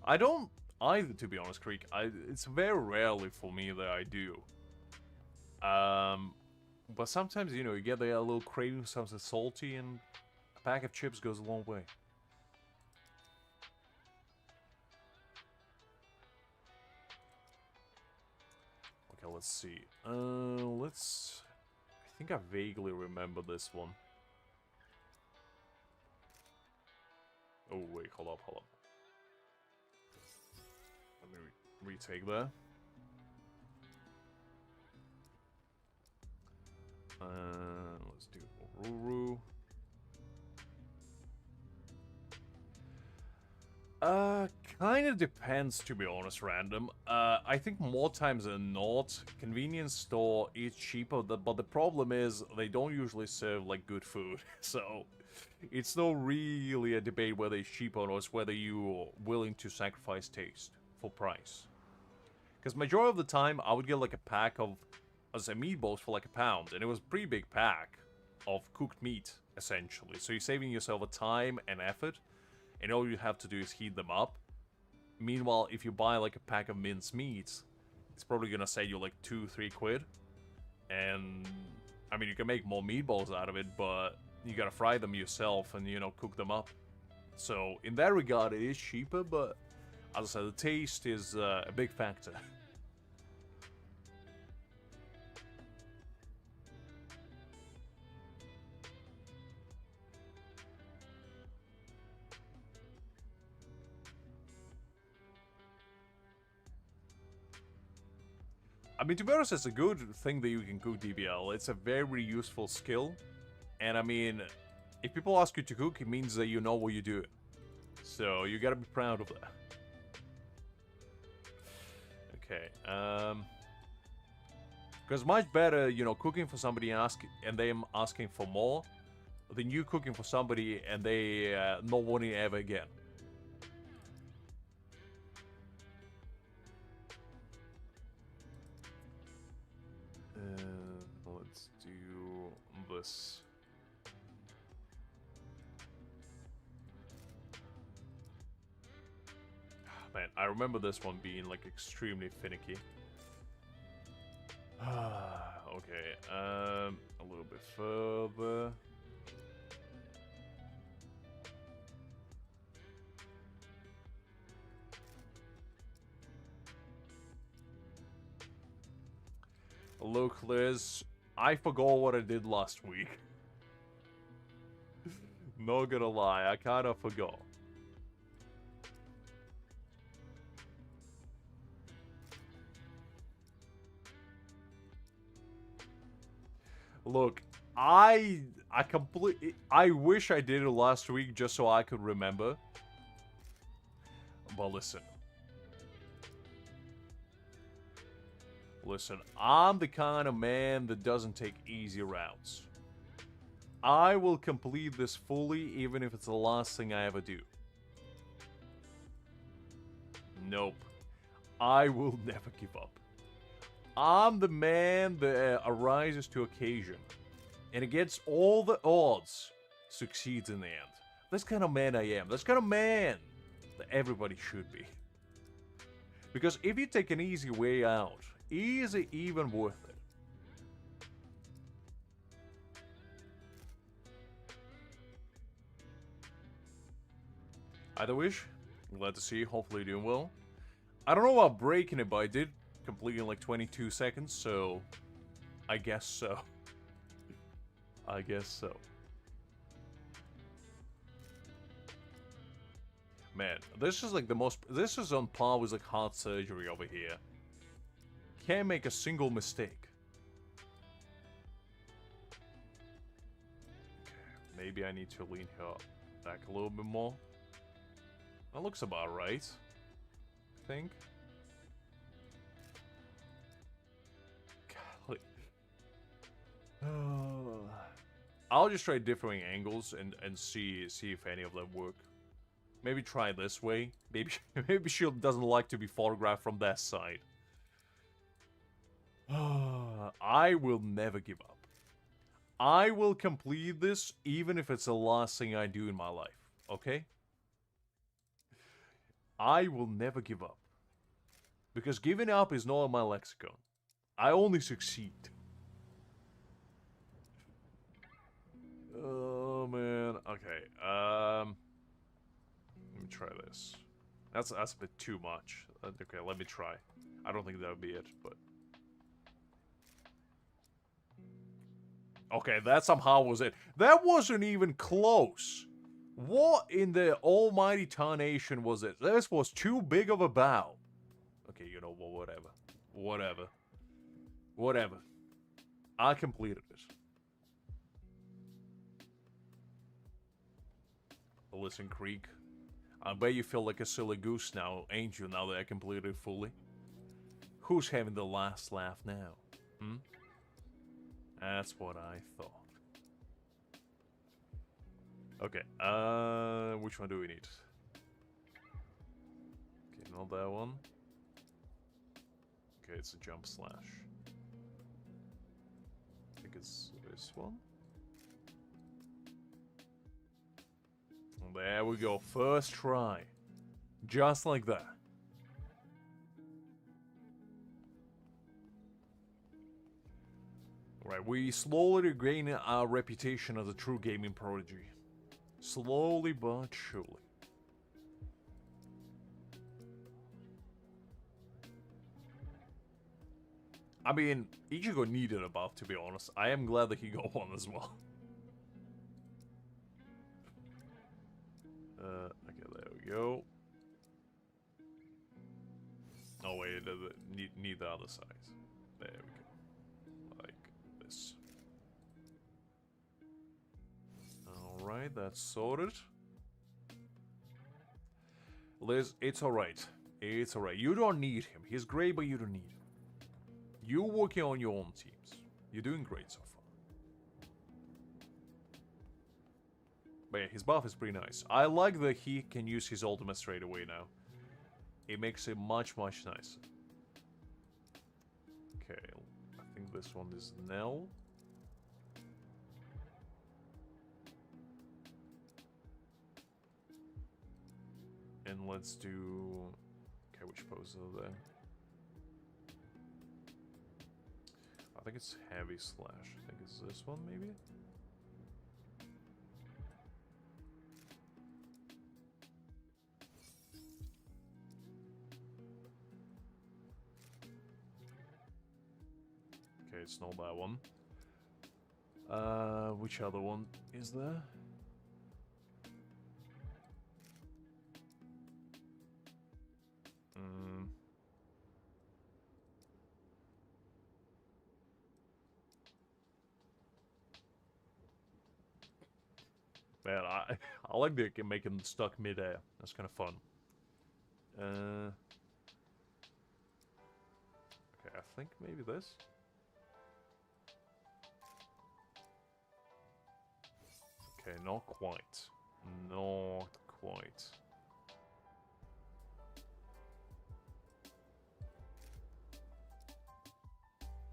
I don't either, to be honest, Creek. It's very rarely for me that I do. But sometimes, you know, you get a little craving for something salty, and a pack of chips goes a long way. Okay, let's see. I think I vaguely remember this one. Oh, wait, hold up. Let me retake that. Let's do Oruru. Kind of depends, to be honest, random. I think more times than not, convenience store is cheaper, but the problem is they don't usually serve, like, good food. So, it's not really a debate whether it's cheaper or not, it's whether you're willing to sacrifice taste for price. Because majority of the time, I would get, like, a pack of, as a meatballs for, like, £1, and it was a pretty big pack of cooked meat, essentially. So you're saving yourself a time and effort, and all you have to do is heat them up. Meanwhile, if you buy like a pack of minced meats, it's probably gonna save you like 2-3 quid. And I mean, you can make more meatballs out of it, but you gotta fry them yourself and, you know, cook them up. So in that regard, it is cheaper, but as I said, the taste is a big factor. I mean, to be honest, it's a good thing that you can cook DBL. It's a very useful skill. And I mean, if people ask you to cook, it means that you know what you do. So you gotta be proud of that. Okay, because much better, you know, cooking for somebody and them asking for more, than you cooking for somebody and they not wanting it ever again. Let's do this. Man, I remember this one being like extremely finicky. Okay, a little bit further. Look, Liz, I forgot what I did last week. Not gonna lie, I kinda forgot. Look, I wish I did it last week just so I could remember. But listen. Listen, I'm the kind of man that doesn't take easy routes. I will complete this fully even if it's the last thing I ever do. Nope. I will never give up. I'm the man that arises to occasion, and against all the odds, succeeds in the end. That's kind of man I am. That's kind of man that everybody should be. Because if you take an easy way out, is it even worth it? Either wish, glad to see you. Hopefully you're doing well. I don't know about breaking it, but I did complete in like 22 seconds, so I guess so. I guess so. Man, this is like the most... This is on par with like heart surgery over here. Can't make a single mistake. Okay, maybe I need to lean her back a little bit more. That looks about right, I think. Golly. I'll just try differing angles and see if any of them work. Maybe try this way. Maybe she doesn't like to be photographed from that side. I will never give up. I will complete this even if it's the last thing I do in my life. Okay? I will never give up. Because giving up is not in my lexicon. I only succeed. Oh man. Okay. Let me try this. That's a bit too much. Okay, let me try. I don't think that would be it, but... Okay, that somehow was it. That wasn't even close. What in the almighty tarnation was it? This was too big of a bow. Okay, you know what, whatever. Whatever. I completed it. Listen, Creek. I bet you feel like a silly goose now, ain't you, now that I completed it fully? Who's having the last laugh now? Hmm? That's what I thought. Okay, which one do we need? Okay, not that one. Okay, it's a jump slash. I think it's this one. There we go, first try. Just like that. Right, we slowly regain our reputation as a true gaming prodigy. Slowly but surely. I mean, Ichigo needed a buff, to be honest. I am glad that he got one as well. Okay, there we go. Oh wait, need the other side. There we go. Like this. Alright, that's sorted. Liz, it's alright. It's alright. You don't need him. He's great, but you don't need him. You're working on your own teams. You're doing great so far. But yeah, his buff is pretty nice. I like that he can use his ultimate straight away now. It makes it much, much nicer. Okay, I think this one is Nell. And let's do... Okay, which poses are there? I think it's heavy slash. I think it's this one, maybe? Okay, it's not that one. Which other one is there? Man, I like the making stuck mid-air. That's kind of fun. Okay, I think maybe this. Okay, not quite. Not quite.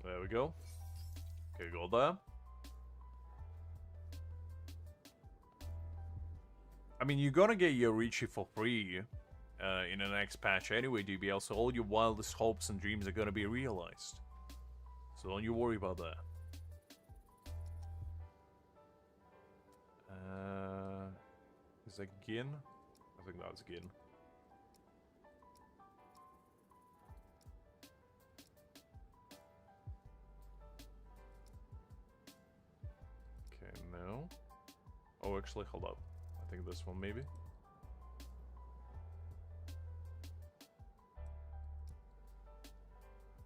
There we go. Okay, go there. I mean, you're gonna get Yorichi for free in the next patch anyway, DBL, so all your wildest hopes and dreams are gonna be realized. So don't you worry about that. Is that Gin? I think that's Gin. Okay, no. Oh, actually, hold up. I think this one, maybe.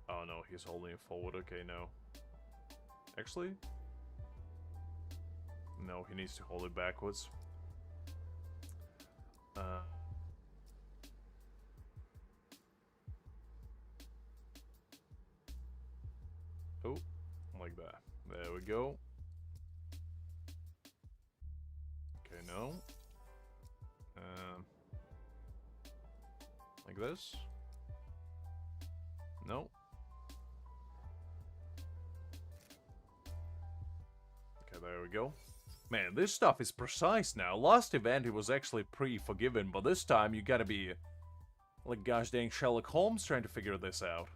Oh no, he's holding it forward. Okay, no. Actually? No, he needs to hold it backwards. Oh, like that. There we go. Okay, no. Like this. No. Okay, there we go. Man, this stuff is precise now. Last event it was actually pretty forgiving, but this time you gotta be like gosh dang Sherlock Holmes trying to figure this out.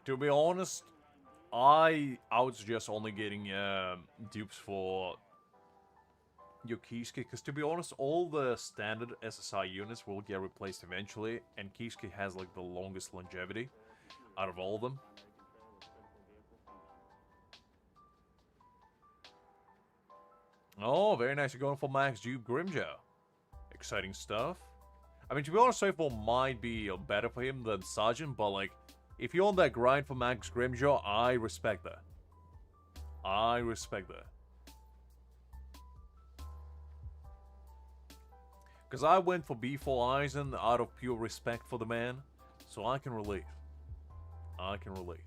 To be honest, I would suggest only getting dupes for your Kisuke, because to be honest, all the standard SSI units will get replaced eventually, and Kisuke has like the longest longevity out of all of them. Oh, very nice. You're going for Max Dupe Grimjaw. Exciting stuff. I mean, to be honest, Saiful might be better for him than Sergeant, but like, if you're on that grind for Max Grimjaw, I respect that. I respect that. Because I went for B4 Aizen out of pure respect for the man, so I can relate. I can relate.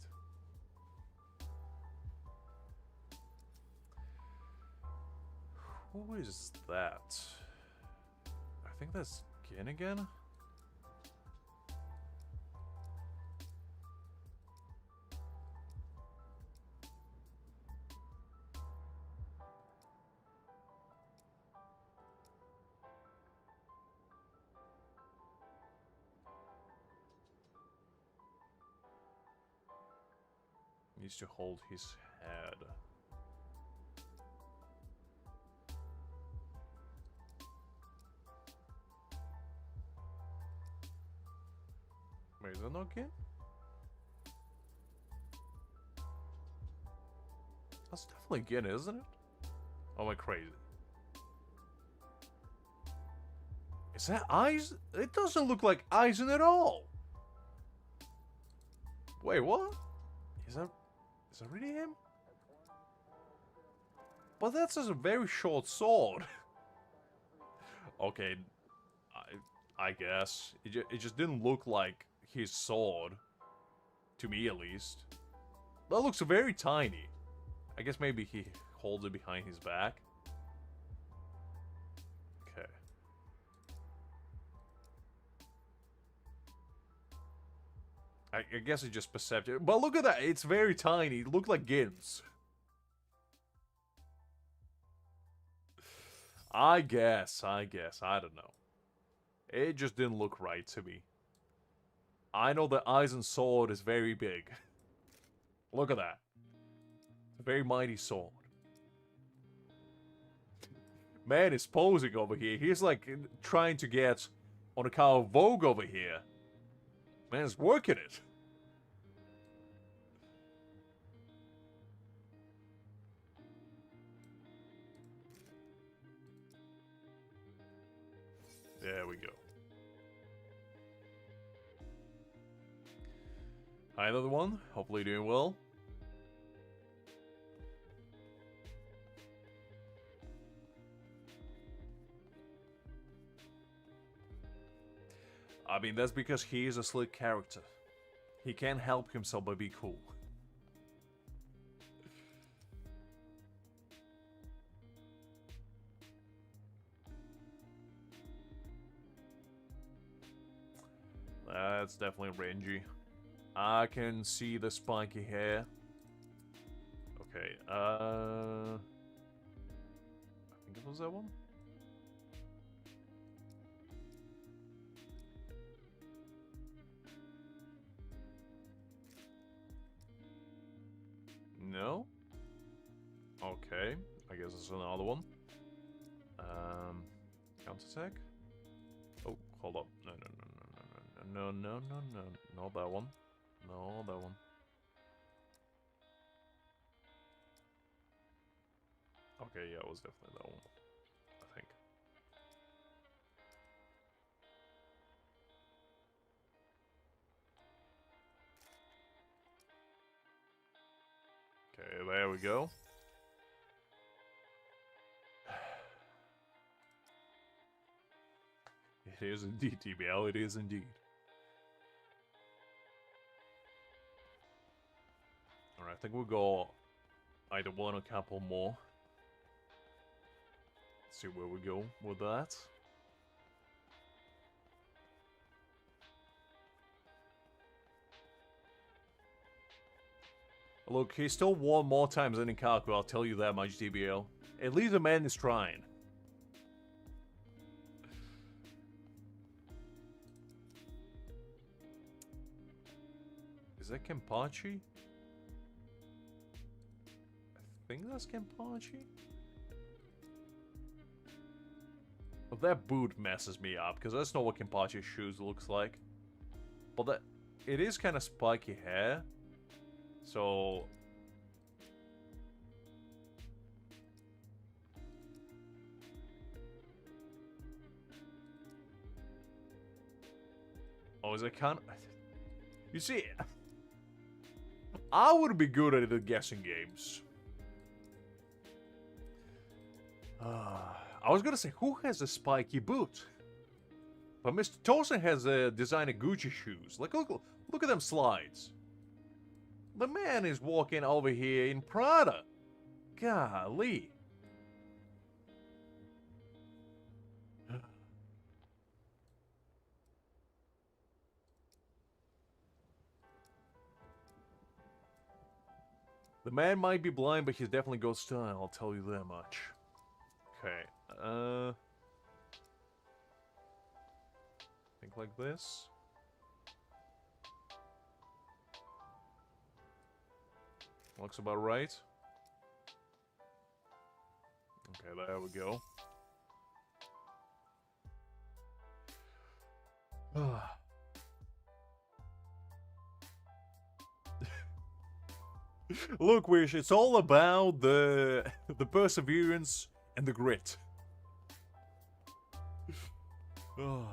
Who is that? I think that's Gin again? Needs to hold his head. Wait, is that not Gin? That's definitely Gin, isn't it? Oh, am I crazy? Is that Aizen? It doesn't look like Aizen at all. Wait, what? Is that really him? But that's just a very short sword. Okay, I guess. It just didn't look like his sword. To me, at least. That looks very tiny. I guess maybe he holds it behind his back. Okay. I guess it's just perception. But look at that. It's very tiny. It looked like Gin's. I guess. I don't know. It just didn't look right to me. I know the Aizen sword is very big. Look at that. It's a very mighty sword. Man is posing over here. He's like trying to get on a car of Vogue over here. Man is working it. There we go. Hi, another one. Hopefully doing well. I mean, that's because he is a slick character. He can't help himself but be cool. That's definitely Renji. I can see the spiky hair. Okay, I think it was that one. No? Okay, I guess it's another one. Counterattack? Oh, hold up. No, not that one. No, that one. Okay, yeah, it was definitely that one. I think. Okay, there we go. It is indeed, TBL, it is indeed. Alright, I think we'll go either one or a couple more. Let's see where we go with that. Look, he's still won more times than Ikaku, I'll tell you that much, DBL. At least the man is trying. Is that Kenpachi? I think that's Kenpachi? But that boot messes me up, because that's not what Kenpachi's shoes looks like. But that... it is kind of spiky hair. So... No, is it kind of... You see, I would be good at the guessing games. I was gonna say, who has a spiky boot? But Mr. Tosin has a designer Gucci shoes. Like, look at them slides. The man is walking over here in Prada. Golly. The man might be blind, but he's definitely got style, I'll tell you that much. Okay, think like this. Looks about right. Okay, there we go. Look, Wish, it's all about the perseverance and the grit. Oh,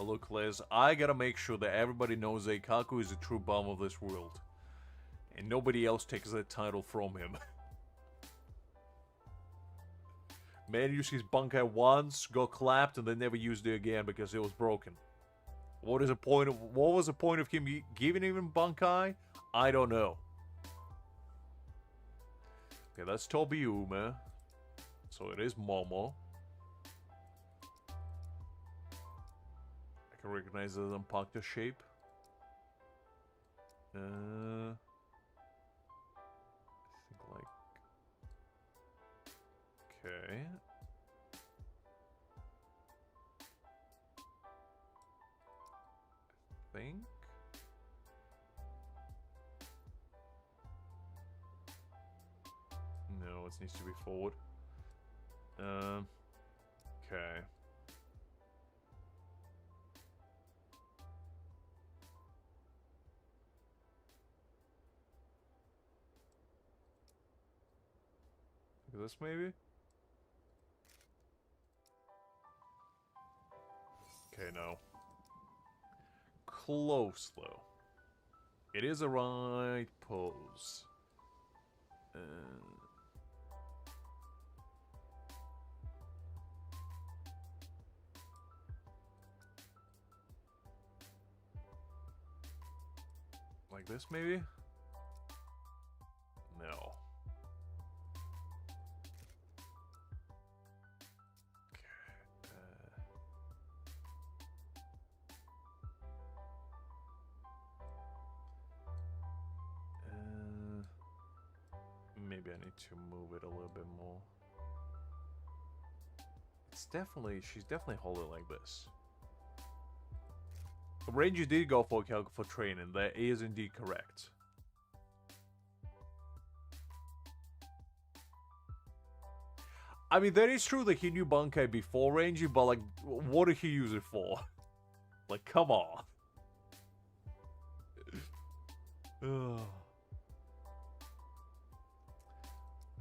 look, Liz, I gotta make sure that everybody knows Eikaku is the true bomb of this world. And nobody else takes that title from him. Man used his bankai once, got clapped, and then never used it again because it was broken. What was the point of him giving him bankai? I don't know. Okay, that's Tobiume. So it is Momo. I can recognize the Zanpakuto shape. I think like... Okay. Think. No, it needs to be forward. Okay. This maybe? Okay, no. Close, though. It is a right pose. Like this, maybe? No. Maybe I need to move it a little bit more. She's definitely holding like this. Renji did go for Calco for training, that is indeed correct. I mean, that is true that he knew Bankai before Renji, but like, what did he use it for? Like, come on.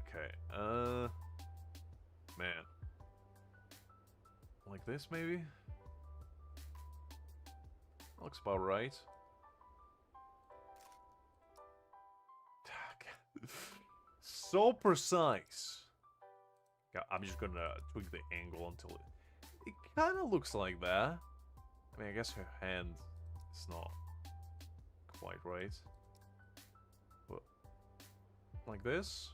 Okay, man. Like this, maybe? Looks about right. So precise. I'm just gonna tweak the angle until it kind of looks like that. I mean, I guess her hand is not quite right. But like this.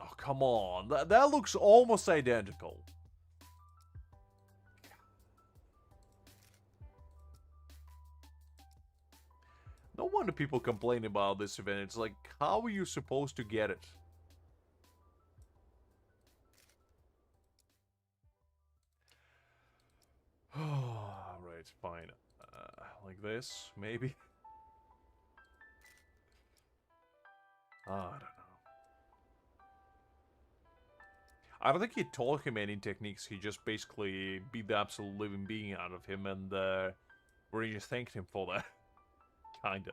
Oh, come on. That looks almost identical. No wonder people complain about this event. It's like, how are you supposed to get it? Right, fine. Like this, maybe? I don't know. I don't think he taught him any techniques. He just basically beat the absolute living being out of him, and Renji just thanked him for that. Kinda.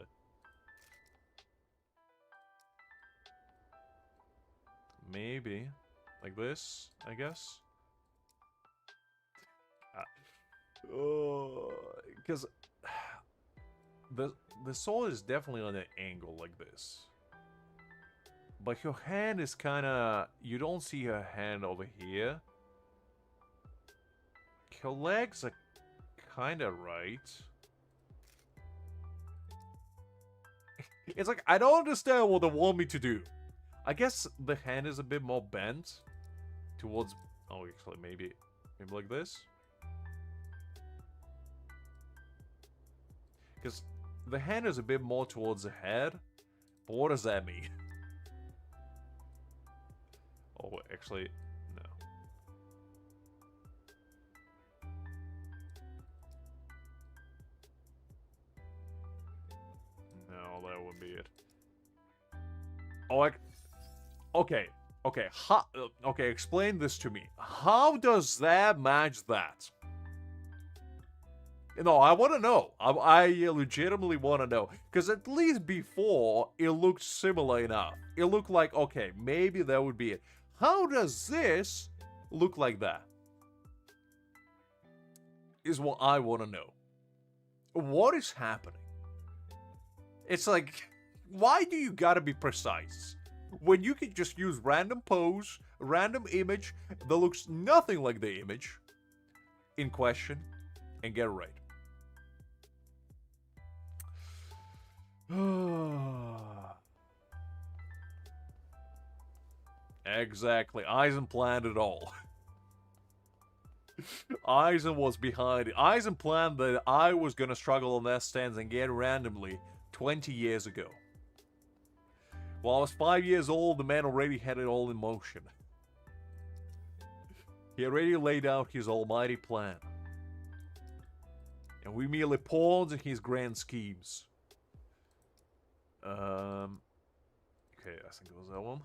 Maybe. Like this, I guess. Oh, because the sword is definitely on an angle like this. But her hand is kind of... You don't see her hand over here. Her legs are kind of right. It's like, I don't understand what they want me to do. I guess the hand is a bit more bent towards... Oh, actually, maybe like this. Because the hand is a bit more towards the head. But what does that mean? Oh, actually, no. No, that wouldn't be it. Oh, okay. Okay, okay, explain this to me. How does that match that? No, I want to know. I legitimately want to know. Because at least before, it looked similar enough. It looked like, okay, maybe that would be it. How does this look like that? Is what I want to know. What is happening? It's like, why do you gotta be precise? When you can just use random pose, random image that looks nothing like the image in question and get it right. Exactly. Aizen planned it all. Aizen was behind it. Aizen planned that I was gonna struggle on that stance and get randomly 20 years ago. While I was 5 years old, the man already had it all in motion. He already laid out his almighty plan. And we merely pawns in his grand schemes. Okay, I think it was that one.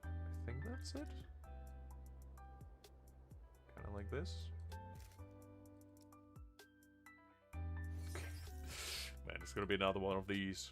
I think that's it. Kind of like this. Man, it's gonna be another one of these.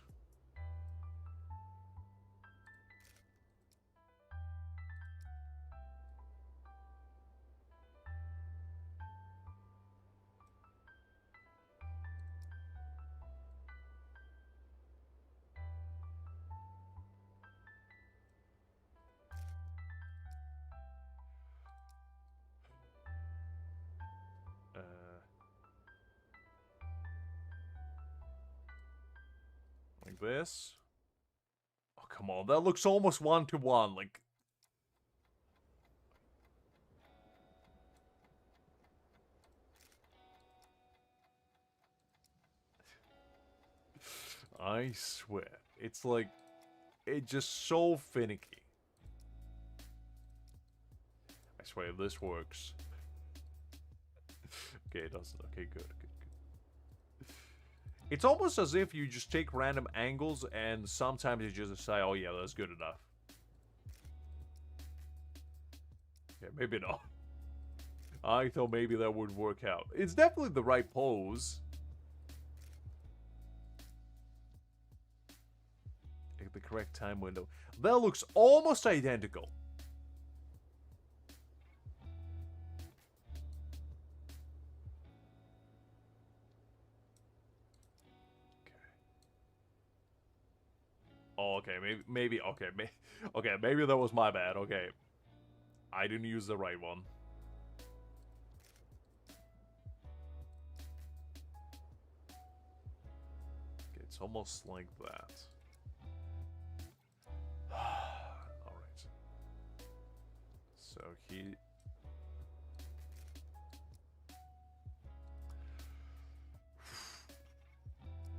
Like this. Oh, come on. That looks almost one-to-one. Like... I swear. It's like... It's just so finicky. I swear, this works. Okay, it doesn't. Okay, good. It's almost as if you just take random angles and sometimes you just say, oh yeah, that's good enough. Yeah, maybe not. I thought maybe that would work out. It's definitely the right pose. The correct time window. That looks almost identical. Oh, okay, maybe, okay, okay, maybe that was my bad, okay. I didn't use the right one. Okay, it's almost like that. Alright. So he...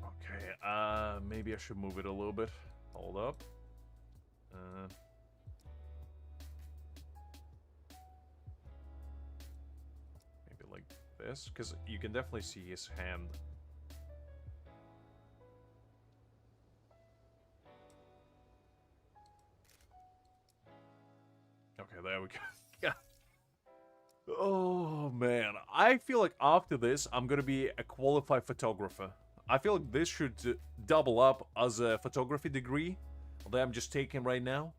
Okay, maybe I should move it a little bit. Hold up. Maybe like this, because you can definitely see his hand. Okay, there we go. Yeah. Oh, man. I feel like after this, I'm gonna be a qualified photographer. I feel like this should double up as a photography degree that I'm just taking right now.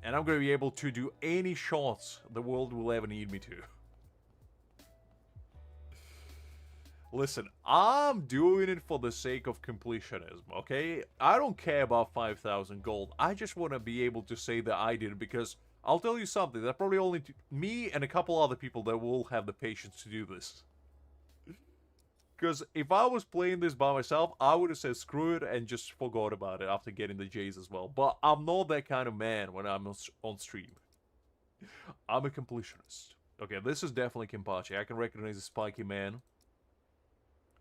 And I'm going to be able to do any shots the world will ever need me to. Listen, I'm doing it for the sake of completionism, okay? I don't care about 5,000 gold. I just want to be able to say that I did it because I'll tell you something. There's probably only me and a couple other people that will have the patience to do this. Because if I was playing this by myself, I would have said screw it and just forgot about it after getting the J's as well. But I'm not that kind of man when I'm on stream. I'm a completionist. Okay, this is definitely Kenpachi. I can recognize the spiky man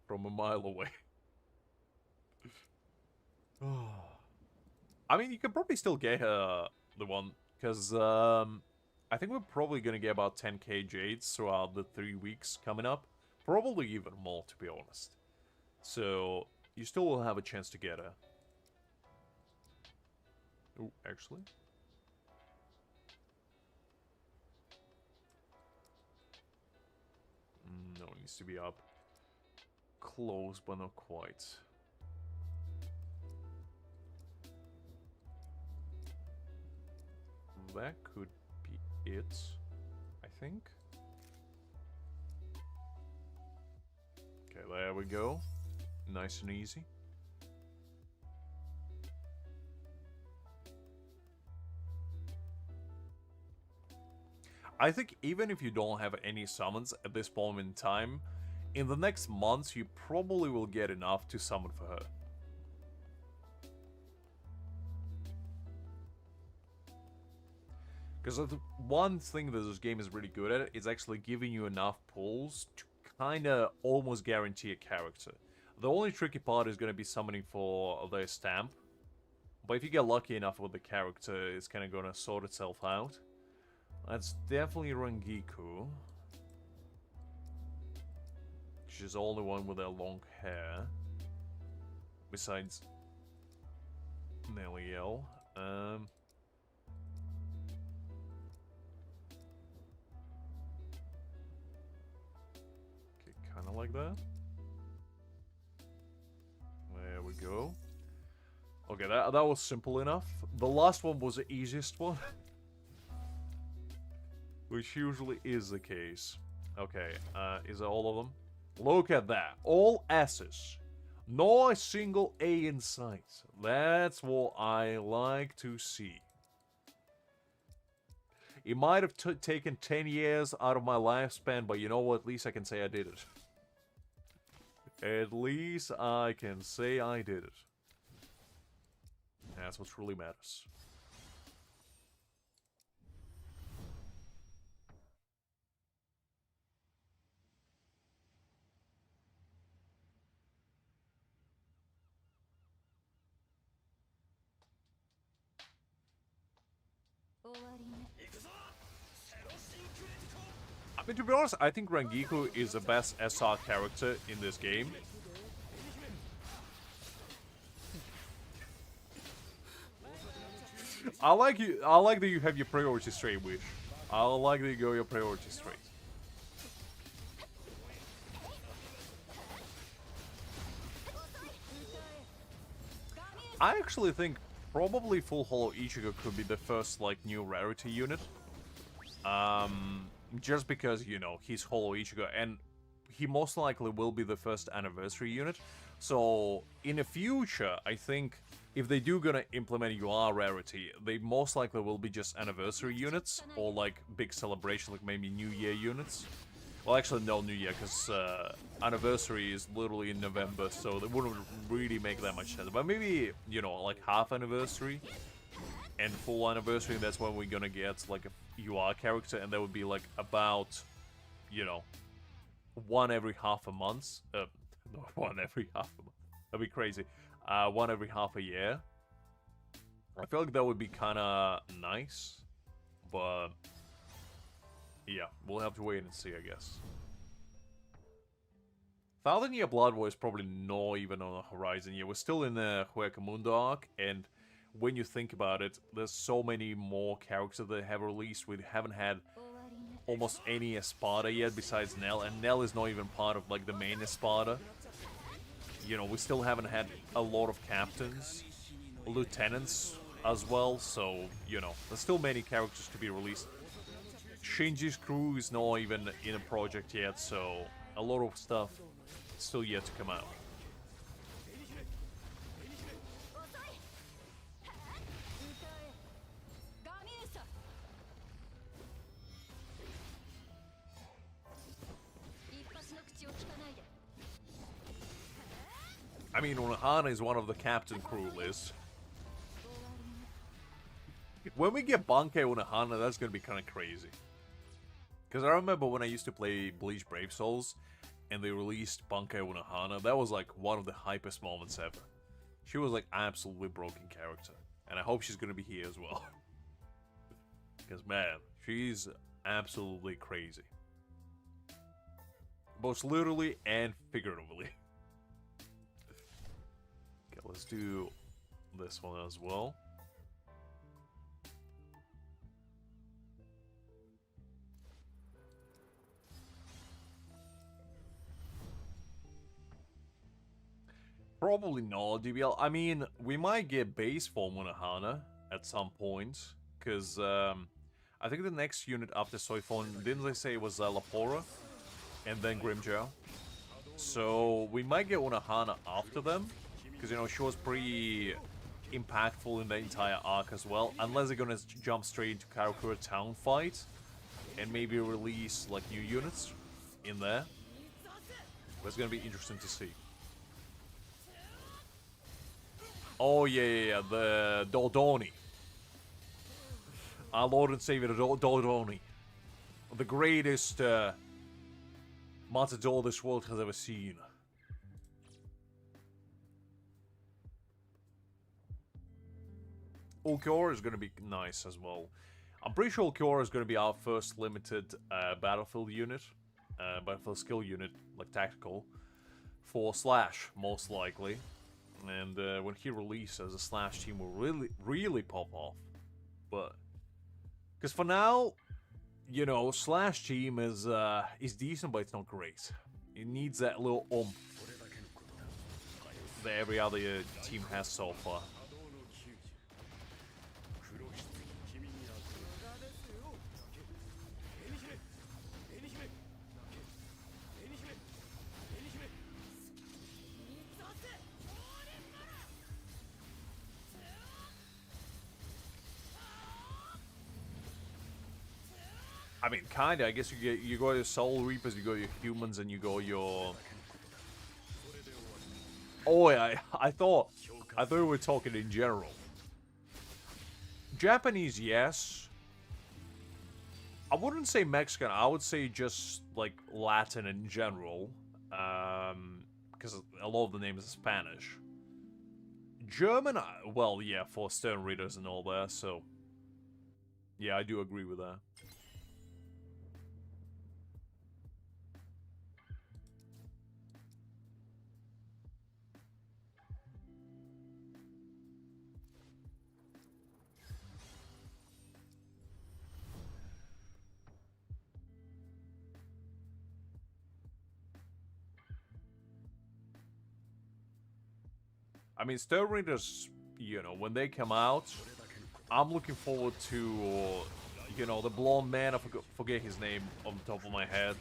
from a mile away. I mean, you can probably still get the one, because I think we're probably going to get about 10k Jades throughout the 3 weeks coming up. Probably even more, to be honest. So, you still will have a chance to get her. Oh, actually. No, it needs to be up. Close, but not quite. That could be it, I think. Okay, there we go. Nice and easy. I think even if you don't have any summons at this point in time, in the next months you probably will get enough to summon for her. Because the one thing that this game is really good at is actually giving you enough pulls to kind of almost guarantee a character. The only tricky part is going to be summoning for their stamp. But if you get lucky enough with the character, it's kind of going to sort itself out. That's definitely Renjiku. She's the only one with her long hair. Besides Nelliel. Okay, kind of like that. There we go. Okay, that was simple enough. The last one was the easiest one. Which usually is the case. Okay, is that all of them? Look at that. All S's. Not a single A in sight. That's what I like to see. It might have taken 10 years out of my lifespan, but you know what? At least I can say I did it. At least I can say I did it. That's what truly matters. I mean, to be honest, I think Renjiku is the best SR character in this game. I like that you have your priority straight, Wish. I like that you go your priority straight. I actually think probably Full Hollow Ichigo could be the first, like, new rarity unit. Just because, you know, he's Hollow Ichigo, and he most likely will be the first anniversary unit. So, in the future, I think if they do gonna implement UR rarity, they most likely will be just anniversary units, or like big celebration, like maybe New Year units. Well, actually, no New Year, because anniversary is literally in November, so it wouldn't really make that much sense. But maybe, you know, like half anniversary and full anniversary, that's when we're gonna get like a UR character, and that would be like about, you know, one every half a month. No, one every half a month. That'd be crazy. One every half a year. I feel like that would be kind of nice, but yeah, we'll have to wait and see, I guess. 1,000 Year Blood War is probably not even on the horizon yet. We're still in the Huecamundo arc, and when you think about it, there's so many more characters that have released. We haven't had almost any Espada yet besides Nell, and Nell is not even part of like the main Espada. you know, we still haven't had a lot of captains, lieutenants as well, so, you know, there's still many characters to be released. Shinji's crew is not even in a project yet, so a lot of stuff still yet to come out. I mean, Unohana is one of the captain crew list. When we get Bankai Unohana, that's gonna be kind of crazy. Because I remember when I used to play Bleach Brave Souls, and they released Bankai Unohana, that was like one of the hypest moments ever. She was like absolutely broken character. And I hope she's gonna be here as well. Because man, she's absolutely crazy. Both literally and figuratively. Okay, let's do this one as well. Probably not, DBL. I mean, we might get base form Unohana at some point. Because I think the next unit after Soifon, didn't they say it was Lapora? And then Grimjow. So we might get Unohana after them. Because, you know, she was pretty impactful in the entire arc as well. Unless they're gonna jump straight into Karakura Town fight. And maybe release, like, new units in there. But it's gonna be interesting to see. Oh, yeah, the Dodoni. Our Lord and Savior, Dodoni. The greatest matador this world has ever seen. Ulquiorra is going to be nice as well. I'm pretty sure Ulquiorra is going to be our first limited battlefield unit. Battlefield skill unit, like tactical. For Slash, most likely. And when he releases, the Slash team will really pop off. But because for now, you know, Slash team is decent, but it's not great. It needs that little that every other team has so far. I mean, kinda. I guess you go your Soul Reapers, you go your humans, and you go your. Oh yeah, I thought we were talking in general. Japanese, yes. I wouldn't say Mexican. I would say just like Latin in general, because a lot of the names are Spanish. German, well, yeah, for Stern readers and all that. So, yeah, I do agree with that. I mean, Stone Raiders, you know, when they come out, I'm looking forward to, you know, the blonde man, I forget his name on the top of my head.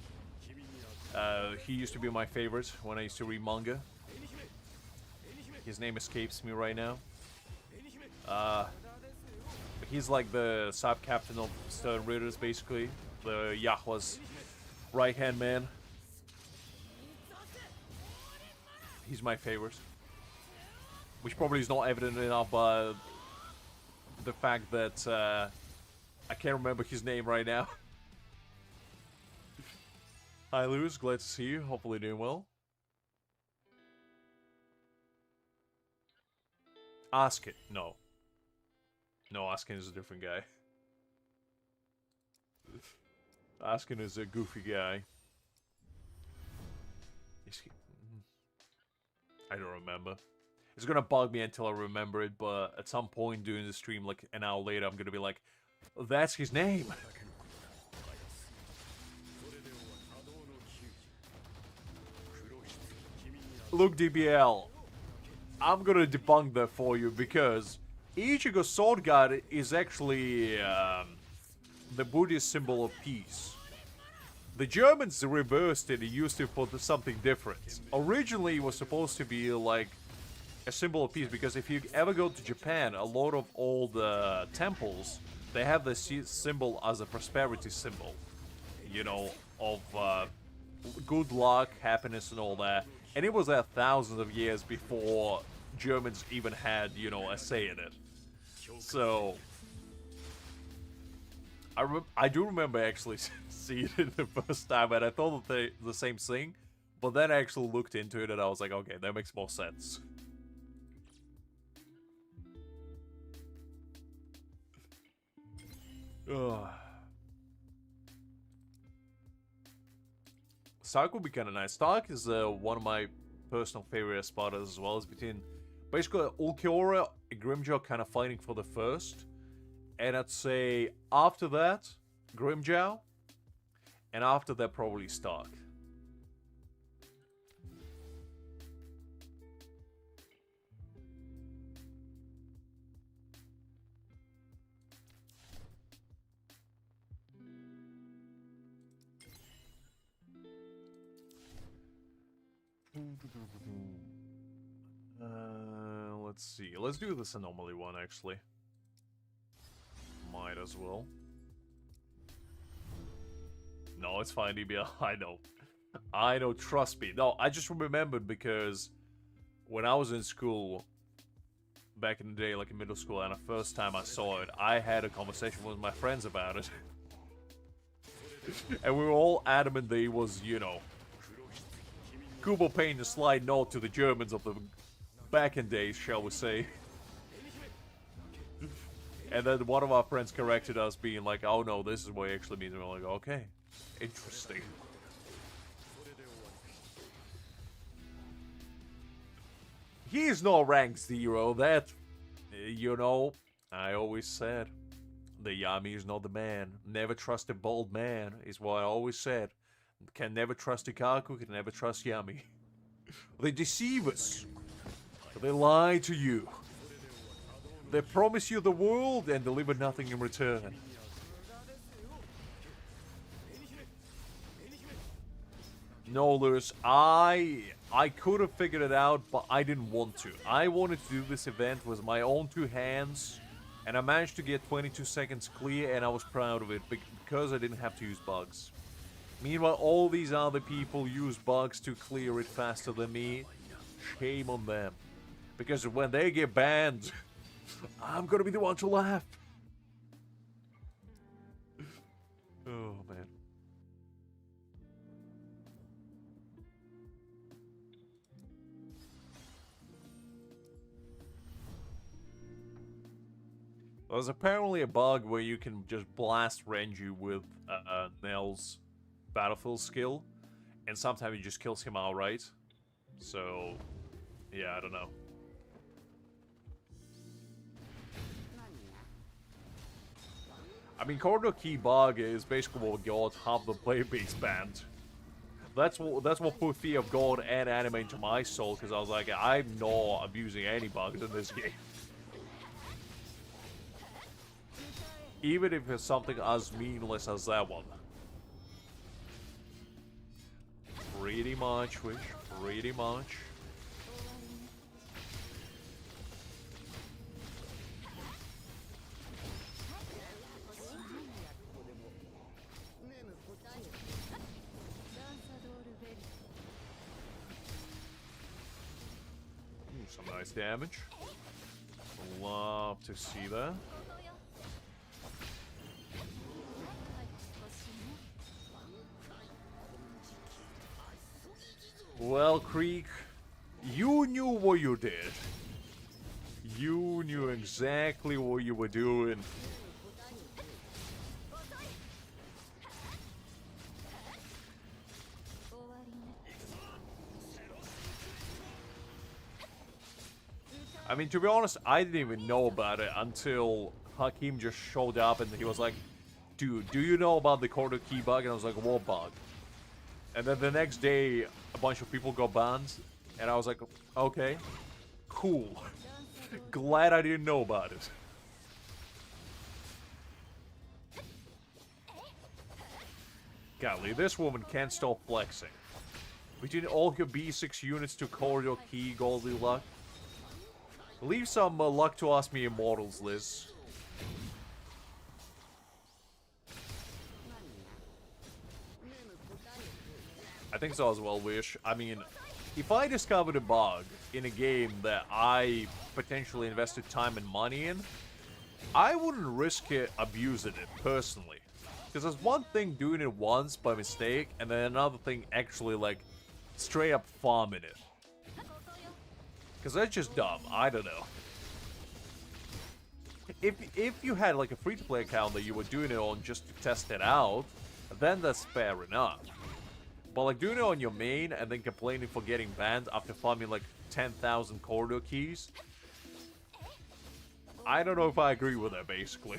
He used to be my favorite when I used to read manga. His name escapes me right now. He's like the sub-captain of Stone Raiders, basically. The Yahwa's right-hand man. He's my favorite. Which probably is not evident enough by the fact that I can't remember his name right now. Hi Lewis, glad to see you. Hopefully doing well. Ask it. No. No, Askin is a different guy. Askin is a goofy guy. I don't remember. It's gonna bug me until I remember it, but at some point during the stream, like an hour later, I'm gonna be like, that's his name! Look, DBL, I'm gonna debunk that for you because Ichigo's sword guard is actually the Buddhist symbol of peace. The Germans reversed it and used it for something different. Originally, it was supposed to be like a symbol of peace because if you ever go to Japan, a lot of old temples, they have the symbol as a prosperity symbol. You know, of good luck, happiness, and all that. And it was thousands of years before Germans even had, you know, a say in it. So, I do remember actually seeing it the first time, and I thought the same thing. But then I actually looked into it, and I was like, okay, that makes more sense. Ugh. Stark would be kind of nice. Stark is one of my personal favorite spotters as well. As between basically Ulquiorra and Grimjaw kind of fighting for the first. And I'd say after that, Grimjaw. And after that, probably Stark. Let's see. Let's do this anomaly one, actually. Might as well. No, it's fine, DBL. I know. I know, trust me. No, I just remembered because when I was in school, back in the day, like in middle school, and the first time I saw it, I had a conversation with my friends about it. And we were all adamant that it was, you know, Kubo paying a slight nod to the Germans of the back in days, shall we say. And then one of our friends corrected us, being like, oh no, this is what it actually means. And we're like, okay, interesting. He is no rank 0, that, you know, I always said, the Yami is not the man. Never trust a bold man, is what I always said. Can never trust Ikaku, can never trust Yami. They deceive us. They lie to you. They promise you the world and deliver nothing in return. No, Lewis, I could have figured it out, but I didn't want to. I wanted to do this event with my own 2 hands, and I managed to get 22 seconds clear, and I was proud of it because I didn't have to use bugs. Meanwhile, all these other people use bugs to clear it faster than me. Shame on them. Because when they get banned, I'm gonna be the one to laugh. Oh, man. There's apparently a bug where you can just blast Renji with Nell's battlefield skill, and sometimes he just kills him outright. So, yeah, I don't know. I mean, Corridor Key bug is basically what got half the player base banned. That's what put Fear of God and anime into my soul, because I was like, I'm not abusing any bugs in this game. Even if it's something as meaningless as that one. Pretty much, Wish. Pretty much. Some nice damage. Love to see that. Well, Creek, you knew what you did. You knew exactly what you were doing. I mean, to be honest, I didn't even know about it until Hakim just showed up and he was like, dude, do you know about the Corridor Key bug? And I was like, what bug? And then the next day, a bunch of people got banned. And I was like, okay, cool. Glad I didn't know about it. Golly, this woman can't stop flexing. Between all your B6 units to corridor key, Goldie luck. Leave some luck to ask me immortals, Liz. I think so as well, Wish. I mean, if I discovered a bug in a game that I potentially invested time and money in, I wouldn't risk it abusing it, personally. Because there's one thing doing it once by mistake, and then another thing actually, like, straight up farming it. Because that's just dumb. I don't know. If you had, like, a free-to-play account that you were doing it on just to test it out, then that's fair enough. But, like, doing it on your main and then complaining for getting banned after farming, like, 10,000 corridor keys, I don't know if I agree with that, basically.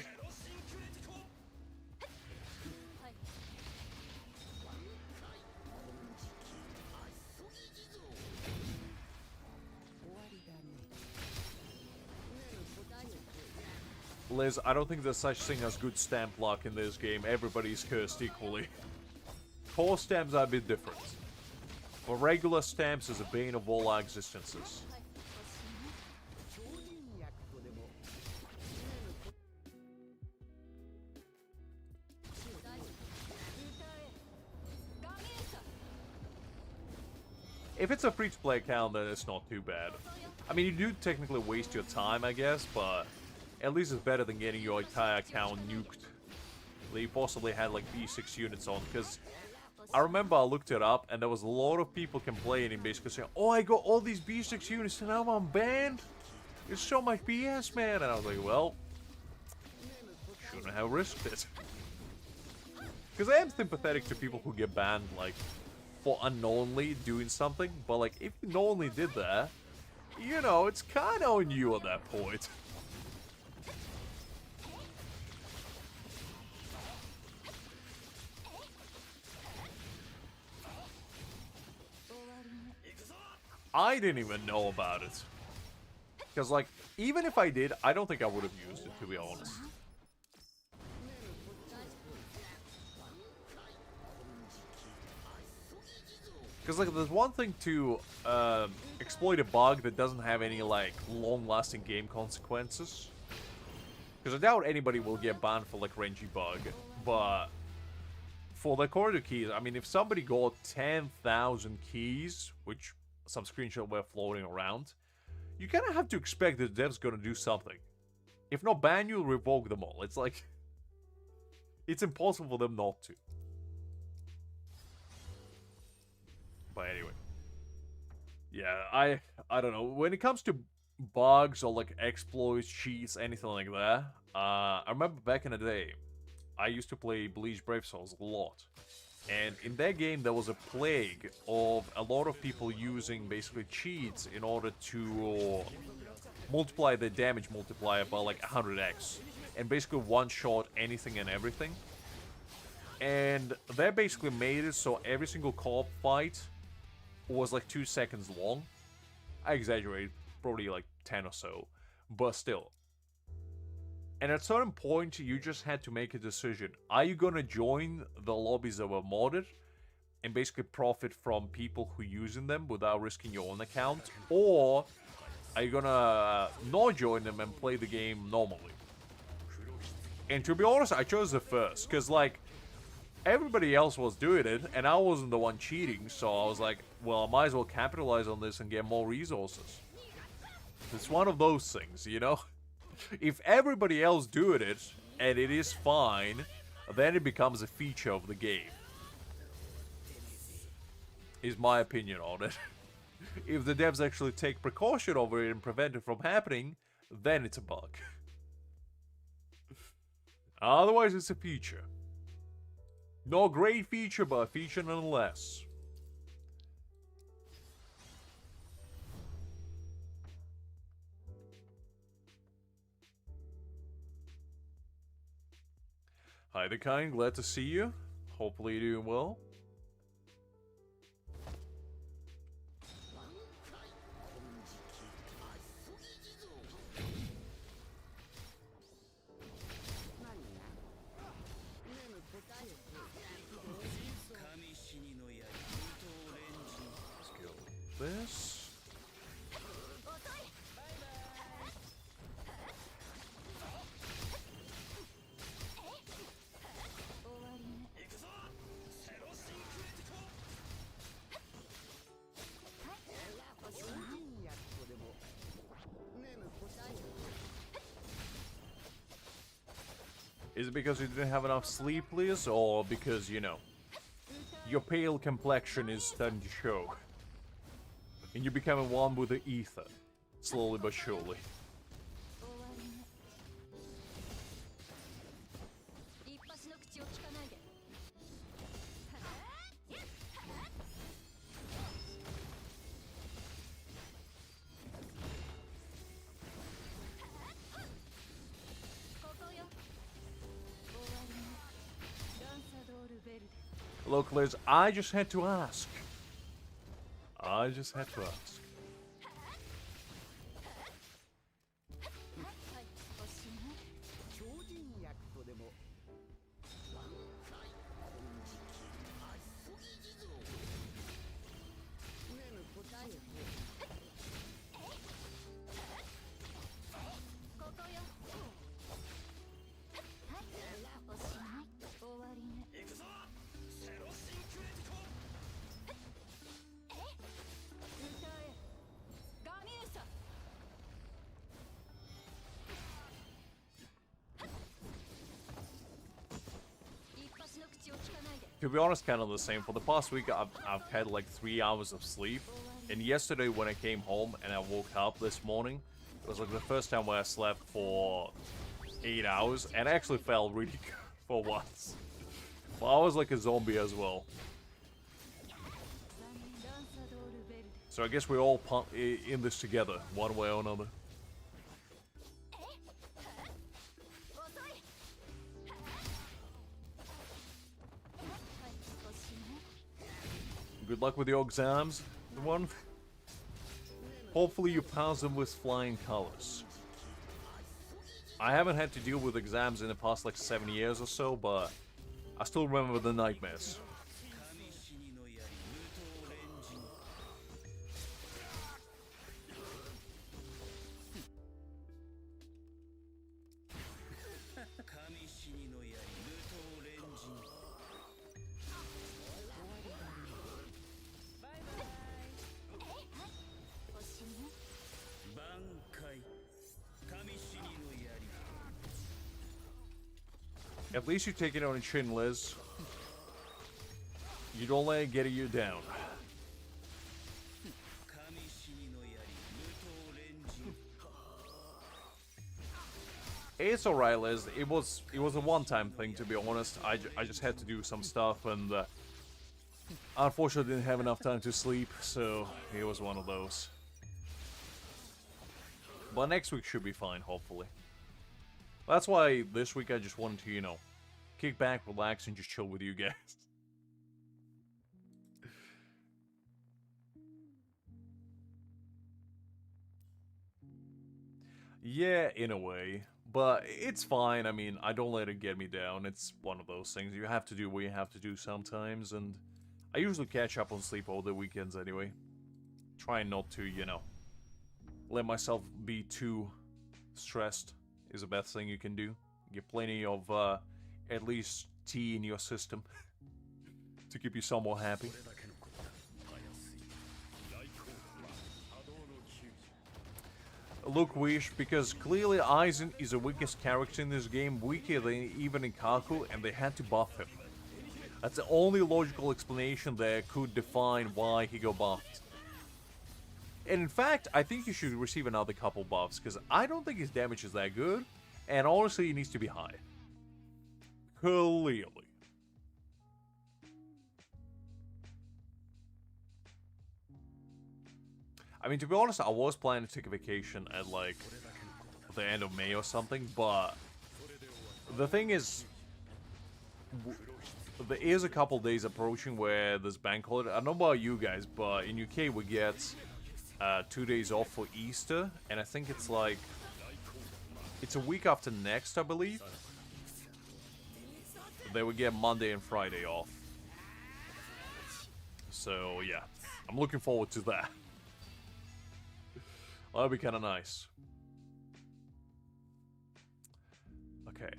Liz, I don't think there's such thing as good stamp luck in this game. Everybody's cursed equally. Core stamps are a bit different. But regular stamps is a bane of all our existences. If it's a free-to-play account, then it's not too bad. I mean, you do technically waste your time, I guess, but at least it's better than getting your entire account nuked. That you possibly had like B6 units on, because I remember I looked it up and there was a lot of people complaining, basically saying, oh, I got all these B6 units and now I'm banned? It's so much BS, man. And I was like, well, shouldn't have risked it. Because I am sympathetic to people who get banned, like, for unknowingly doing something, but like, if you knowingly did that, you know, it's kind of on you at that point. I didn't even know about it. Because, like, even if I did, I don't think I would have used it, to be honest. Because, like, there's one thing to exploit a bug that doesn't have any, like, long-lasting game consequences. Because I doubt anybody will get banned for, like, Renji bug. But for the corridor keys, I mean, if somebody got 10,000 keys, which some screenshot were floating around, you kind of have to expect that the dev's gonna do something. If not ban you, revoke them all. It's like, it's impossible for them not to. But anyway, yeah, I don't know. When it comes to bugs or like exploits, cheats, anything like that, I remember back in the day, I used to play Bleach Brave Souls a lot. And in that game, there was a plague of a lot of people using basically cheats in order to multiply the damage multiplier by like 100x. And basically one-shot anything and everything. And that basically made it so every single co-op fight was like 2 seconds long. I exaggerate, probably like 10 or so. But still. And at a certain point, you just had to make a decision. Are you gonna join the lobbies that were modded and basically profit from people who using them without risking your own account? Or are you gonna not join them and play the game normally? And to be honest, I chose the first. Because, like, everybody else was doing it, and I wasn't the one cheating. So I was like, well, I might as well capitalize on this and get more resources. It's one of those things, you know? If everybody else doing it, and it is fine, then it becomes a feature of the game. Is my opinion on it. If the devs actually take precaution over it and prevent it from happening, then it's a bug. Otherwise, it's a feature. No great feature, but a feature nonetheless. Hi the kind, glad to see you. Hopefully you're doing well. this. Is it because you didn't have enough sleep, Liz, or because, you know, your pale complexion is starting to show? And you're becoming one with the ether, slowly but surely. Look, Liz, I just had to ask. I just had to ask. To be honest, kind of the same. For the past week, I've had like 3 hours of sleep. And yesterday when I came home and I woke up this morning, it was like the first time where I slept for 8 hours. And I actually felt really good for once. Well, I was like a zombie as well. So I guess we're all in this together, one way or another. Good luck with your exams, everyone. Hopefully you pass them with flying colors. I haven't had to deal with exams in the past like 7 years or so, but I still remember the nightmares. At least you take it on a chin, Liz. You don't let it get you down. It's alright, Liz. It was a one-time thing, to be honest. I just had to do some stuff, and unfortunately didn't have enough time to sleep, so it was one of those. But next week should be fine, hopefully. That's why this week I just wanted to, you know, kick back, relax, and just chill with you guys. Yeah, in a way. But it's fine. I mean, I don't let it get me down. It's one of those things. You have to do what you have to do sometimes, and I usually catch up on sleep all the weekends anyway. Trying not to, you know, let myself be too stressed is the best thing you can do. Get plenty of, at least tea in your system to keep you somewhat happy. Look, Wish, because clearly Aizen is the weakest character in this game, weaker than even in Kaku, and they had to buff him. That's the only logical explanation that could define why he got buffed. And in fact, I think he should receive another couple buffs, because I don't think his damage is that good, and honestly, he needs to be high. Clearly. I mean, to be honest, I was planning to take a vacation at, like, the end of May or something, but the thing is, there is a couple days approaching where there's bank holiday. I don't know about you guys, but in UK we get 2 days off for Easter, and I think it's like, it's a week after next, I believe. They would get Monday and Friday off. So, yeah, I'm looking forward to that. That'd be kind of nice. Okay.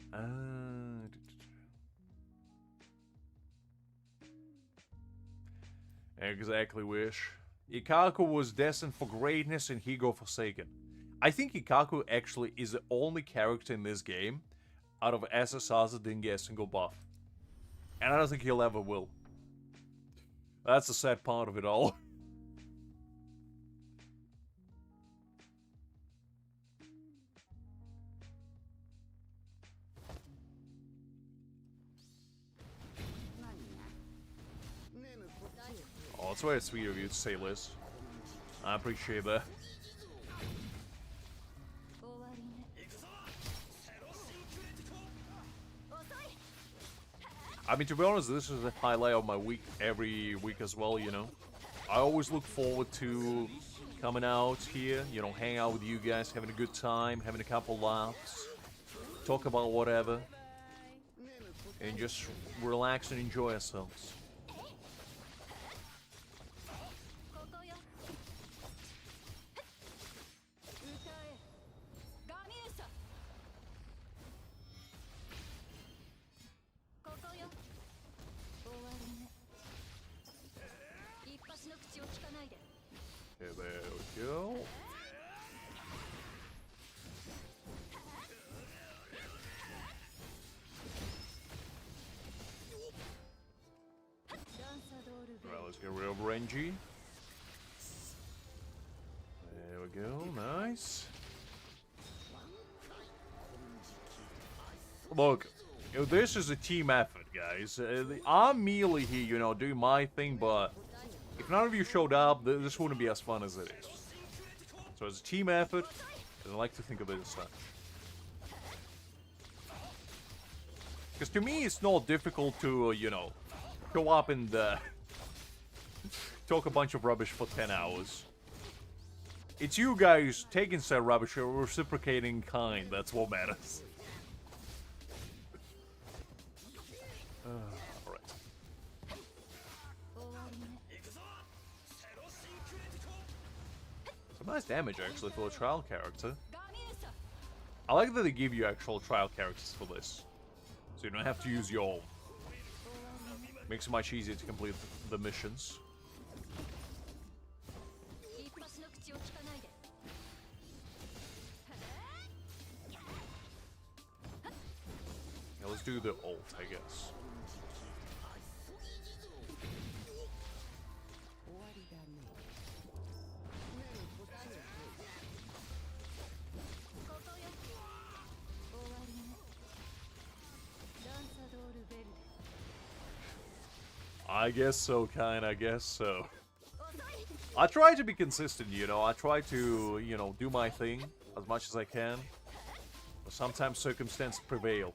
Exactly, Wish. Ikaku was destined for greatness and he got forsaken. I think Ikaku actually is the only character in this game out of SSRs that didn't get a single buff. And I don't think he'll ever will. That's the sad part of it all. Oh, it's very sweet of you to say, Liz. I appreciate that. I mean, to be honest, this is a highlight of my week every week as well, you know. I always look forward to coming out here, you know, hang out with you guys, having a good time, having a couple laughs, talk about whatever, and just relax and enjoy ourselves. Okay, there we go. Alright, let's get rid of Renji. There we go, nice. Look, you know, this is a team effort, guys. I'm merely here, you know, doing my thing, but if none of you showed up, this wouldn't be as fun as it is. So it's a team effort, and I like to think of it as such. Because to me, it's not difficult to, you know, go up and talk a bunch of rubbish for 10 hours. It's you guys taking said rubbish or reciprocating kind, that's what matters. Alright. Some nice damage, actually, for a trial character. I like that they give you actual trial characters for this. So you don't have to use your own. Makes it much easier to complete the missions. Yeah, let's do the ult, I guess. I guess so, I guess so. I try to be consistent, you know. I try to, you know, do my thing as much as I can. But sometimes circumstances prevail.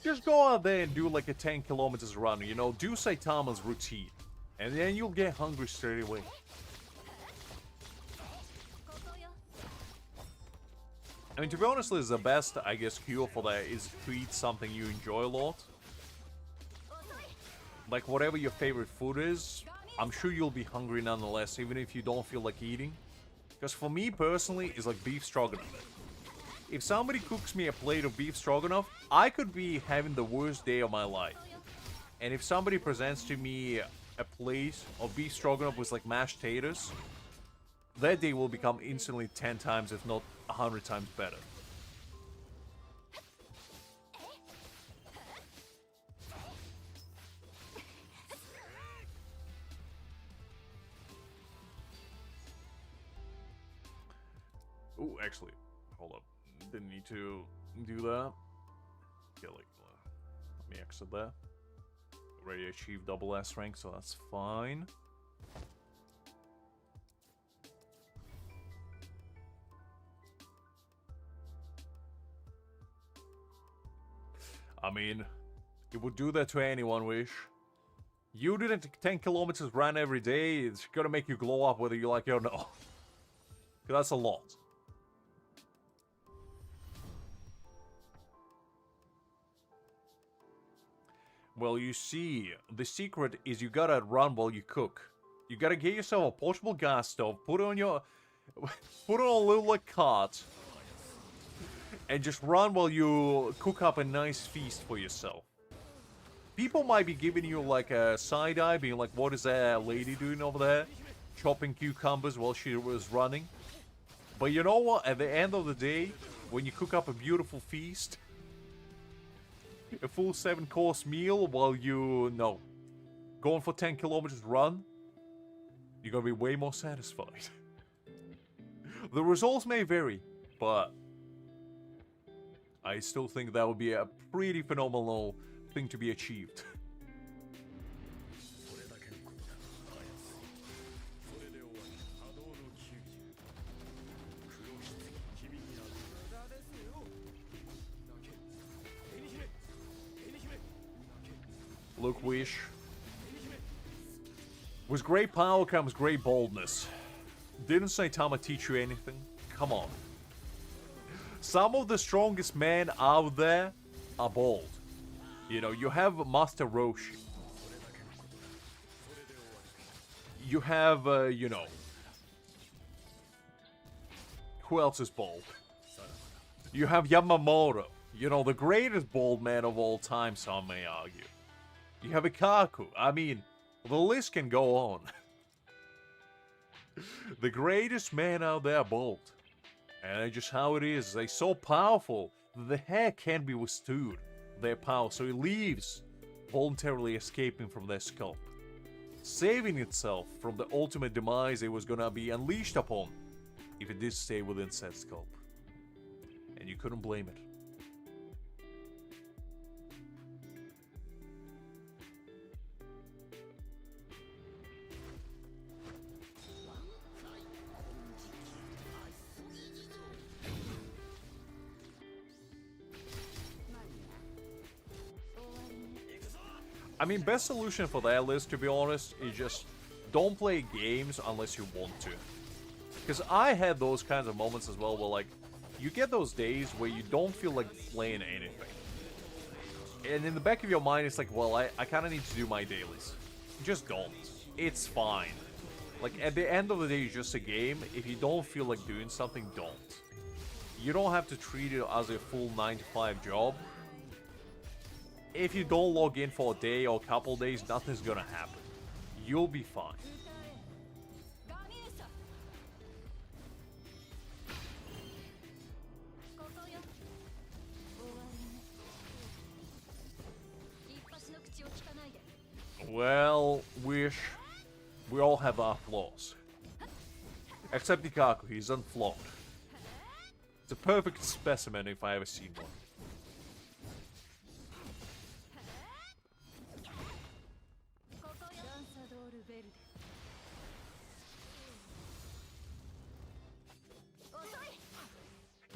Just go out there and do like a 10 kilometers run, you know. Do Saitama's routine. And then you'll get hungry straight away. I mean, to be honest, the best, I guess, cure for that is to eat something you enjoy a lot. Like, whatever your favorite food is, I'm sure you'll be hungry nonetheless, even if you don't feel like eating. Because for me, personally, it's like beef stroganoff. If somebody cooks me a plate of beef stroganoff, I could be having the worst day of my life. And if somebody presents to me a plate of beef stroganoff with, like, mashed potatoes, that day will become instantly 10 times, if not 100 times better. Ooh, actually, hold up. Didn't need to do that. Okay, like, let me exit that. Already achieved double S rank, so that's fine. I mean, it would do that to anyone, Wish. You did a 10 kilometers run every day, it's gonna make you glow up whether you like it or not. That's a lot. Well, you see, the secret is you gotta run while you cook. You gotta get yourself a portable gas stove, put it on your... put it on a little like cart, and just run while you cook up a nice feast for yourself. People might be giving you like a side eye, being like, what is that lady doing over there? Chopping cucumbers while she was running. But you know what? At the end of the day, when you cook up a beautiful feast, a full 7-course meal while you, no, going for 10 kilometers run, you're gonna be way more satisfied. The results may vary, but I still think that would be a pretty phenomenal thing to be achieved. Look, Wish. With great power comes great boldness. Didn't Saitama teach you anything? Come on. Some of the strongest men out there are bold. You know, you have Master Roshi. You have, you know... who else is bold? You have Yamamoto. You know, the greatest bold man of all time, some may argue. You have Ikaku. I mean, the list can go on. The greatest man out there bold. And that's just how it is. They're so powerful that the hair can't be withstood. Their power, so it leaves, voluntarily escaping from their scalp, saving itself from the ultimate demise it was gonna be unleashed upon if it did stay within said scalp. And you couldn't blame it. I mean, best solution for that list, to be honest, is just don't play games unless you want to. Because I had those kinds of moments as well where, like, you get those days where you don't feel like playing anything. And in the back of your mind, it's like, well, I kind of need to do my dailies. Just don't. It's fine. Like, at the end of the day, it's just a game. If you don't feel like doing something, don't. You don't have to treat it as a full 9-to-5 job. If you don't log in for a day or a couple days, nothing's gonna happen. You'll be fine. Well, Wish, we all have our flaws. Except Ikaku, he's unflawed. It's a perfect specimen if I ever seen one.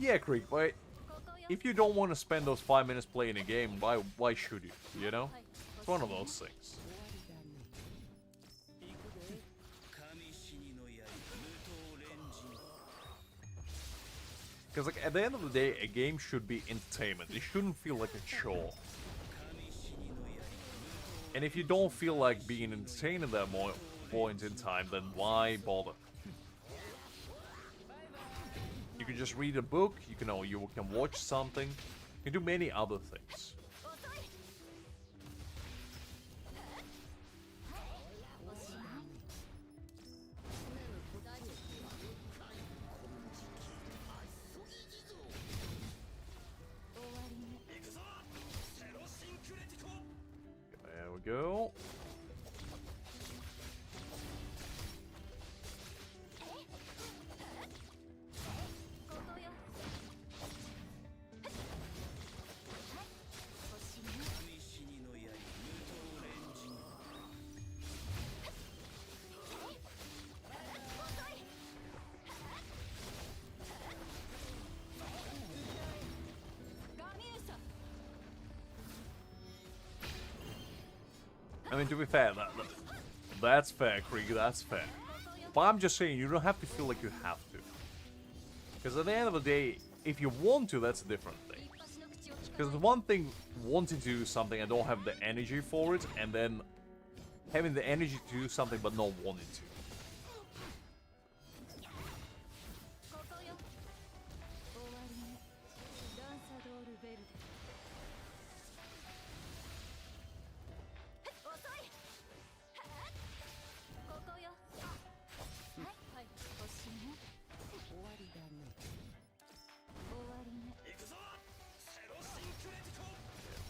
Yeah, Creek, but if you don't want to spend those 5 minutes playing a game, why should you? You know? It's one of those things. Because, like, at the end of the day, a game should be entertainment. It shouldn't feel like a chore. And if you don't feel like being entertained at that point in time, then why bother? You can just read a book, you can watch something, you can do many other things. There we go. I mean, to be fair, that's fair, Krieg, that's fair. But I'm just saying, you don't have to feel like you have to. Because at the end of the day, if you want to, that's a different thing. Because it's one thing wanting to do something and don't have the energy for it, and then having the energy to do something but not wanting to.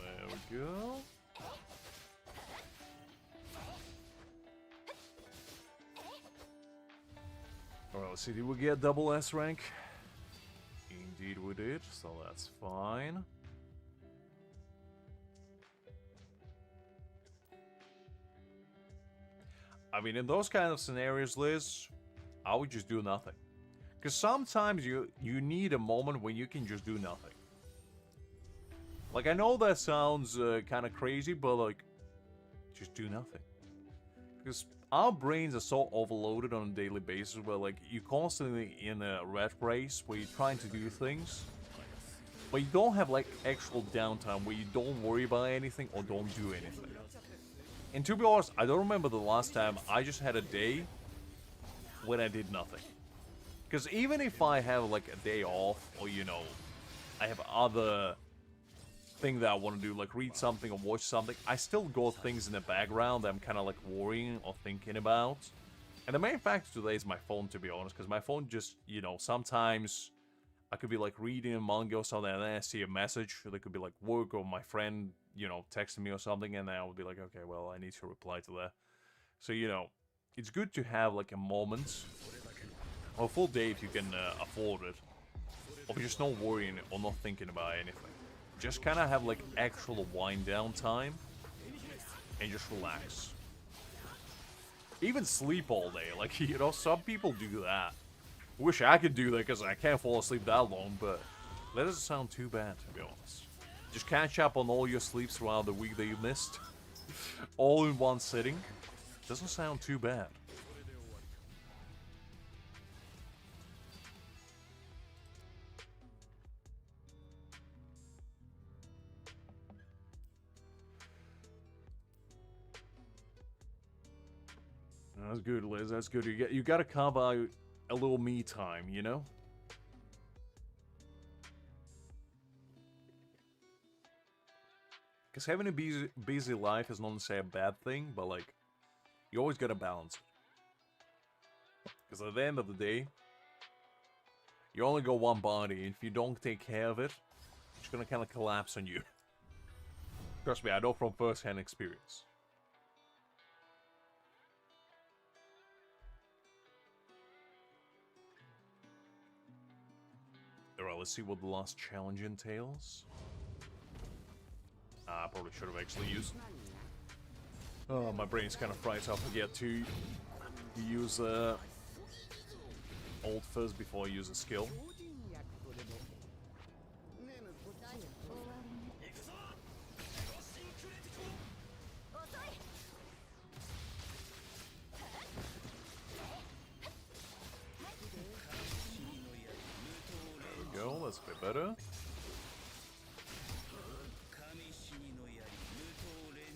There we go. Alright, let's see, did we get double S rank? Indeed we did, so that's fine. I mean, in those kind of scenarios, Liz, I would just do nothing. Because sometimes you need a moment when you can just do nothing. Like, I know that sounds kind of crazy, but like, just do nothing. Because our brains are so overloaded on a daily basis where like, you're constantly in a rat race where you're trying to do things, but you don't have like actual downtime where you don't worry about anything or don't do anything. And to be honest, I don't remember the last time I just had a day when I did nothing. Because even if I have like a day off, or you know, I have other thing that I want to do, like read something or watch something, I still got things in the background that I'm kind of like worrying or thinking about. And the main factor today is my phone, to be honest, because my phone just, you know, sometimes I could be like reading a manga or something and then I see a message that could be like work or my friend, you know, texting me or something, and then I would be like, okay, well, I need to reply to that. So, you know, it's good to have like a moment or a full day if you can afford it, of just not worrying or not thinking about anything. Just kind of have like actual wind down time and just relax. Even sleep all day, like, you know, some people do that. Wish I could do that because I can't fall asleep that long, but that doesn't sound too bad, to be honest. Just catch up on all your sleeps throughout the week that you missed, all in one sitting. Doesn't sound too bad. That's good, Liz. That's good. You gotta carve out a little me time, you know? Because having a busy life is not necessarily a bad thing, but like, you always gotta balance it. Because at the end of the day, you only got one body, and if you don't take care of it, it's gonna kind of collapse on you. Trust me, I know from first-hand experience. Alright, let's see what the last challenge entails. I probably should have actually used... Oh, my brain's kind of fried, so I forget to use ult first before I use a skill. There we go, that's a bit better.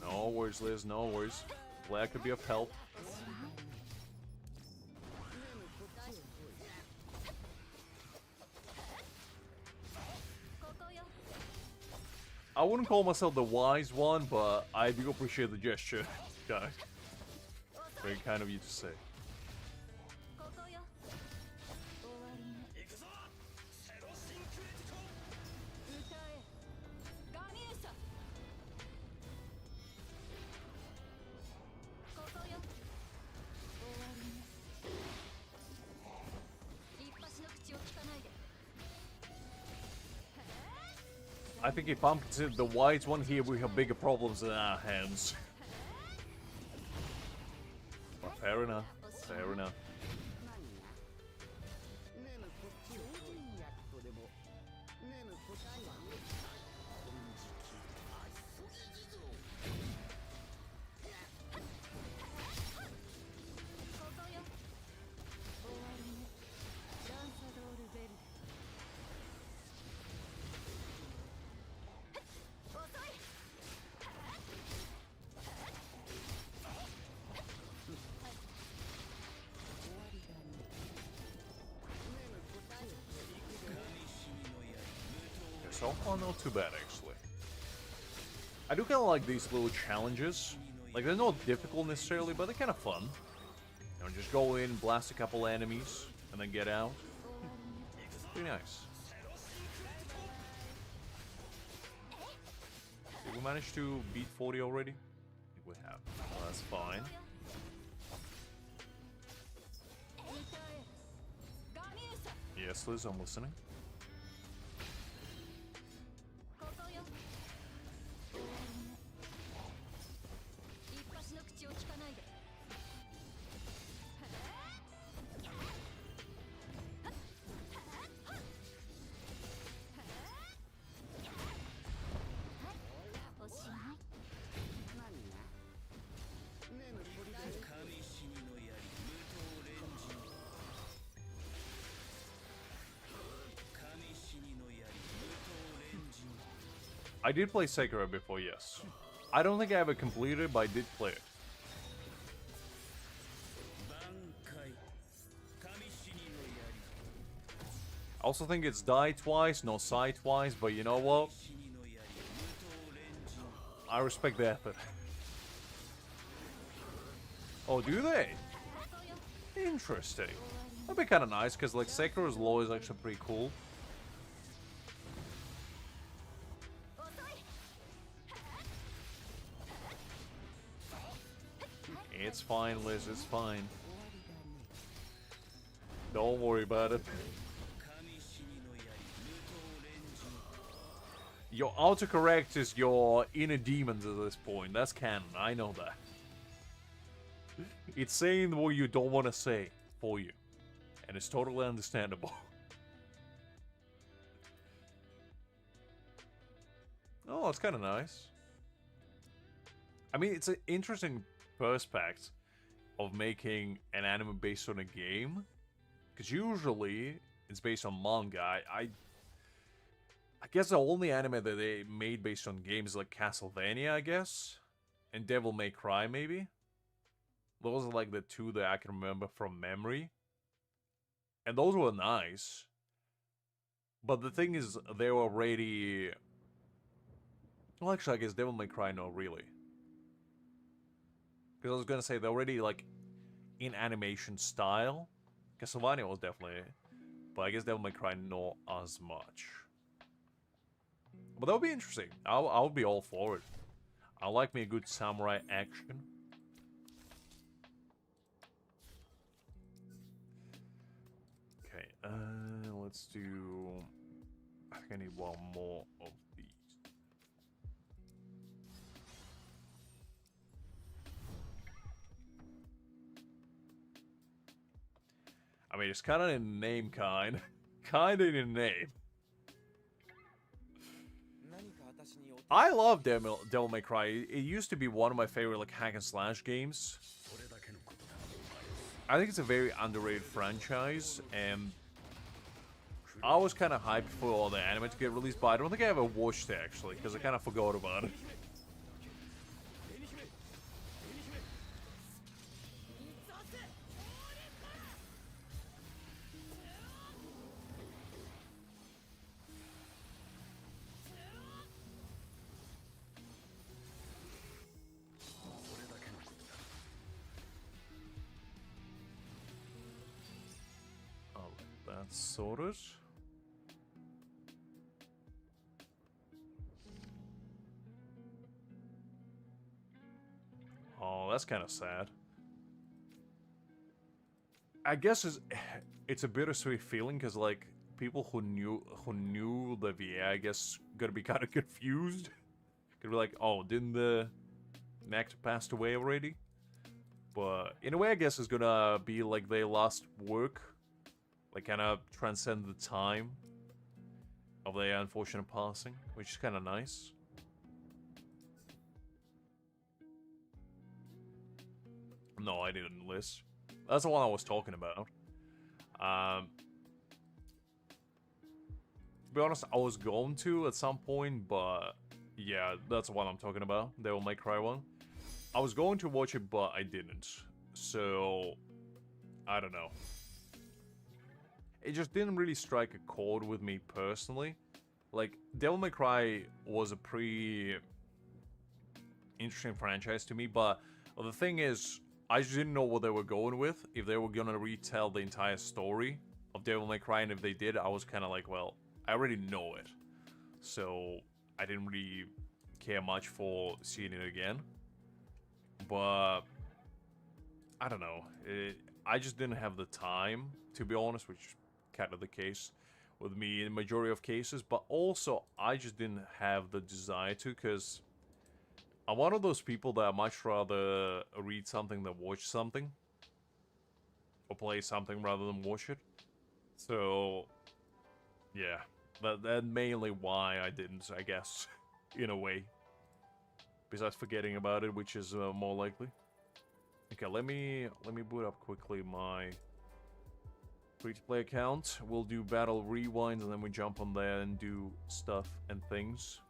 No worries, Liz, no worries. Glad could be of help. I wouldn't call myself the wise one, but I do appreciate the gesture, guy. Very kind of you to say. I think if I'm considered the wise one here, we have bigger problems in our hands. But fair enough. Fair enough. so far not too bad actually. I do kind of like these little challenges. Like, they're not difficult necessarily, but they're kind of fun. You know, just go in, blast a couple enemies, and then get out. Pretty nice. Did we manage to beat 40 already? I think we have. Well, that's fine. Yes, Liz, I'm listening. I did play Sekiro before, yes. I don't think I ever completed it, but I did play it. I also think it's die twice, no sigh twice, but you know what? I respect the effort. Oh, do they? Interesting. That'd be kind of nice, because like Sekiro's law is actually pretty cool. It's fine, Liz, it's fine. Don't worry about it. Your autocorrect is your inner demons at this point. That's canon, I know that. It's saying what you don't want to say for you. And it's totally understandable. Oh, that's kind of nice. I mean, it's an interesting perspective of making an anime based on a game. Because usually, it's based on manga. I guess the only anime that they made based on games is like Castlevania, I guess. And Devil May Cry, maybe. Those are like the two that I can remember from memory. And those were nice. But the thing is, they were already... Well, actually, I guess Devil May Cry, no, really. Because I was gonna say, they're already, like, in animation style. Castlevania was definitely... But I guess Devil May Cry, not as much. But that would be interesting. I would be all for it. I like me a good samurai action. Okay, let's do... I think I need one more of these. I mean, it's kind of in the name, kind. Kind of in the name. I love Devil May Cry. It used to be one of my favorite like hack and slash games. I think it's a very underrated franchise, and I was kind of hyped for the anime to get released, but I don't think I ever watched it actually, because I kind of forgot about it. That's sorted. Oh, that's kind of sad. I guess it's a bittersweet feeling because like people who knew the VA, I guess, gonna be kind of confused. Gonna be like, oh, didn't the actor passed away already? But in a way, I guess it's gonna be like their last work. Like, kind of transcend the time of their unfortunate passing, which is kind of nice. No, I didn't, Liz. That's the one I was talking about. To be honest, I was going to at some point, but yeah, that's the one I'm talking about. Devil May Cry one. I was going to watch it, but I didn't. So, I don't know. It just didn't really strike a chord with me personally. Like, Devil May Cry was a pretty interesting franchise to me, but the thing is, I just didn't know what they were going with. If they were gonna retell the entire story of Devil May Cry, and if they did, I was kind of like, well, I already know it. So, I didn't really care much for seeing it again. But, I don't know. I just didn't have the time, to be honest, which is kind of the case with me in the majority of cases. But also, I just didn't have the desire to, because I'm one of those people that I much rather read something than watch something. Or play something rather than watch it. So, yeah. That's mainly why I didn't, I guess, in a way. Besides forgetting about it, which is more likely. Okay, let me boot up quickly my free-to-play account. We'll do battle rewinds, and then we jump on there and do stuff and things.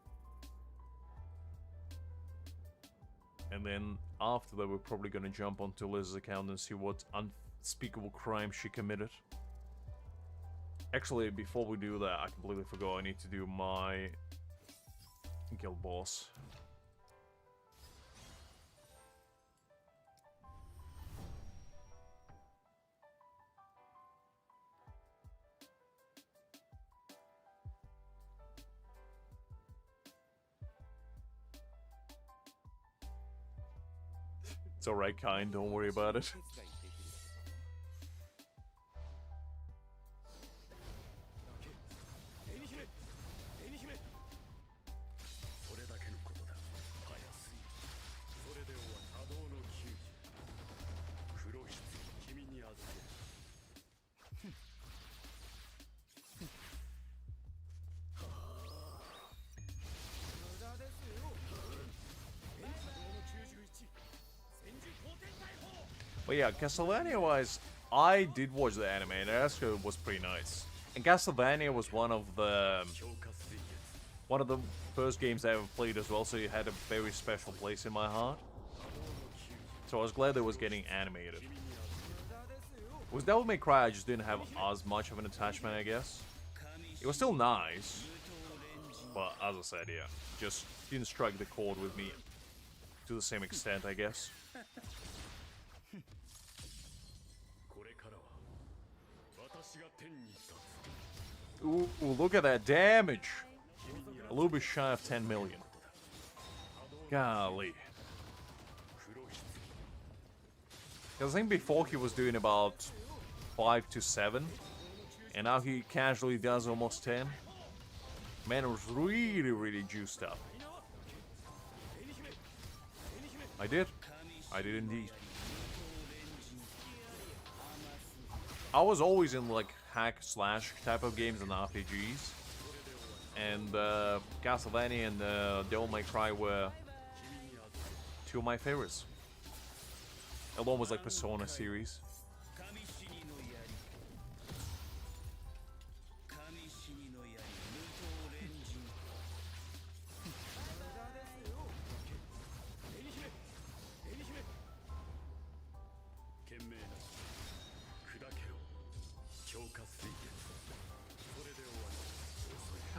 And then after that, we're probably gonna jump onto Liz's account and see what unspeakable crime she committed. Actually, before we do that, I completely forgot I need to do my guild boss. It's alright, kind, don't worry about it. But yeah, Castlevania-wise, I did watch the anime, and it actually was pretty nice. And Castlevania was one of the first games I ever played as well, so it had a very special place in my heart. So I was glad it was getting animated. With Devil May Cry, I just didn't have as much of an attachment, I guess. It was still nice, but as I said, yeah, just didn't strike the chord with me to the same extent, I guess. Ooh, look at that damage! A little bit shy of 10 million. Golly. Because I think before he was doing about 5 to 7, and now he casually does almost 10. Man, it was really, really juiced up. I did indeed. I was always in like hack-slash type of games and RPGs. And Castlevania and Devil May Cry were two of my favorites. Along with like Persona series.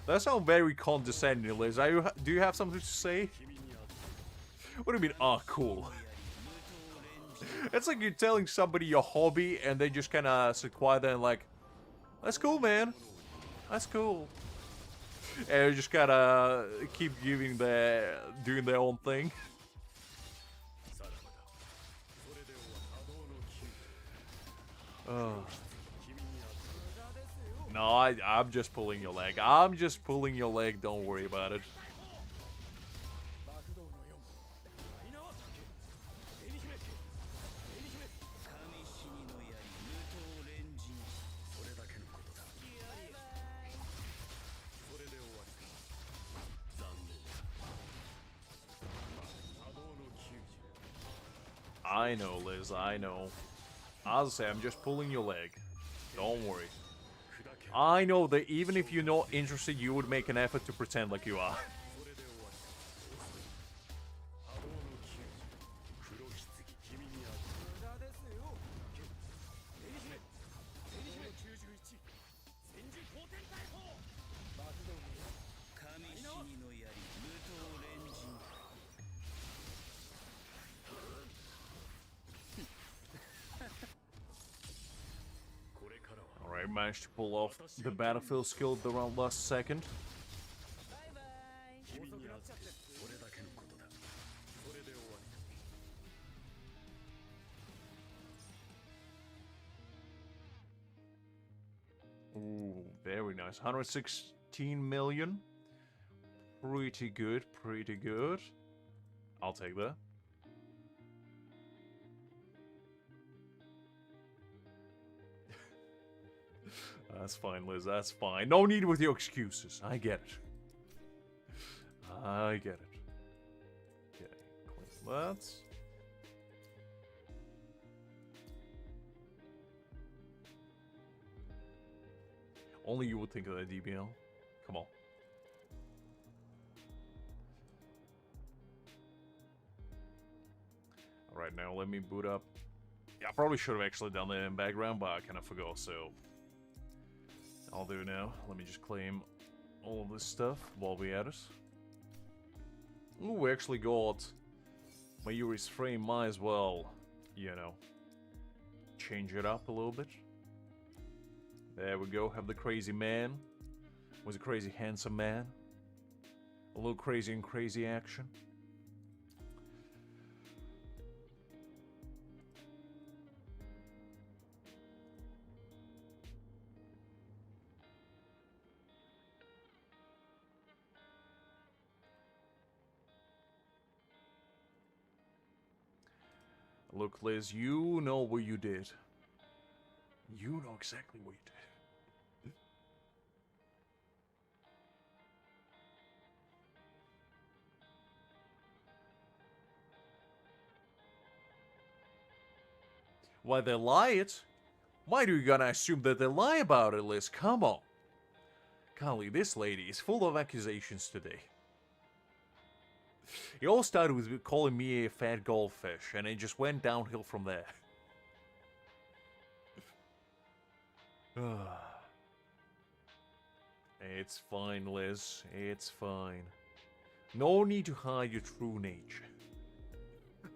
That sounds very condescending, Liz. Do you have something to say? What do you mean, ah, cool? It's like you're telling somebody your hobby and they just kind of sit quiet there and like, that's cool, man. That's cool. And you just gotta keep doing their own thing. Oh. No, I'm just pulling your leg. I'm just pulling your leg. Don't worry about it. I know, Liz. I know. I'll say I'm just pulling your leg. Don't worry. I know that even if you're not interested, you would make an effort to pretend like you are. managed to pull off the battlefield skill at the last second. Ooh, very nice. 116 million. Pretty good, pretty good. I'll take that. That's fine, Liz, that's fine. No need with your excuses. I get it. I get it. Okay, clean that. Only you would think of that, DBL. Come on. Alright, now let me boot up. Yeah, I probably should have actually done that in background, but I kind of forgot, so... I'll do it now. Let me just claim all of this stuff while we at it. Ooh, we actually got Mayuri's frame. Might as well, you know, change it up a little bit. There we go. Have the crazy man. Was a crazy handsome man. A little crazy and crazy action. Look, Liz, you know what you did. You know exactly what you did. Why they lie it? Why do you gonna assume that they lie about it, Liz? Come on. Golly, this lady is full of accusations today. It all started with calling me a fat goldfish, and it just went downhill from there. It's fine, Liz. It's fine. No need to hide your true nature.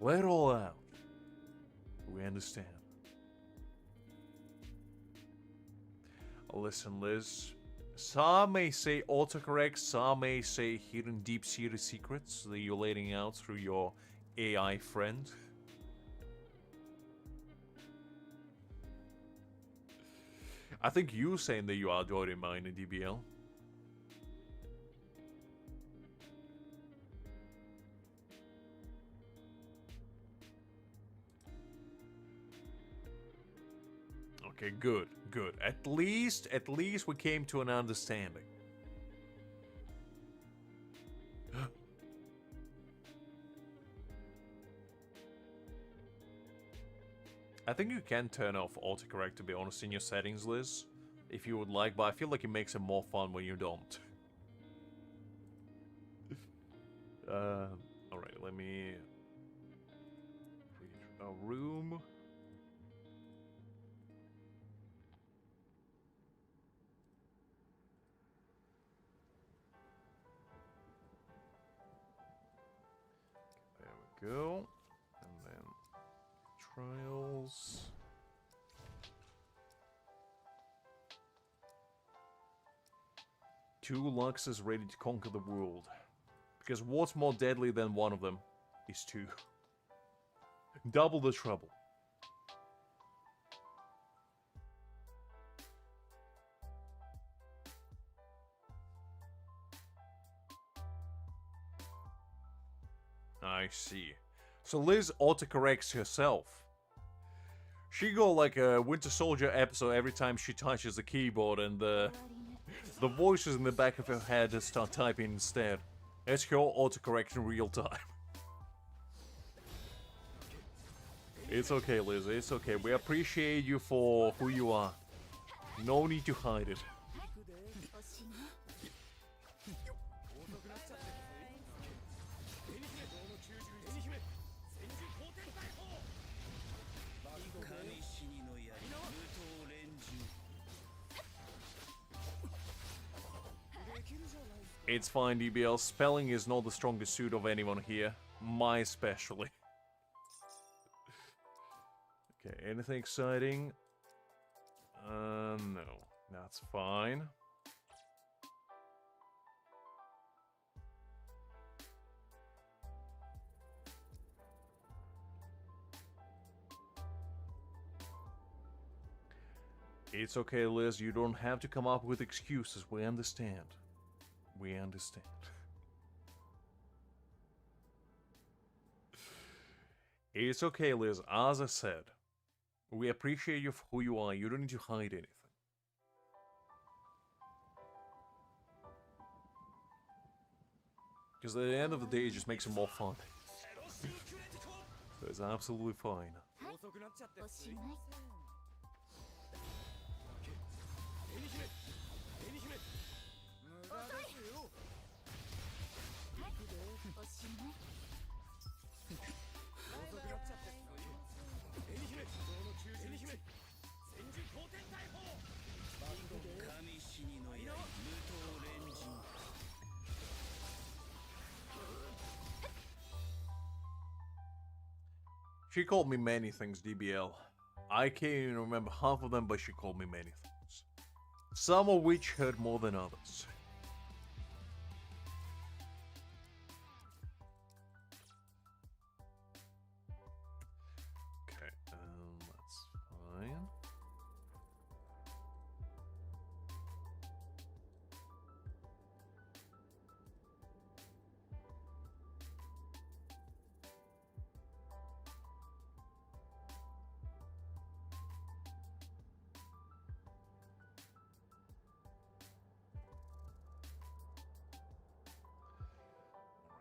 Let it all out. We understand. Listen, Liz. Some may say autocorrect, some may say hidden deep-seated secrets that you're letting out through your AI friend. I think you're saying that you are droiding mine in DBL. Okay, good, good. At least we came to an understanding. I think you can turn off autocorrect, to be honest, in your settings, Liz, if you would like, but I feel like it makes it more fun when you don't. Alright, let me create a room. There we go. And then trials. Two Luxes ready to conquer the world. Because what's more deadly than one of them is two. Double the trouble. I see. So Liz autocorrects herself. She got like a Winter Soldier episode every time she touches the keyboard, and the voices in the back of her head just start typing instead. It's her autocorrect in real time. It's okay, Liz, it's okay. We appreciate you for who you are. No need to hide it. It's fine, DBL. Spelling is not the strongest suit of anyone here. My especially. Okay, anything exciting? No. That's fine. It's okay, Liz. You don't have to come up with excuses. We understand. We understand. It's okay, Liz. As I said, we appreciate you for who you are. You don't need to hide anything. Because at the end of the day, it just makes it more fun. So it's absolutely fine. She called me many things, DBL. I can't even remember half of them, but she called me many things. Some of which hurt more than others. Okay, that's fine.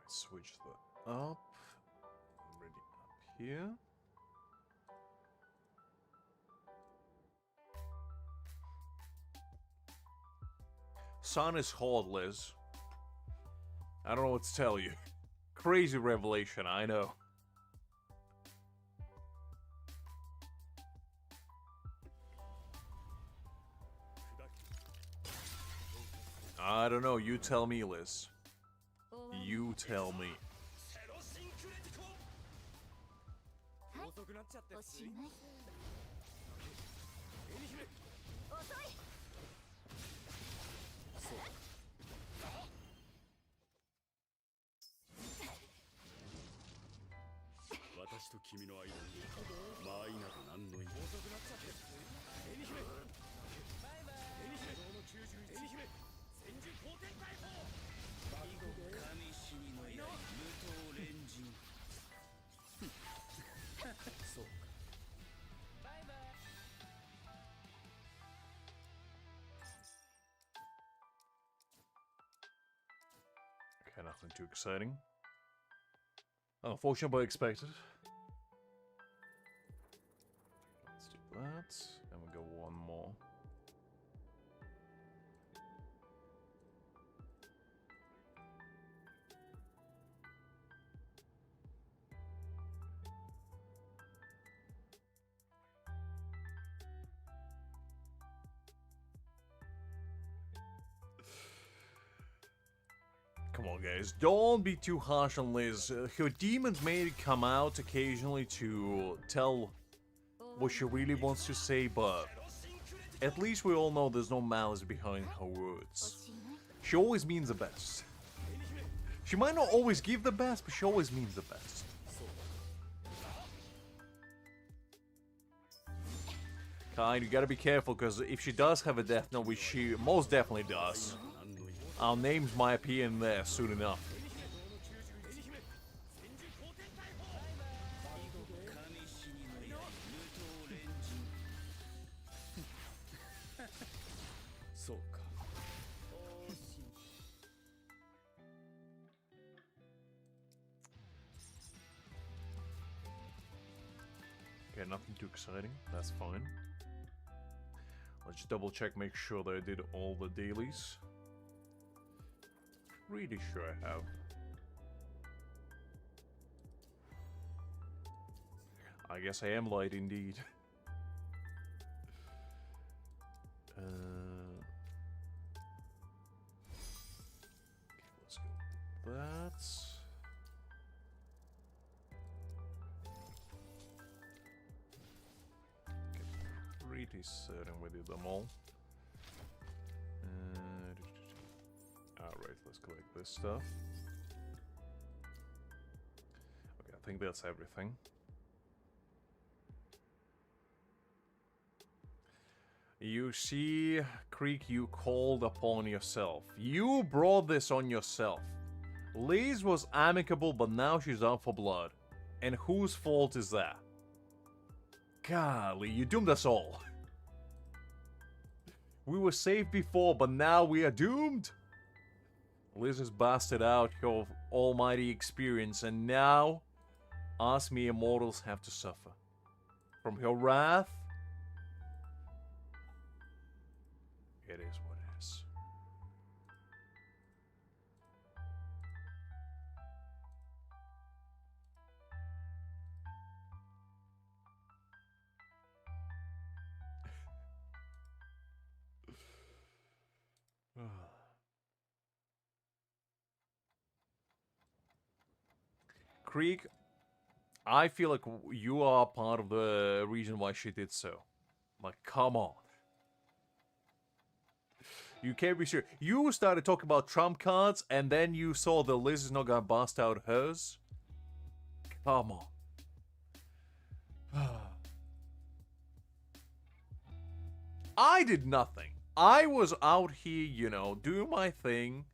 Switch that up. Already up here. Sun is hot, Liz. I don't know what to tell you. Crazy revelation, I know. I don't know, you tell me, Liz. You tell me. Okay, nothing too exciting. Unfortunate but expected. Let's do that. And we go one more. Come on, guys. Don't be too harsh on Liz. Her demons may come out occasionally to tell what she really wants to say, but at least we all know there's no malice behind her words. She always means the best. She might not always give the best, but she always means the best. Kind, you gotta be careful, because if she does have a death note, which she most definitely does, our names might appear in there soon enough. Okay, nothing too exciting. That's fine. Let's just double check, make sure that I did all the dailies. Pretty sure I have. I guess I am light indeed. Okay, let's go with that. Okay, pretty certain we did them all. Let's collect this stuff. Okay, I think that's everything. You see, Creek, you called upon yourself. You brought this on yourself. Liz was amicable, but now she's out for blood. And whose fault is that? Golly, you doomed us all. We were safe before, but now we are doomed. Liz has busted out her almighty experience, and now us mere mortals have to suffer. From her wrath, it is what it is. Creek, I feel like you are part of the reason why she did so. Like, come on. You can't be sure. You started talking about trump cards, and then you saw that Liz is not gonna bust out hers. Come on. I did nothing. I was out here, you know, doing my thing,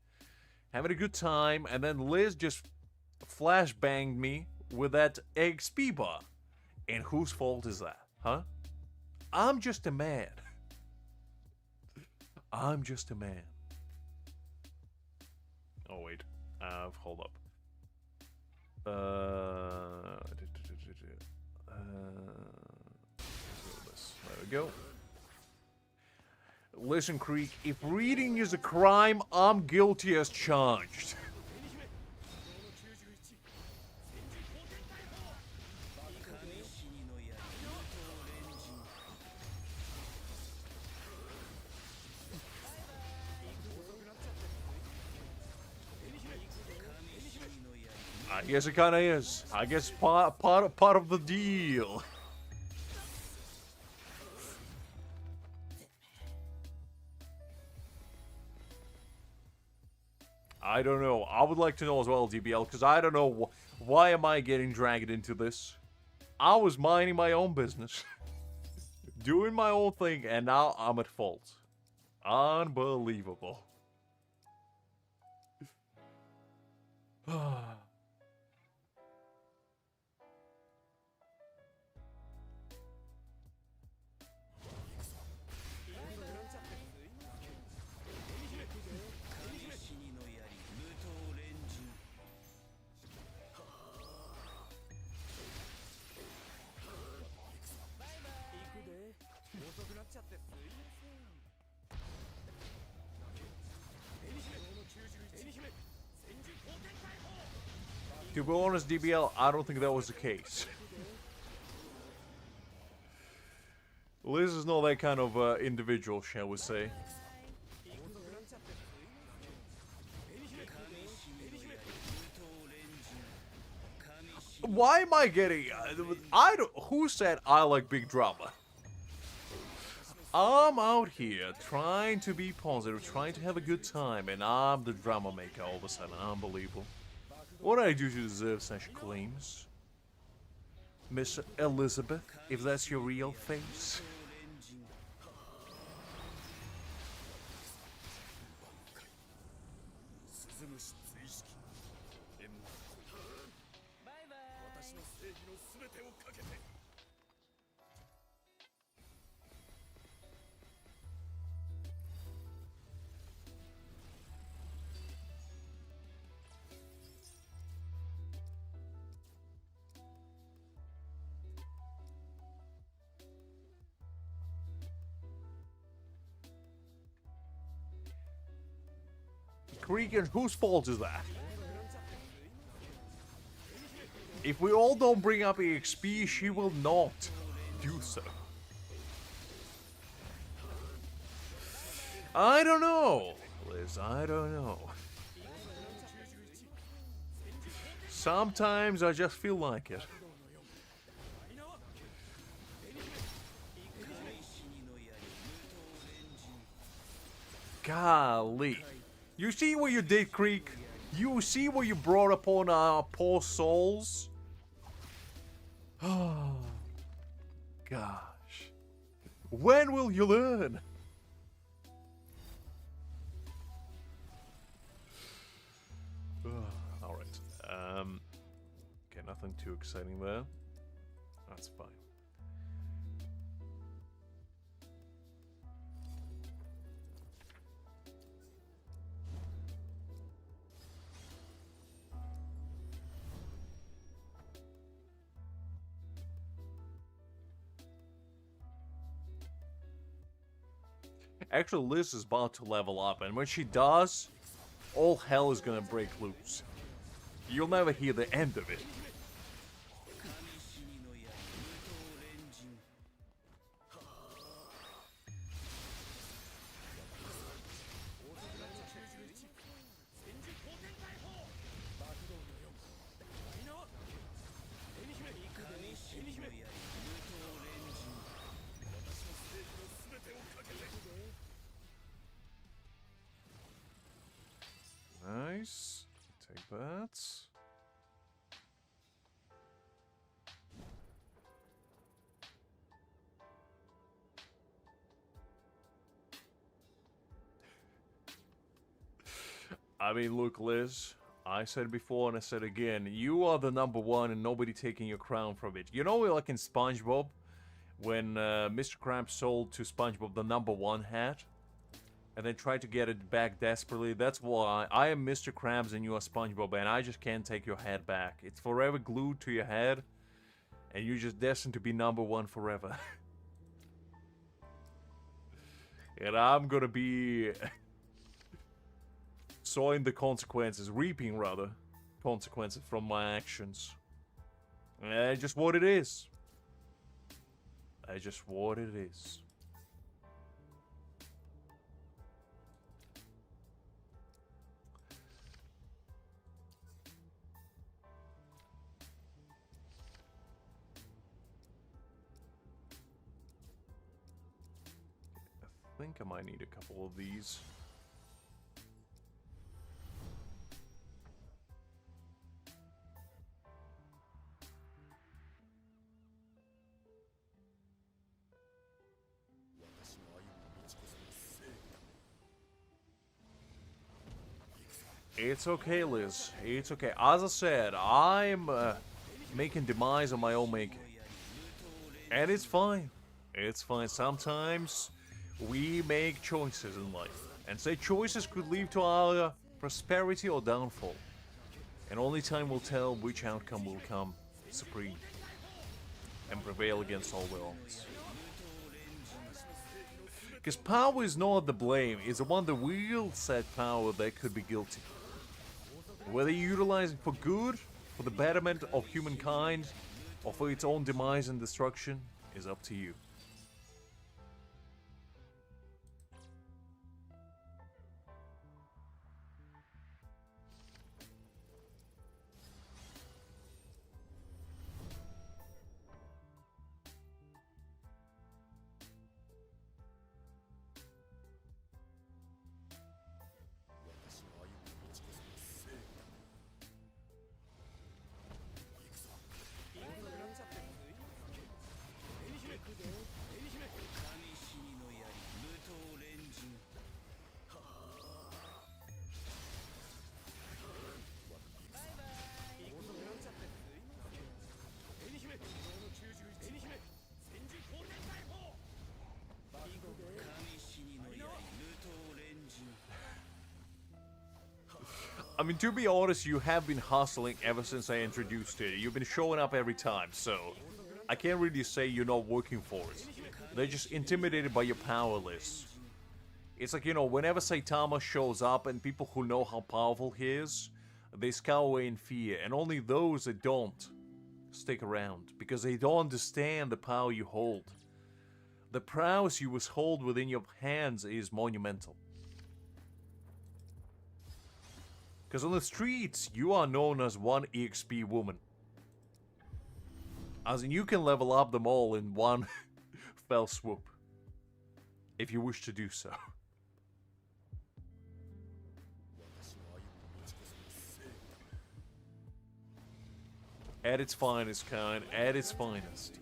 having a good time, and then Liz just flashbanged me with that XP bar. And whose fault is that, huh? I'm just a man. I'm just a man. Oh, wait. Hold up. There we go. Listen, Creek, if reading is a crime, I'm guilty as charged. I guess it kinda is. I guess part of the deal. I don't know. I would like to know as well, DBL, because I don't know why am I getting dragged into this. I was minding my own business, doing my own thing, and now I'm at fault. Unbelievable. To be honest, DBL, I don't think that was the case. Liz is not that kind of individual, shall we say. Why am I getting... I don't... Who said I like big drama? I'm out here trying to be positive, trying to have a good time, and I'm the drama maker all of a sudden. Unbelievable. What did I do to deserve such claims? Miss Elizabeth, if that's your real face. Cregan, whose fault is that? If we all don't bring up EXP, she will not do so. I don't know, Liz, I don't know. Sometimes I just feel like it. Golly. You see what you did, Creek? You see what you brought upon our poor souls? Oh, gosh. When will you learn? Alright. Okay, nothing too exciting there. That's fine. Actually, Liz is about to level up, and when she does, all hell is gonna break loose. You'll never hear the end of it. Nice. Take that. I mean, look, Liz. I said before and I said again, you are the number one and nobody taking your crown from it. You know, like in SpongeBob, when Mr. Krabs sold to SpongeBob the number one hat, and then tried to get it back desperately. That's why I am Mr. Krabs and you are SpongeBob, and I just can't take your head back. It's forever glued to your head, and you're just destined to be number one forever. And I'm gonna be sowing the consequences, reaping rather, consequences from my actions. And that's just what it is. That's just what it is. I think I might need a couple of these. It's okay, Liz. It's okay. As I said, I'm making demise on my own making. And it's fine. It's fine. Sometimes we make choices in life. And say choices could lead to our prosperity or downfall. And only time will tell which outcome will come supreme and prevail against all the odds. Because power is not the blame, it's the one that wields that power that could be guilty. Whether you utilize it for good, for the betterment of humankind, or for its own demise and destruction, is up to you. I mean, to be honest, you have been hustling ever since I introduced it. You've been showing up every time, so I can't really say you're not working for it. They're just intimidated by your power list. It's like, you know, whenever Saitama shows up and people who know how powerful he is, they scour away in fear, and only those that don't stick around, because they don't understand the power you hold. The prowess you hold within your hands is monumental. Because on the streets, you are known as one EXP woman. As in, you can level up them all in one fell swoop. If you wish to do so. At its finest, kind. At its finest.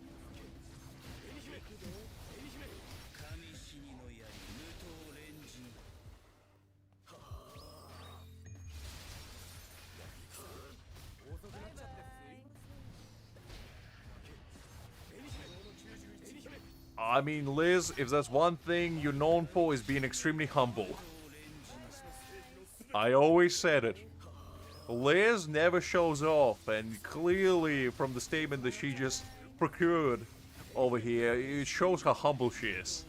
I mean, Liz, if there's one thing you're known for is being extremely humble. I always said it. Liz never shows off, and clearly from the statement that she just procured over here, it shows how humble she is.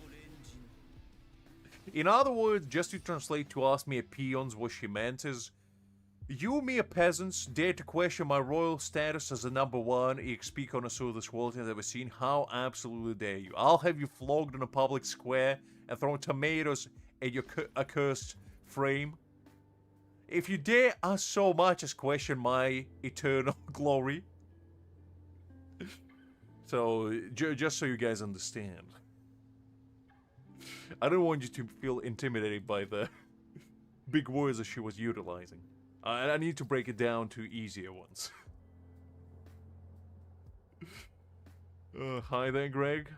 In other words, just to translate to us mere peons, what she meant is, you mere peasants dare to question my royal status as the #1 EXP connoisseur this world has ever seen. How absolutely dare you? I'll have you flogged in a public square and thrown tomatoes at your accursed frame. If you dare us so much as question my eternal glory. So, just so you guys understand. I don't want you to feel intimidated by the big words that she was utilizing. I need to break it down to easier ones. Hi there, Greg.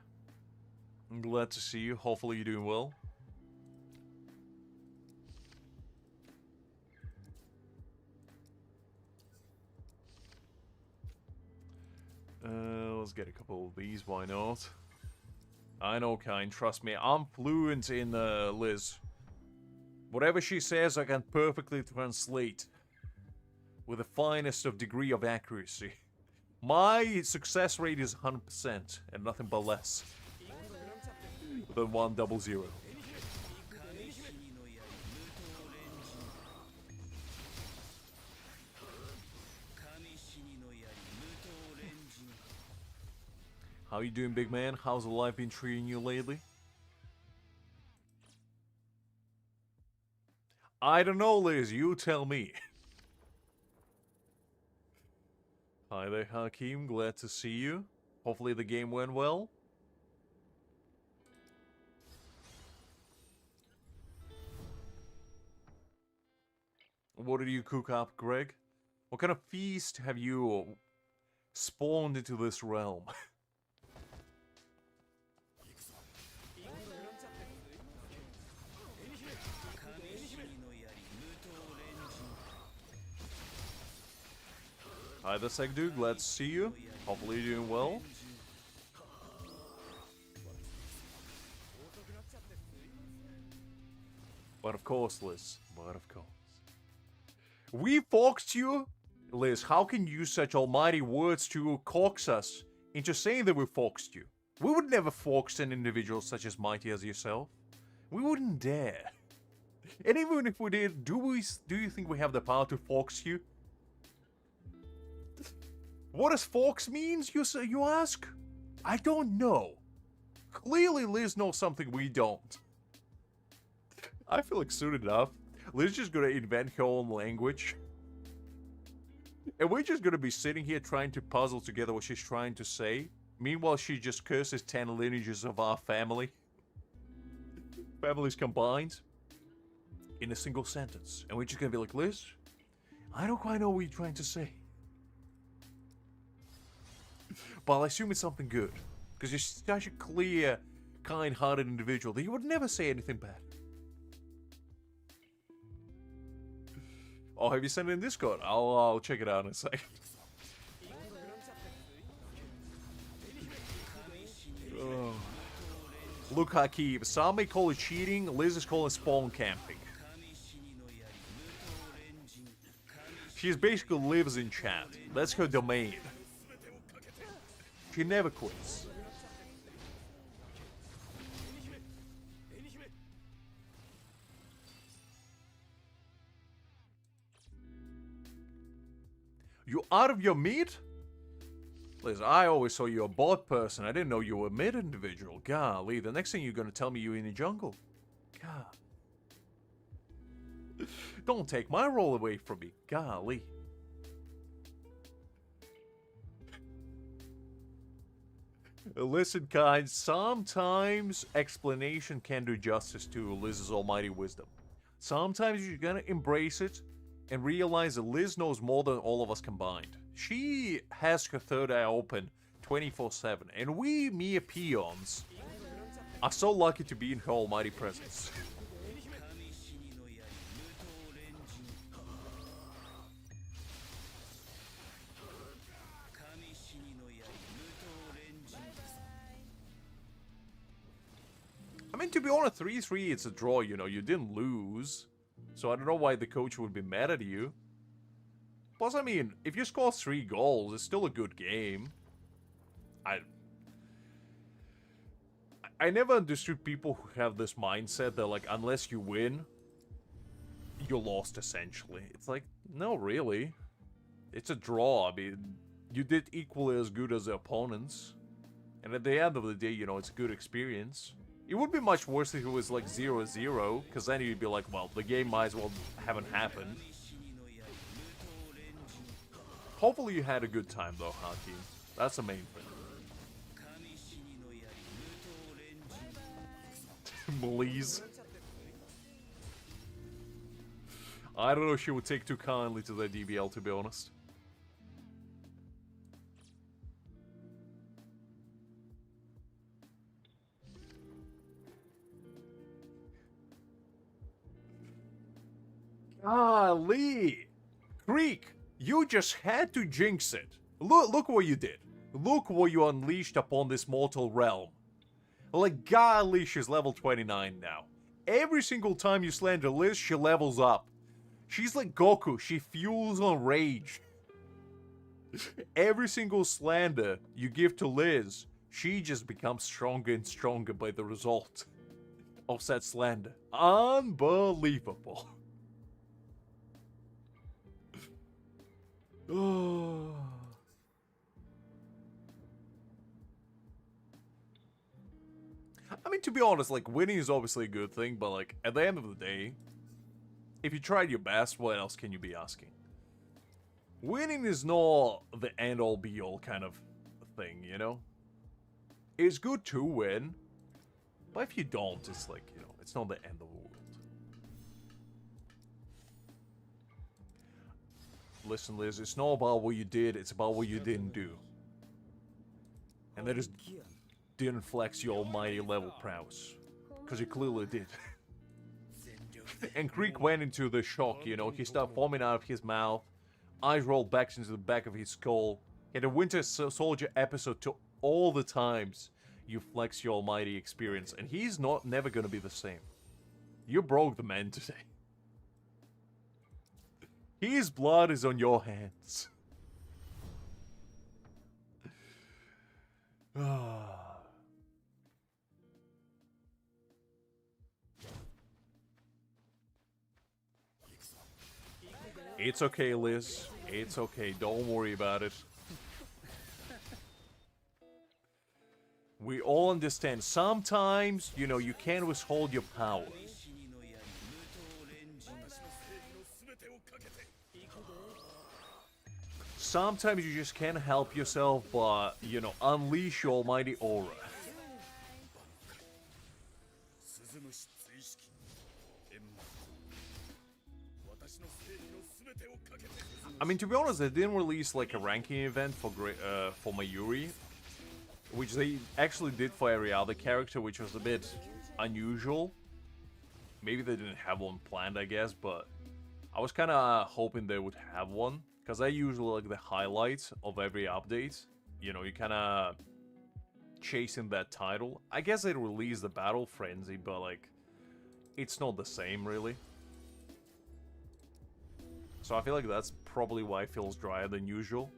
I'm glad to see you. Hopefully you're doing well. Let's get a couple of these, why not? I know, kind, trust me, I'm fluent in Liz. Whatever she says, I can perfectly translate with the finest of degree of accuracy. My success rate is 100%, and nothing but less than 100. How you doing, big man? How's life been treating you lately? I don't know, Liz. You tell me. Hi there, Hakeem. Glad to see you. Hopefully the game went well. What did you cook up, Greg? What kind of feast have you spawned into this realm? Hi there, Segdu. Glad to see you. Hopefully you're doing well. But of course, Liz. But of course. We foxed you? Liz, how can you use such almighty words to coax us into saying that we foxed you? We would never fox an individual such as mighty as yourself. We wouldn't dare. And even if we did, do you think we have the power to fox you? What does fox means, you ask? I don't know. Clearly Liz knows something we don't. I feel like soon enough, Liz is just gonna invent her own language. And we're just gonna be sitting here trying to puzzle together what she's trying to say. Meanwhile, she just curses 10 lineages of our family. Families combined. In a single sentence. And we're just gonna be like, Liz, I don't quite know what you're trying to say. But I assume it's something good. Because you're such a clear, kind-hearted individual that you would never say anything bad. Oh, have you sent it in Discord? I'll check it out in a second. Oh. Look, Hakeem, some may call it cheating, Liz is calling spawn camping. She basically lives in chat. That's her domain. She never quits. You out of your meat? Liz, I always saw you a bot person. I didn't know you were a mid individual. Golly, the next thing you're gonna tell me you're in the jungle. God. Don't take my role away from me. Golly. Listen, kind, sometimes explanation can do justice to Liz's almighty wisdom. Sometimes you're gonna embrace it and realize that Liz knows more than all of us combined. She has her third eye open 24/7, and we mere peons are so lucky to be in her almighty presence. I mean, to be honest, 3-3, it's a draw, you know, you didn't lose. So I don't know why the coach would be mad at you. Plus, I mean, if you score 3 goals, it's still a good game. I never understood people who have this mindset that, like, unless you win, you lost, essentially. It's like, no, really. It's a draw. I mean, you did equally as good as the opponents. And at the end of the day, you know, it's a good experience. It would be much worse if it was like 0-0, because then you'd be like, well, the game might as well haven't happened. Hopefully you had a good time though, Hakim. That's the main thing. Please. I don't know if she would take too kindly to the DBL, to be honest. Golly! Creek, you just had to jinx it. Look what you did. Look what you unleashed upon this mortal realm. Like, golly, she's level 29 now. Every single time you slander Liz, she levels up. She's like Goku, she fuels on rage. Every single slander you give to Liz, she just becomes stronger and stronger by the result of said slander. Unbelievable. I mean, to be honest, like, winning is obviously a good thing, but, like, at the end of the day, if you tried your best, what else can you be asking? Winning is not the end-all be-all kind of thing, you know? It's good to win, but if you don't, it's like, you know, it's not the end of the world. Listen, Liz, it's not about what you did, it's about what you didn't do. And that is didn't flex your almighty level prowess. Because you clearly did. And Creek went into the shock, you know, he started foaming out of his mouth, eyes rolled back into the back of his skull. He had a Winter Soldier episode to all the times you flex your almighty experience, and he's never gonna be the same. You broke the man today. His blood is on your hands. It's okay, Liz. It's okay. Don't worry about it. We all understand. Sometimes, you know, you can't withhold your power. Sometimes you just can't help yourself but, you know, unleash your almighty aura. I mean, to be honest, they didn't release like a ranking event for Mayuri, which they actually did for every other character, which was a bit unusual. Maybe they didn't have one planned, I guess, but I was kind of hoping they would have one, because I usually like the highlights of every update. You know, you kind of chasing that title. I guess they released the Battle Frenzy, but like, it's not the same, really. So I feel like that's probably why it feels drier than usual.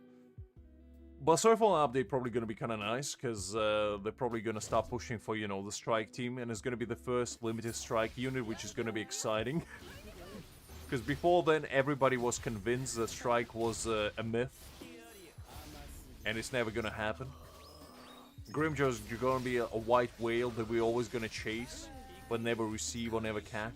But so far, update probably going to be kind of nice, because they're probably going to start pushing for, you know, the strike team, and it's going to be the first limited strike unit, which is going to be exciting. Because before then, everybody was convinced that strike was a myth, and it's never going to happen. Grimjaw's going to be a white whale that we're always going to chase, but never receive or never catch.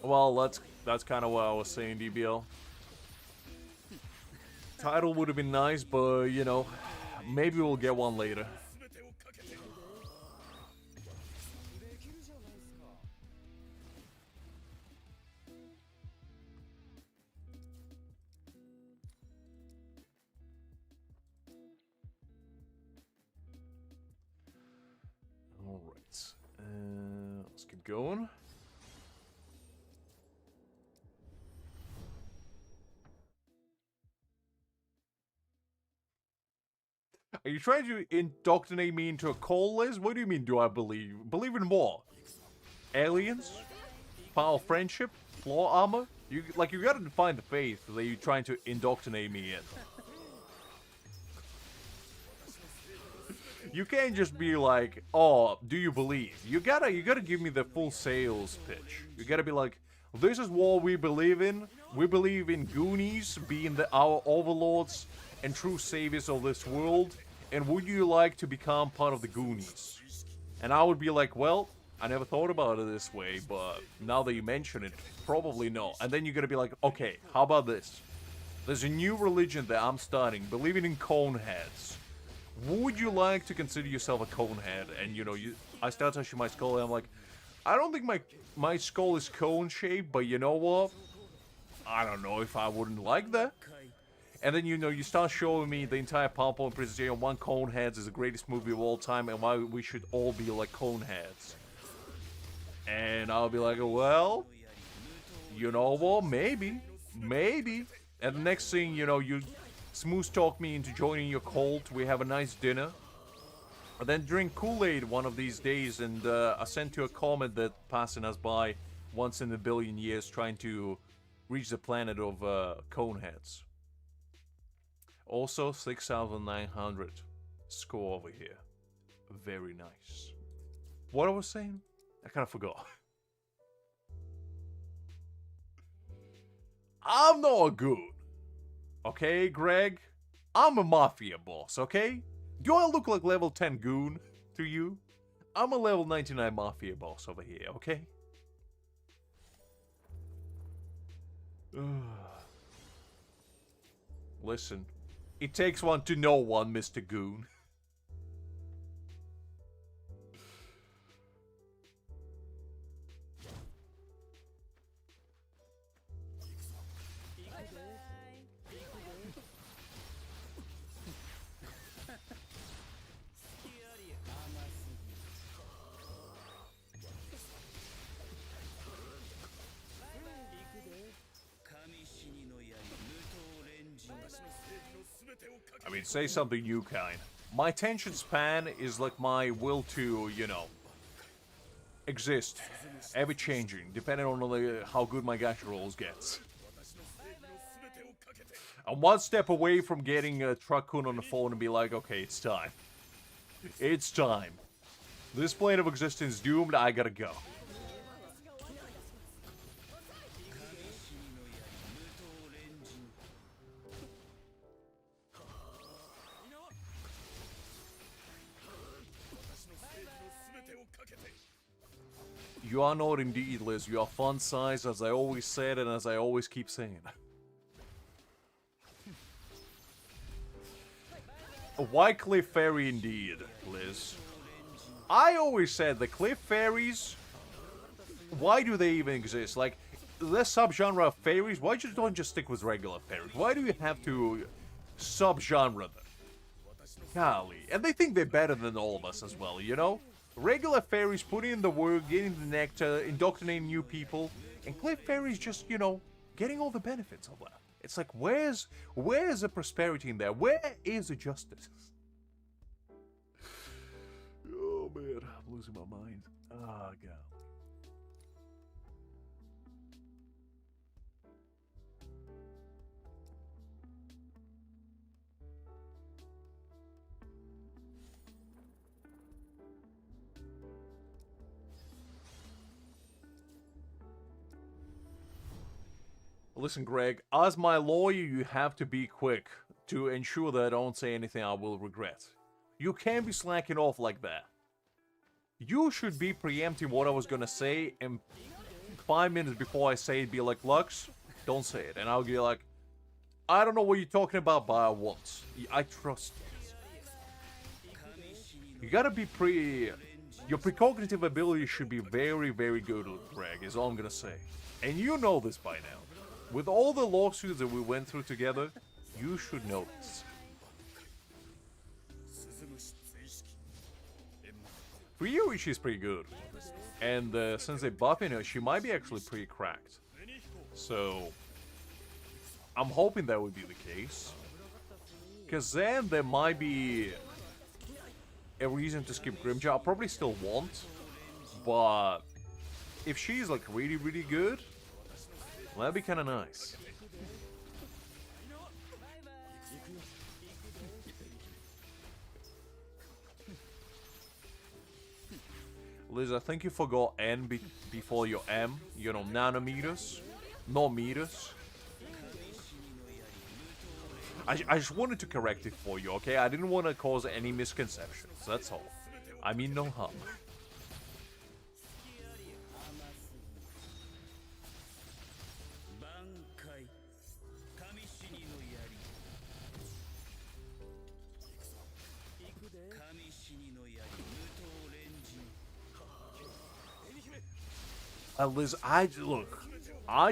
Well, that's kind of what I was saying, DBL. Title would have been nice, but, you know, maybe we'll get one later. keep going. Are you trying to indoctrinate me into a cult, Liz? What do you mean, do I believe? Believe in what? Aliens? Power of friendship? Floor armor? You gotta define the faith that you're trying to indoctrinate me in. You can't just be like, oh, do you believe? You gotta give me the full sales pitch. You gotta be like, this is what we believe in. We believe in Goonies being our overlords and true saviors of this world. And would you like to become part of the Goonies? And I would be like, well, I never thought about it this way, but now that you mention it, probably no. And then you're gonna be like, okay, how about this? There's a new religion that I'm starting, believing in cone heads. Would you like to consider yourself a conehead? And you know, I start touching my skull and I'm like, I don't think my skull is cone shaped, but you know what? I don't know if I wouldn't like that. And then you know, you start showing me the entire PowerPoint presentation on one Coneheads is the greatest movie of all time and why we should all be like Coneheads. And I'll be like, well, you know what? Maybe. And the next thing, you know, you smooth talk me into joining your cult. We have a nice dinner. And then drink Kool-Aid one of these days, and I sent you a comet that passing us by once in a billion years, trying to reach the planet of Coneheads. Also, 6,900 score over here. Very nice. What I was saying? I kind of forgot. I'm not a goon. Okay, Greg? I'm a mafia boss, okay? Do I look like level 10 goon to you? I'm a level 99 mafia boss over here, okay? Listen, it takes one to know one, Mr. Goon. I mean, say something new, kind. My attention span is like my will to, you know, exist. Ever changing, depending on how good my gacha rolls gets. I'm one step away from getting a Truck-kun on the phone and be like, okay, it's time. It's time. This plane of existence doomed, I gotta go. You are not indeed, Liz. You are fun size, as I always said and as I always keep saying. A white cliff fairy indeed, Liz. I always said the cliff fairies, why do they even exist? Like, this subgenre of fairies, why don't just stick with regular fairies? Why do you have to subgenre them? Golly. And they think they're better than all of us as well, you know? Regular fairies putting in the work, getting the nectar, indoctrinating new people, and cliff fairies just, you know, getting all the benefits of that. It's like, where's the prosperity in there? Where is the justice? Oh man, I'm losing my mind. Ah, God. Listen, Greg, as my lawyer, you have to be quick to ensure that I don't say anything I will regret. You can't be slacking off like that. You should be preempting what I was gonna say, and 5 minutes before I say it, be like, Lux, don't say it. And I'll be like, I don't know what you're talking about, but I won't. I trust you. You gotta be your precognitive ability should be very, very good, Greg, is all I'm gonna say. And you know this by now. With all the lawsuits that we went through together, you should know this. For you, she's pretty good. And since they're buffing her, she might be actually pretty cracked. So, I'm hoping that would be the case. Because then there might be a reason to skip Grimjaw. I'll probably still won't. But if she's like really, really good, that'd be kind of nice. Liz, I think you forgot N before your M. You know, nanometers. No meters. I just wanted to correct it for you, okay? I didn't want to cause any misconceptions, that's all. I mean no harm. Liz, I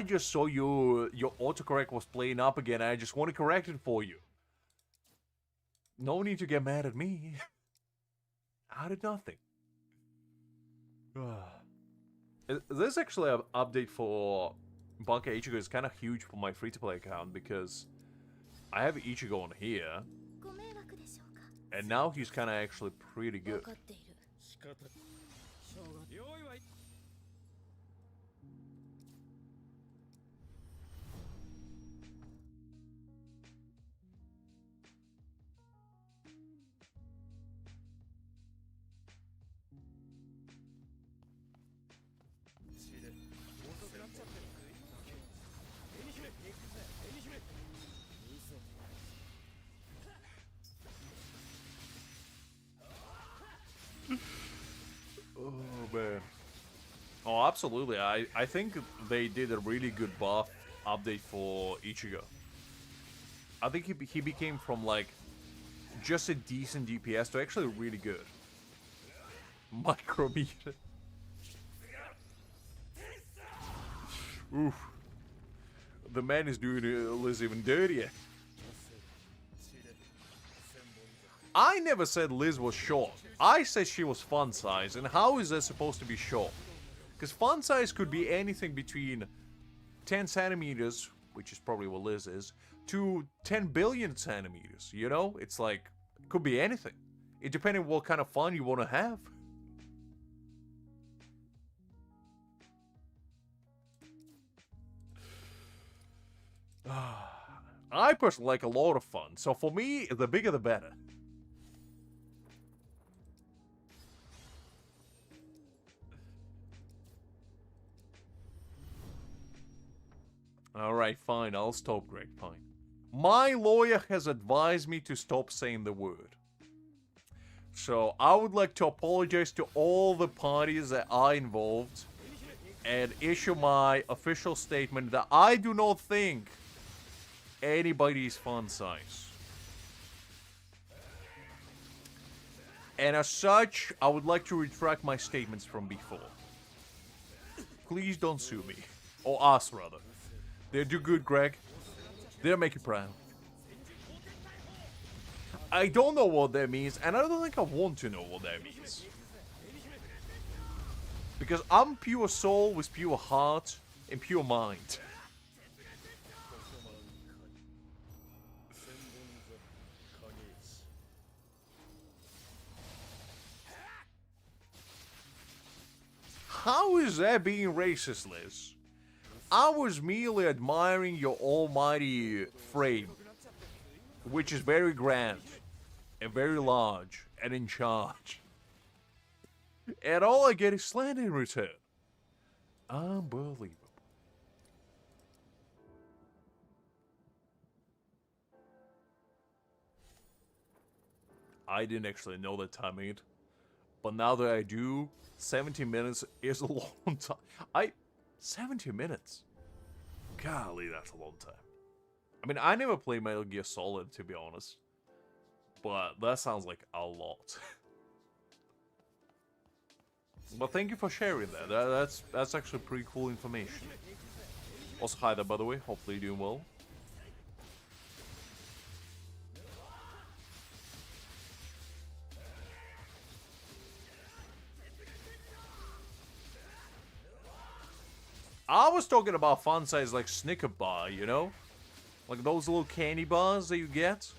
just saw your autocorrect was playing up again. I just want to correct it for you. No need to get mad at me. I did nothing. This actually an update for Bankai Ichigo is kind of huge for my free-to-play account because I have Ichigo on here, and now he's kind of actually pretty good. Oh man. Oh, absolutely. I think they did a really good buff update for Ichigo. I think he became from like just a decent DPS to actually really good. Micrometer. Oof. The man is doing Liz even dirtier. I never said Liz was short. I said she was fun size, and how is that supposed to be short? Because fun size could be anything between 10 centimeters, which is probably what Liz is, to 10 billion centimeters, you know? It's like, it could be anything. It depends on what kind of fun you want to have. I personally like a lot of fun, so for me, the bigger the better. Alright, fine, I'll stop, Greg, fine. My lawyer has advised me to stop saying the word. So, I would like to apologize to all the parties that are involved and issue my official statement that I do not think anybody's fun size. And as such, I would like to retract my statements from before. Please don't sue me. Or us, rather. They'll do good, Greg. They'll make you proud. I don't know what that means, and I don't think I want to know what that means. Because I'm pure soul with pure heart and pure mind. How is that being racist, Liz? I was merely admiring your almighty frame, which is very grand, and very large, and in charge. And all I get is slander in return. Unbelievable. I didn't actually know that timing, but now that I do, 70 minutes is a long time. 70 minutes? Golly, that's a long time. I mean, I never played Metal Gear Solid, to be honest. But that sounds like a lot. But thank you for sharing that. That's actually pretty cool information. Also, hi there, by the way. Hopefully you're doing well. I was talking about fun size like Snicker bar, you know? Like those little candy bars that you get.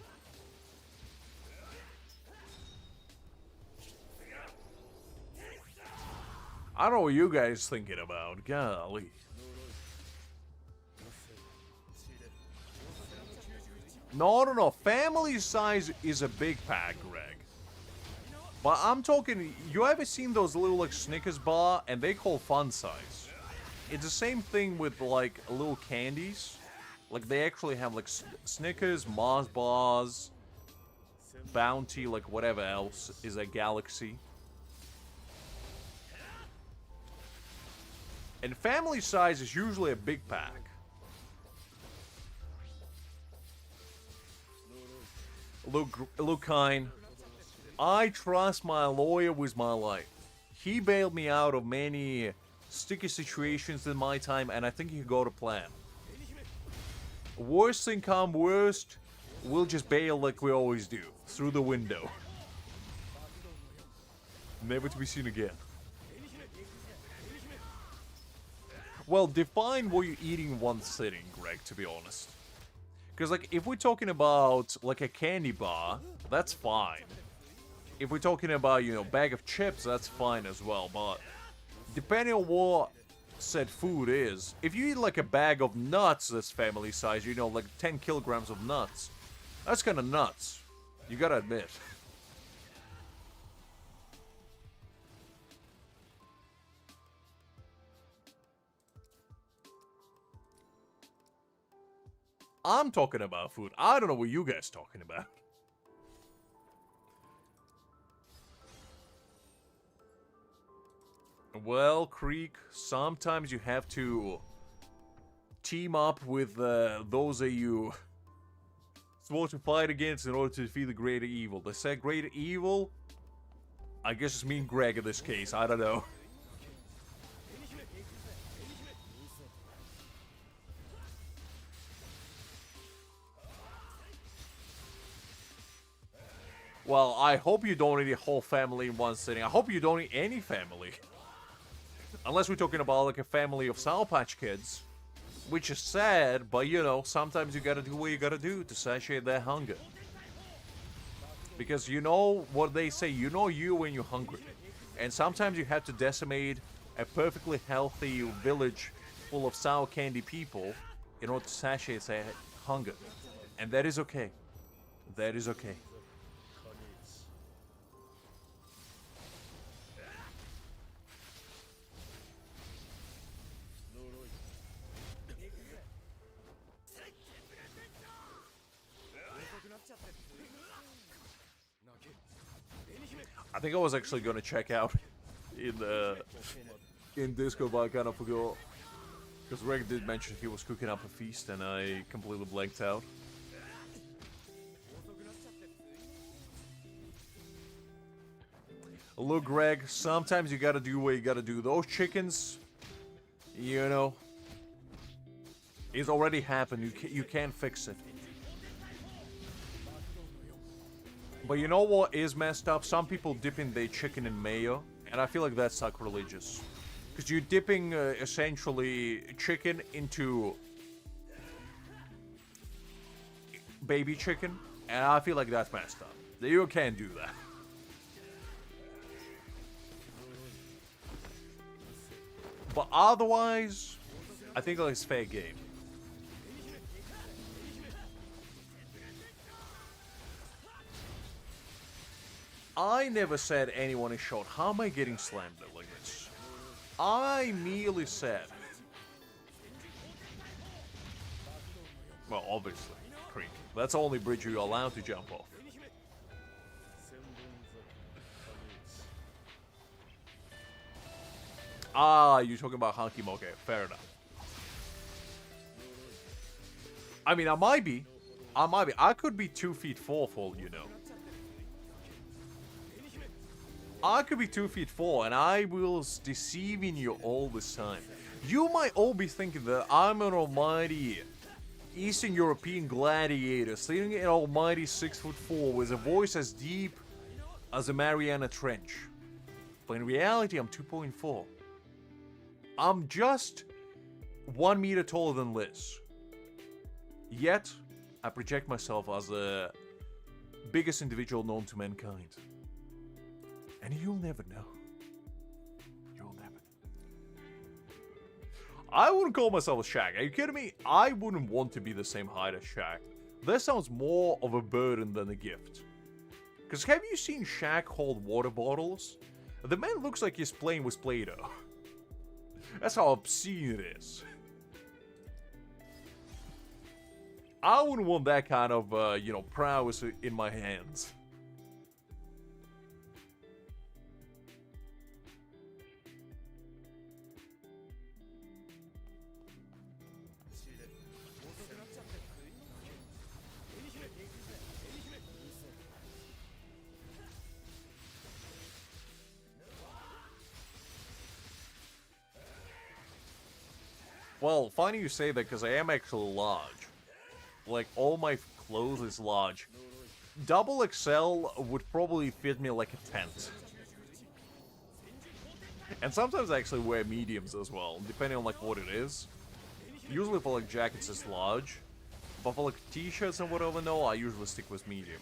I don't know what you guys thinking about. Golly. No. Family size is a big pack, Greg. But I'm talking, you ever seen those little like Snickers bar and they call fun size? It's the same thing with like little candies. Like they actually have like Snickers, Mars bars, Bounty, like whatever else is a Galaxy. And family size is usually a big pack. Look kind. I trust my lawyer with my life. He bailed me out of many sticky situations in my time, and I think he got a plan. Worst thing come worst, we'll just bail like we always do, through the window. Never to be seen again. Well, define what you eat in one sitting, Greg, to be honest. Because, like, if we're talking about, like, a candy bar, that's fine. If we're talking about, you know, bag of chips, that's fine as well. But depending on what said food is, if you eat, like, a bag of nuts that's family size, you know, like 10 kilograms of nuts, that's kind of nuts. You gotta admit. I'm talking about food. I don't know what you guys talking about. Well, Creek, sometimes you have to team up with those that you swore to fight against in order to defeat the greater evil. They said greater evil? I guess it's me and Greg in this case. I don't know. Well, I hope you don't eat a whole family in one sitting. I hope you don't eat any family. Unless we're talking about like a family of Sour Patch Kids. Which is sad, but you know, sometimes you gotta do what you gotta do to satiate their hunger. Because you know what they say, you know you when you're hungry. And sometimes you have to decimate a perfectly healthy village full of sour candy people in order to satiate their hunger. And that is okay. That is okay. I think I was actually gonna check out in Discord, but I kind of forgot. Because Reg did mention he was cooking up a feast, and I completely blanked out. Look, Greg, sometimes you gotta do what you gotta do. Those chickens, you know, it's already happened. You can't fix it. But you know what is messed up? Some people dipping their chicken in mayo, and I feel like that's sacrilegious. Because you're dipping, essentially, chicken into baby chicken, and I feel like that's messed up. You can't do that. But otherwise, I think it's fair game. I never said anyone is short. How am I getting slammed like this? I merely said... Well, obviously, Creek. That's the only bridge you're allowed to jump off. Ah, you're talking about Hanky-Moke. Fair enough. I mean, I might be. I could be 2 feet 4 for all you know. I could be 2 feet 4 and I was deceiving you all this time. You might all be thinking that I'm an almighty Eastern European gladiator sitting in an almighty 6'4" with a voice as deep as a Mariana Trench. But in reality, I'm 2.4. I'm just 1 meter taller than Liz. Yet, I project myself as the biggest individual known to mankind. And you'll never know. You'll never know. I wouldn't call myself a Shaq. Are you kidding me? I wouldn't want to be the same height as Shaq. That sounds more of a burden than a gift. Because have you seen Shaq hold water bottles? The man looks like he's playing with Play-Doh. That's how obscene it is. I wouldn't want that kind of, prowess in my hands. Well, funny you say that because I am actually large. Like, all my clothes is large. Double XL would probably fit me like a tent. And sometimes I actually wear mediums as well, depending on like what it is. Usually for like jackets it's large. But for like t-shirts and whatever, no, I usually stick with medium.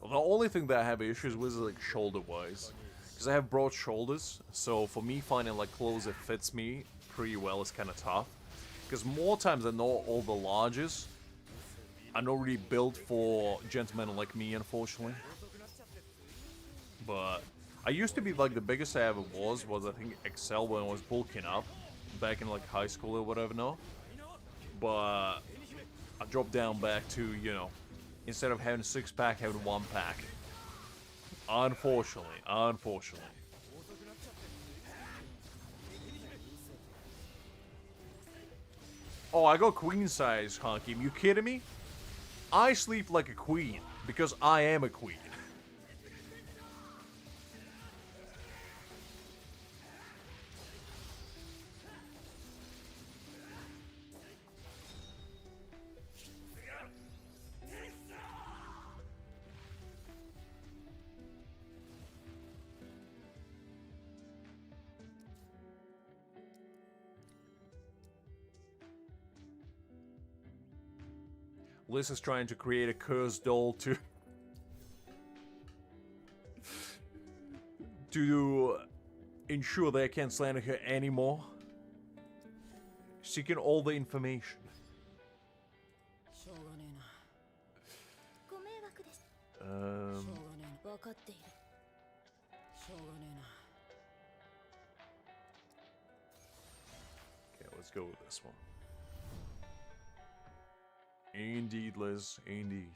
The only thing that I have issues with is like shoulder-wise. Because I have broad shoulders, so for me finding like clothes that fits me pretty well is kind of tough. Because more times than not, all the larges are not really built for gentlemen like me, unfortunately. But I used to be like the biggest I ever was I think XL when I was bulking up back in like high school or whatever, no. But I dropped down back to, instead of having a 6-pack, having 1-pack. Unfortunately. Oh, I got queen size, Hakim. You kidding me? I sleep like a queen because I am a queen. Liz is trying to create a cursed doll to ensure that I can't slander her anymore. Seeking all the information. Okay, let's go with this one. Indeed, Liz, indeed.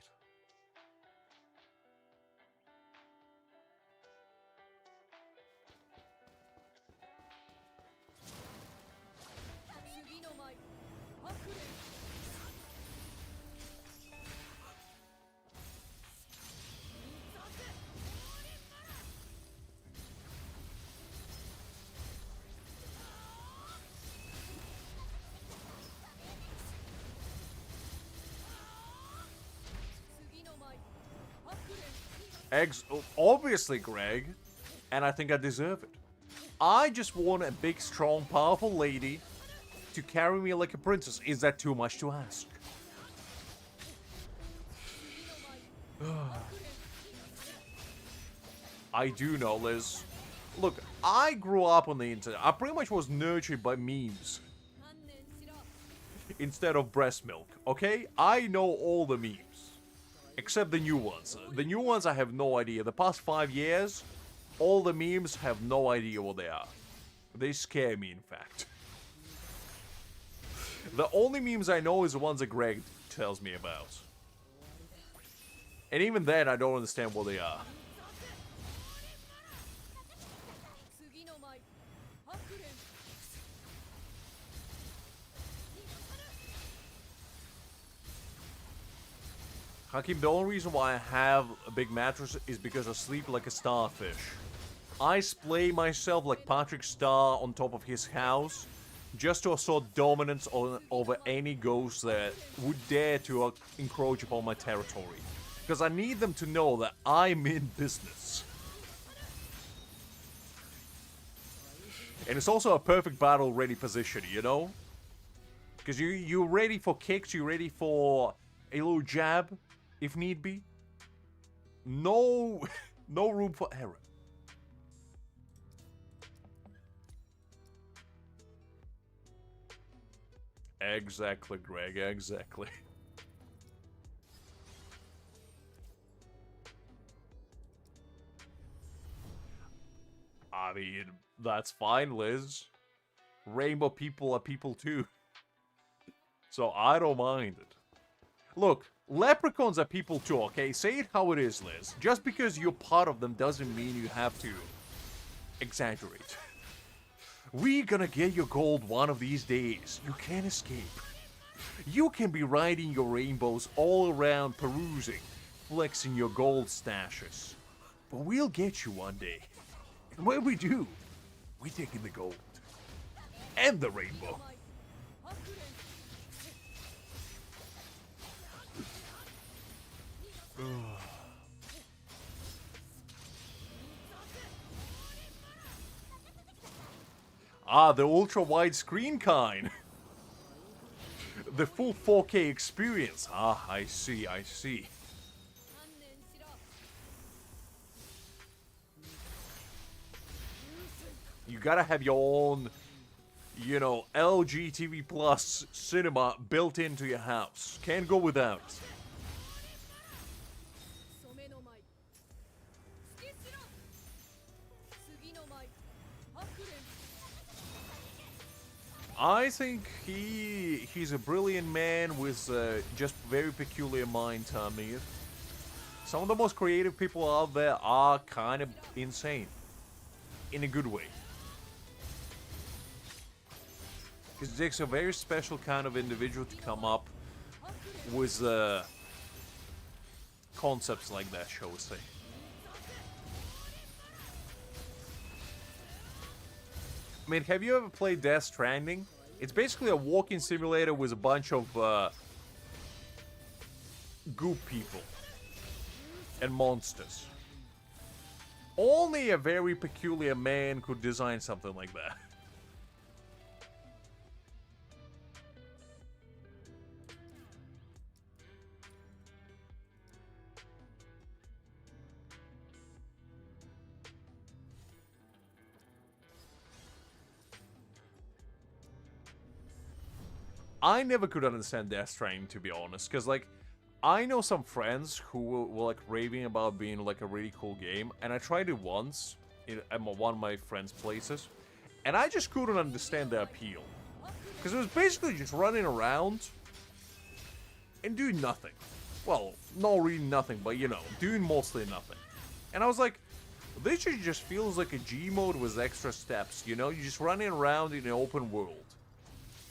Obviously, Greg, and I think I deserve it. I just want a big, strong, powerful lady to carry me like a princess. Is that too much to ask? I do know, Liz. Look, I grew up on the internet. I pretty much was nurtured by memes instead of breast milk, okay? I know all the memes. Except the new ones. The new ones I have no idea. The past 5 years, all the memes have no idea what they are. They scare me, in fact. The only memes I know is the ones that Greg tells me about. And even then, I don't understand what they are. Hakim, the only reason why I have a big mattress is because I sleep like a starfish. I splay myself like Patrick Star on top of his house just to assert dominance over any ghost that would dare to encroach upon my territory. Because I need them to know that I'm in business. And it's also a perfect battle ready position, you know? Because you're ready for kicks, you're ready for a little jab, if need be. No, no room for error. Exactly, Greg, exactly. I mean, that's fine, Liz. Rainbow people are people too. So I don't mind it. Look, leprechauns are people too, okay? Say it how it is, Liz. Just because you're part of them doesn't mean you have to exaggerate. We're gonna get your gold one of these days. You can't escape. You can be riding your rainbows all around perusing, flexing your gold stashes. But we'll get you one day. And when we do, we're taking the gold. And the rainbow. Ah, the ultra wide screen kind. The full 4K experience. Ah, I see, I see. You gotta have your own, you know, LG TV Plus cinema built into your house. Can't go without. I think he's a brilliant man with just very peculiar mind, Tamir. Some of the most creative people out there are kind of insane. In a good way. Because it takes a very special kind of individual to come up with concepts like that, shall we say. I mean, have you ever played Death Stranding? It's basically a walking simulator with a bunch of goop people and monsters. Only a very peculiar man could design something like that. I never could understand Death Stranding, to be honest, because, like, I know some friends who were like, raving about being, like, a really cool game, and I tried it once at one of my friends' places, and I just couldn't understand the appeal. Because it was basically just running around and doing nothing. Well, not really nothing, but, you know, doing mostly nothing. And I was like, this just feels like a G mode with extra steps, you know? You're just running around in an open world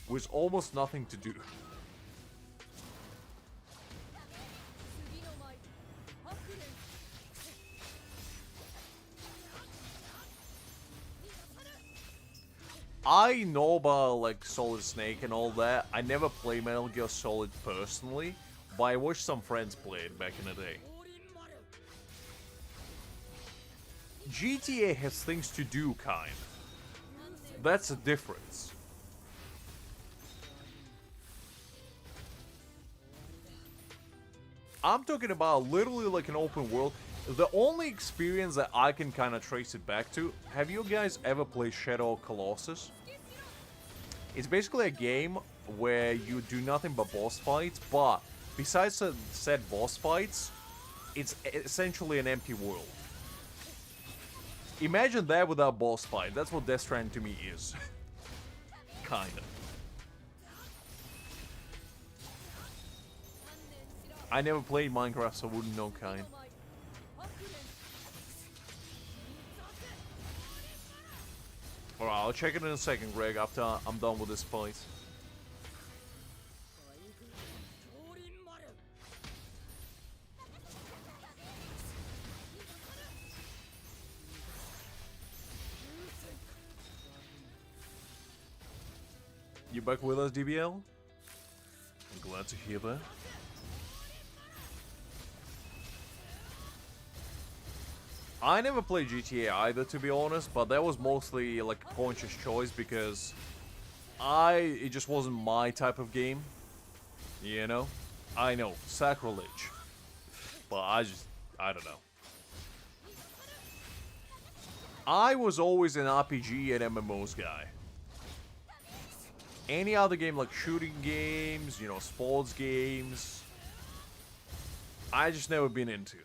with almost nothing to do. I know about, like, Solid Snake and all that. I never played Metal Gear Solid personally, but I watched some friends play it back in the day. GTA has things to do, kind. That's a difference. I'm talking about literally like an open world. The only experience that I can kind of trace it back to, have you guys ever played Shadow of Colossus? It's basically a game where you do nothing but boss fights, but besides said boss fights, it's essentially an empty world. Imagine that without boss fight. That's what Death Stranding to me is. Kinda. I never played Minecraft, so I wouldn't know, kind. Alright, I'll check it in a second, Greg, after I'm done with this fight. You back with us, DBL? I'm glad to hear that. I never played GTA either, to be honest, but that was mostly like a conscious choice because it just wasn't my type of game, you know? I know, sacrilege, but I don't know. I was always an RPG and MMOs guy. Any other game like shooting games, you know, sports games, I just never been into.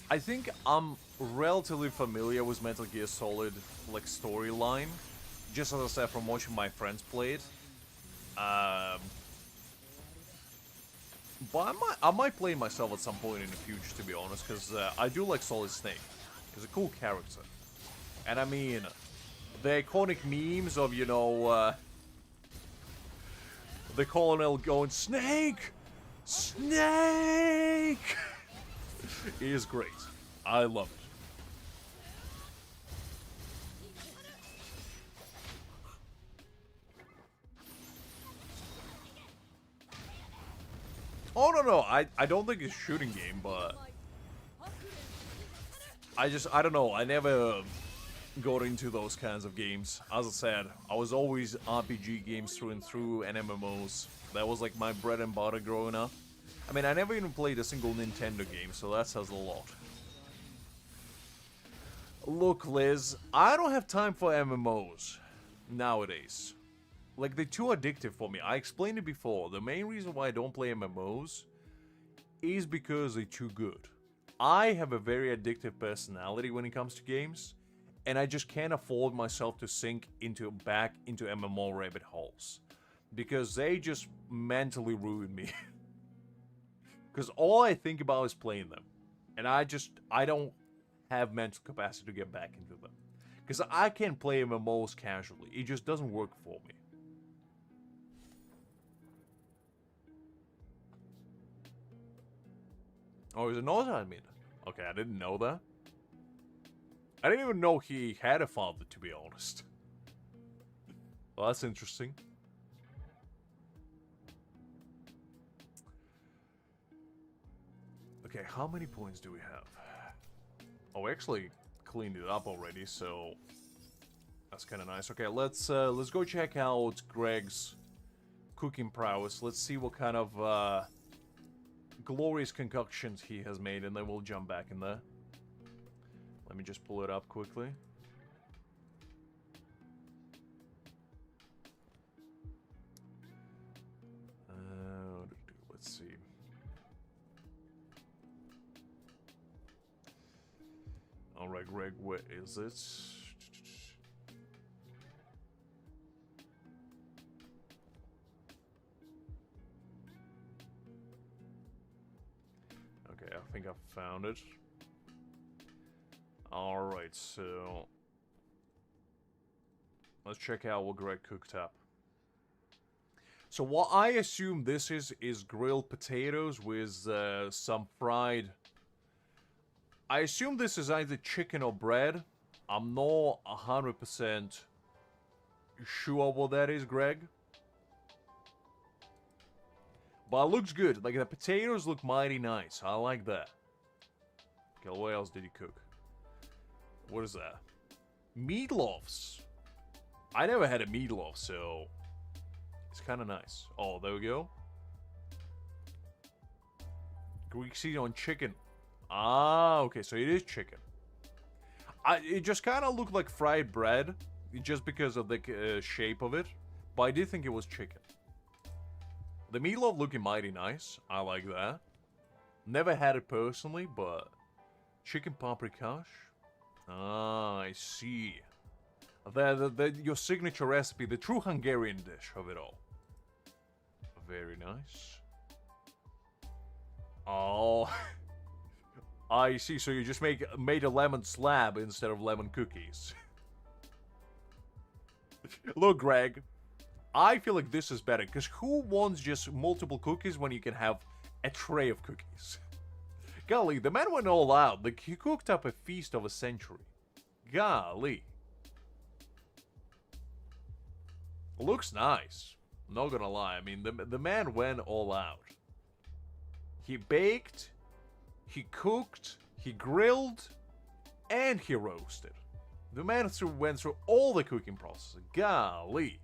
I think I'm relatively familiar with Metal Gear Solid, like, storyline. Just as I said, from watching my friends play it. But I might play myself at some point in the future, to be honest, because I do like Solid Snake. He's a cool character. And I mean, the iconic memes of, you know, the Colonel going, Snake! Snake! Is great. I love it. Oh, no, I don't think it's a shooting game, but I don't know, I never got into those kinds of games. As I said, I was always RPG games through and through, and MMOs. That was like my bread and butter growing up. I mean, I never even played a single Nintendo game, so that says a lot. Look, Liz, I don't have time for MMOs nowadays. Like, they're too addictive for me. I explained it before. The main reason why I don't play MMOs is because they're too good. I have a very addictive personality when it comes to games, and I just can't afford myself to sink back into MMO rabbit holes. Because they just mentally ruin me. Because all I think about is playing them. And I don't have mental capacity to get back into them. Because I can't play MMOs casually. It just doesn't work for me. Oh, is it not admin? Okay, I didn't know that. I didn't even know he had a father, to be honest. Well, that's interesting. Okay, how many points do we have? Oh, we actually cleaned it up already, so that's kind of nice. Okay, let's go check out Greg's cooking prowess. Let's see what kind of glorious concoctions he has made, and then we'll jump back in there. Let me just pull it up quickly. Let's see. Alright, Greg, where is it? Okay, I think I found it. Alright, so let's check out what Greg cooked up. So what I assume this is grilled potatoes with some fried... I assume this is either chicken or bread. I'm not 100% sure what that is, Greg. But it looks good. Like, the potatoes look mighty nice. I like that. Okay, what else did he cook? What is that? Meatloafs. I never had a meatloaf, so it's kind of nice. Oh, there we go. Greek seasoning on chicken. Ah, okay, so it is chicken. It just kind of looked like fried bread, just because of the shape of it. But I did think it was chicken. The meatloaf looking mighty nice. I like that. Never had it personally, but chicken paprikash. Ah, I see. Your signature recipe, the true Hungarian dish of it all. Very nice. Oh, I see. So you just made a lemon slab instead of lemon cookies. Look, Greg, I feel like this is better, because who wants just multiple cookies when you can have a tray of cookies? Golly, the man went all out. Like, he cooked up a feast of a century. Golly. Looks nice. Not gonna lie. I mean, the man went all out. He baked, he cooked, he grilled, and he roasted. The man went through all the cooking process. Golly.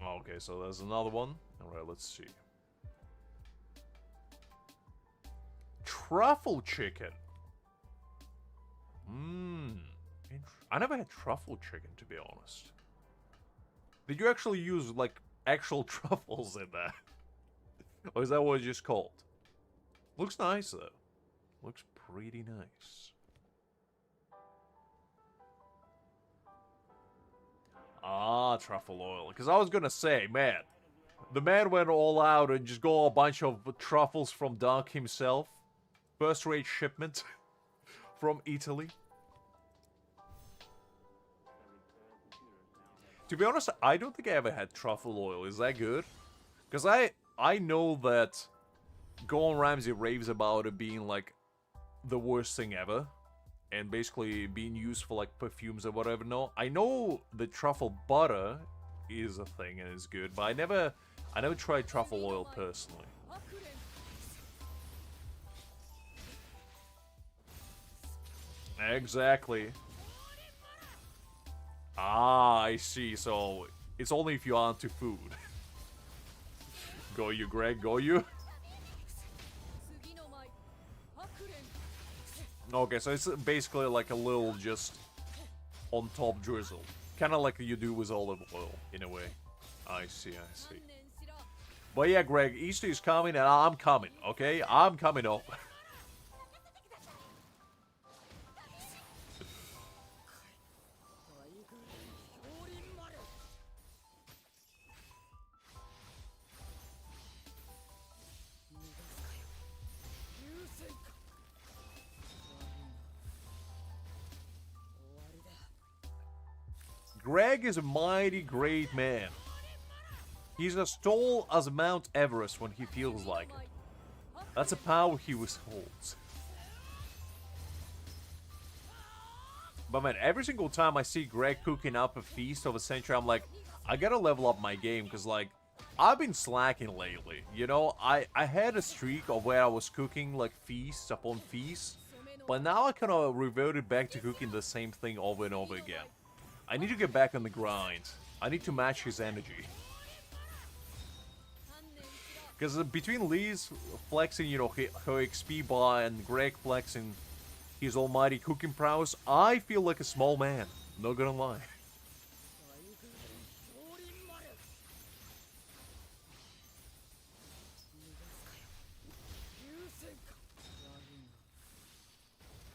Okay, so there's another one. Alright, let's see. Truffle chicken. I never had truffle chicken, to be honest. Did you actually use, like, actual truffles in that? Or is that what it's just called? Looks nice, though. Looks pretty nice. Ah, truffle oil. Because I was gonna say, man, the man went all out and just got a bunch of truffles from Dark himself. First-rate shipment from Italy. To be honest, I don't think I ever had truffle oil. Is that good? Because I know that Gordon Ramsay raves about it being, like, the worst thing ever. And basically being used for, like, perfumes or whatever. No, I know the truffle butter is a thing and is good. But I never tried truffle oil personally. Exactly. Ah, I see. So, it's only if you aren't to food. Go you, Greg, go you. Okay, so it's basically like a little just on top drizzle. Kind of like you do with olive oil, in a way. I see, I see. But yeah, Greg, Easter is coming and I'm coming, okay? I'm coming up. Greg is a mighty great man. He's as tall as Mount Everest when he feels like it. That's a power he withholds. But man, every single time I see Greg cooking up a feast of a century, I'm like, I gotta level up my game, because like, I've been slacking lately. You know, I had a streak of where I was cooking like feasts upon feasts, but now I kind of reverted back to cooking the same thing over and over again. I need to get back on the grind. I need to match his energy. Because between Lee's flexing, you know, her XP bar and Greg flexing his almighty cooking prowess, I feel like a small man. Not gonna lie.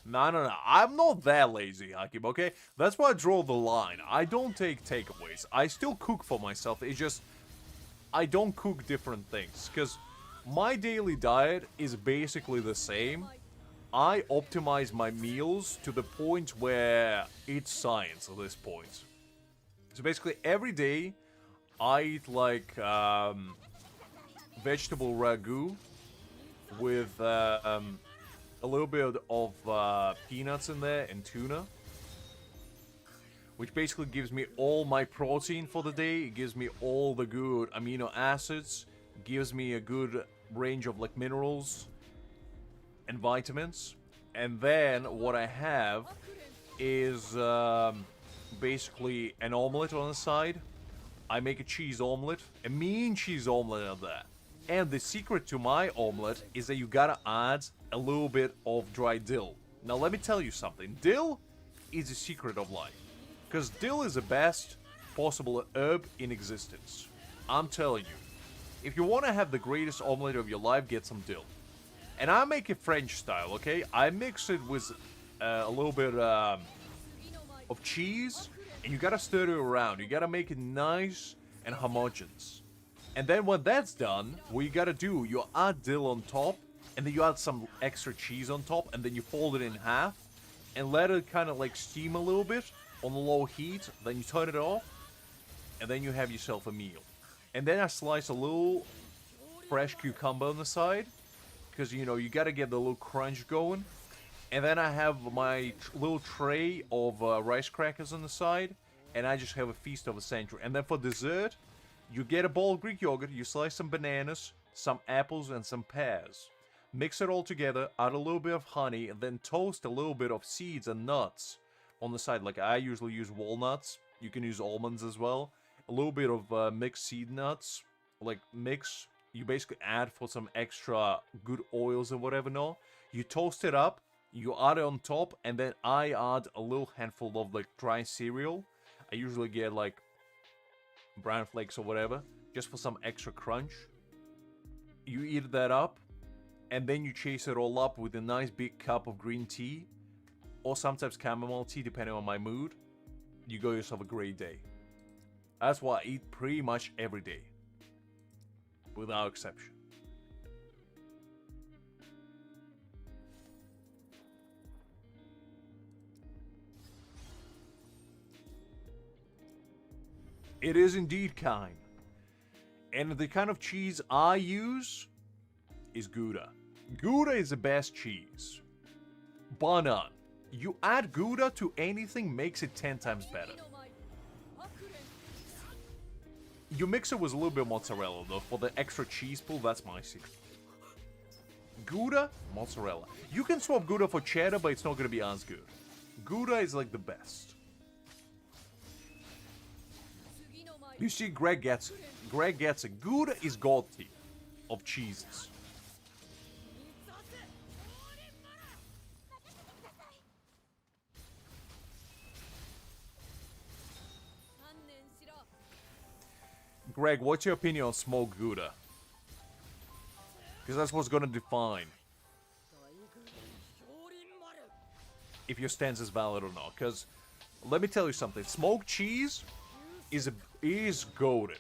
No. I'm not that lazy, Hakim, okay? That's why I draw the line. I don't take takeaways. I still cook for myself. It's just, I don't cook different things. Because my daily diet is basically the same. I optimize my meals to the point where it's science at this point. So basically, every day, I eat like vegetable ragu with a little bit of peanuts in there and tuna, which basically gives me all my protein for the day. It gives me all the good amino acids, gives me a good range of like minerals and vitamins. And then what I have is basically an omelet on the side. I make a cheese omelet, a mean cheese omelet of that. And the secret to my omelet is that you gotta add a little bit of dry dill. Now let me tell you something. Dill is the secret of life. Because dill is the best possible herb in existence. I'm telling you. If you want to have the greatest omelet of your life, get some dill. And I make it French style, okay? I mix it with a little bit of cheese. And you gotta stir it around. You gotta make it nice and homogeneous. And then when that's done, what you gotta do, you add dill on top, and then you add some extra cheese on top, and then you fold it in half, and let it kind of like steam a little bit on low heat, then you turn it off, and then you have yourself a meal. And then I slice a little fresh cucumber on the side, because, you know, you gotta get the little crunch going. And then I have my little tray of rice crackers on the side, and I just have a feast of a century. And then for dessert, you get a bowl of Greek yogurt, you slice some bananas, some apples, and some pears. Mix it all together, add a little bit of honey, and then toast a little bit of seeds and nuts on the side. Like I usually use walnuts. You can use almonds as well. A little bit of mixed seed nuts. Like mix, you basically add for some extra good oils and whatever, no? You toast it up, you add it on top, and then I add a little handful of like dry cereal. I usually get like brown flakes or whatever, just for some extra crunch. You eat that up, and then you chase it all up with a nice big cup of green tea, or sometimes chamomile tea, depending on my mood. You got yourself a great day. That's what I eat pretty much every day, without exception. It is indeed kind. And the kind of cheese I use is Gouda. Gouda is the best cheese. Bar none. You add Gouda to anything, makes it 10 times better. You mix it with a little bit of mozzarella though, for the extra cheese pull, that's my secret. Gouda, mozzarella. You can swap Gouda for cheddar, but it's not going to be as good. Gouda is like the best. You see, Greg gets it. Greg gets it. Gouda is god tier of cheeses. Greg, what's your opinion on smoked Gouda? Because that's what's gonna define if your stance is valid or not. Because let me tell you something: smoked cheese is goated.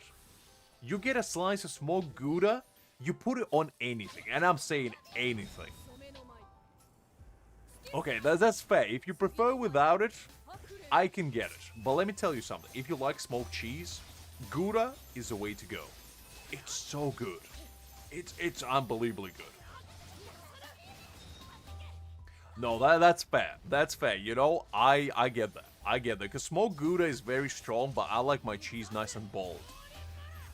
You get a slice of smoked Gouda, you put it on anything, and I'm saying anything. Okay, that's fair. If you prefer without it, I can get it. But let me tell you something: if you like smoked cheese, Gouda is the way to go. It's so good. It's unbelievably good. No, that's fair. That's fair. You know, I get that. I get that. Because smoked Gouda is very strong, but I like my cheese nice and bold.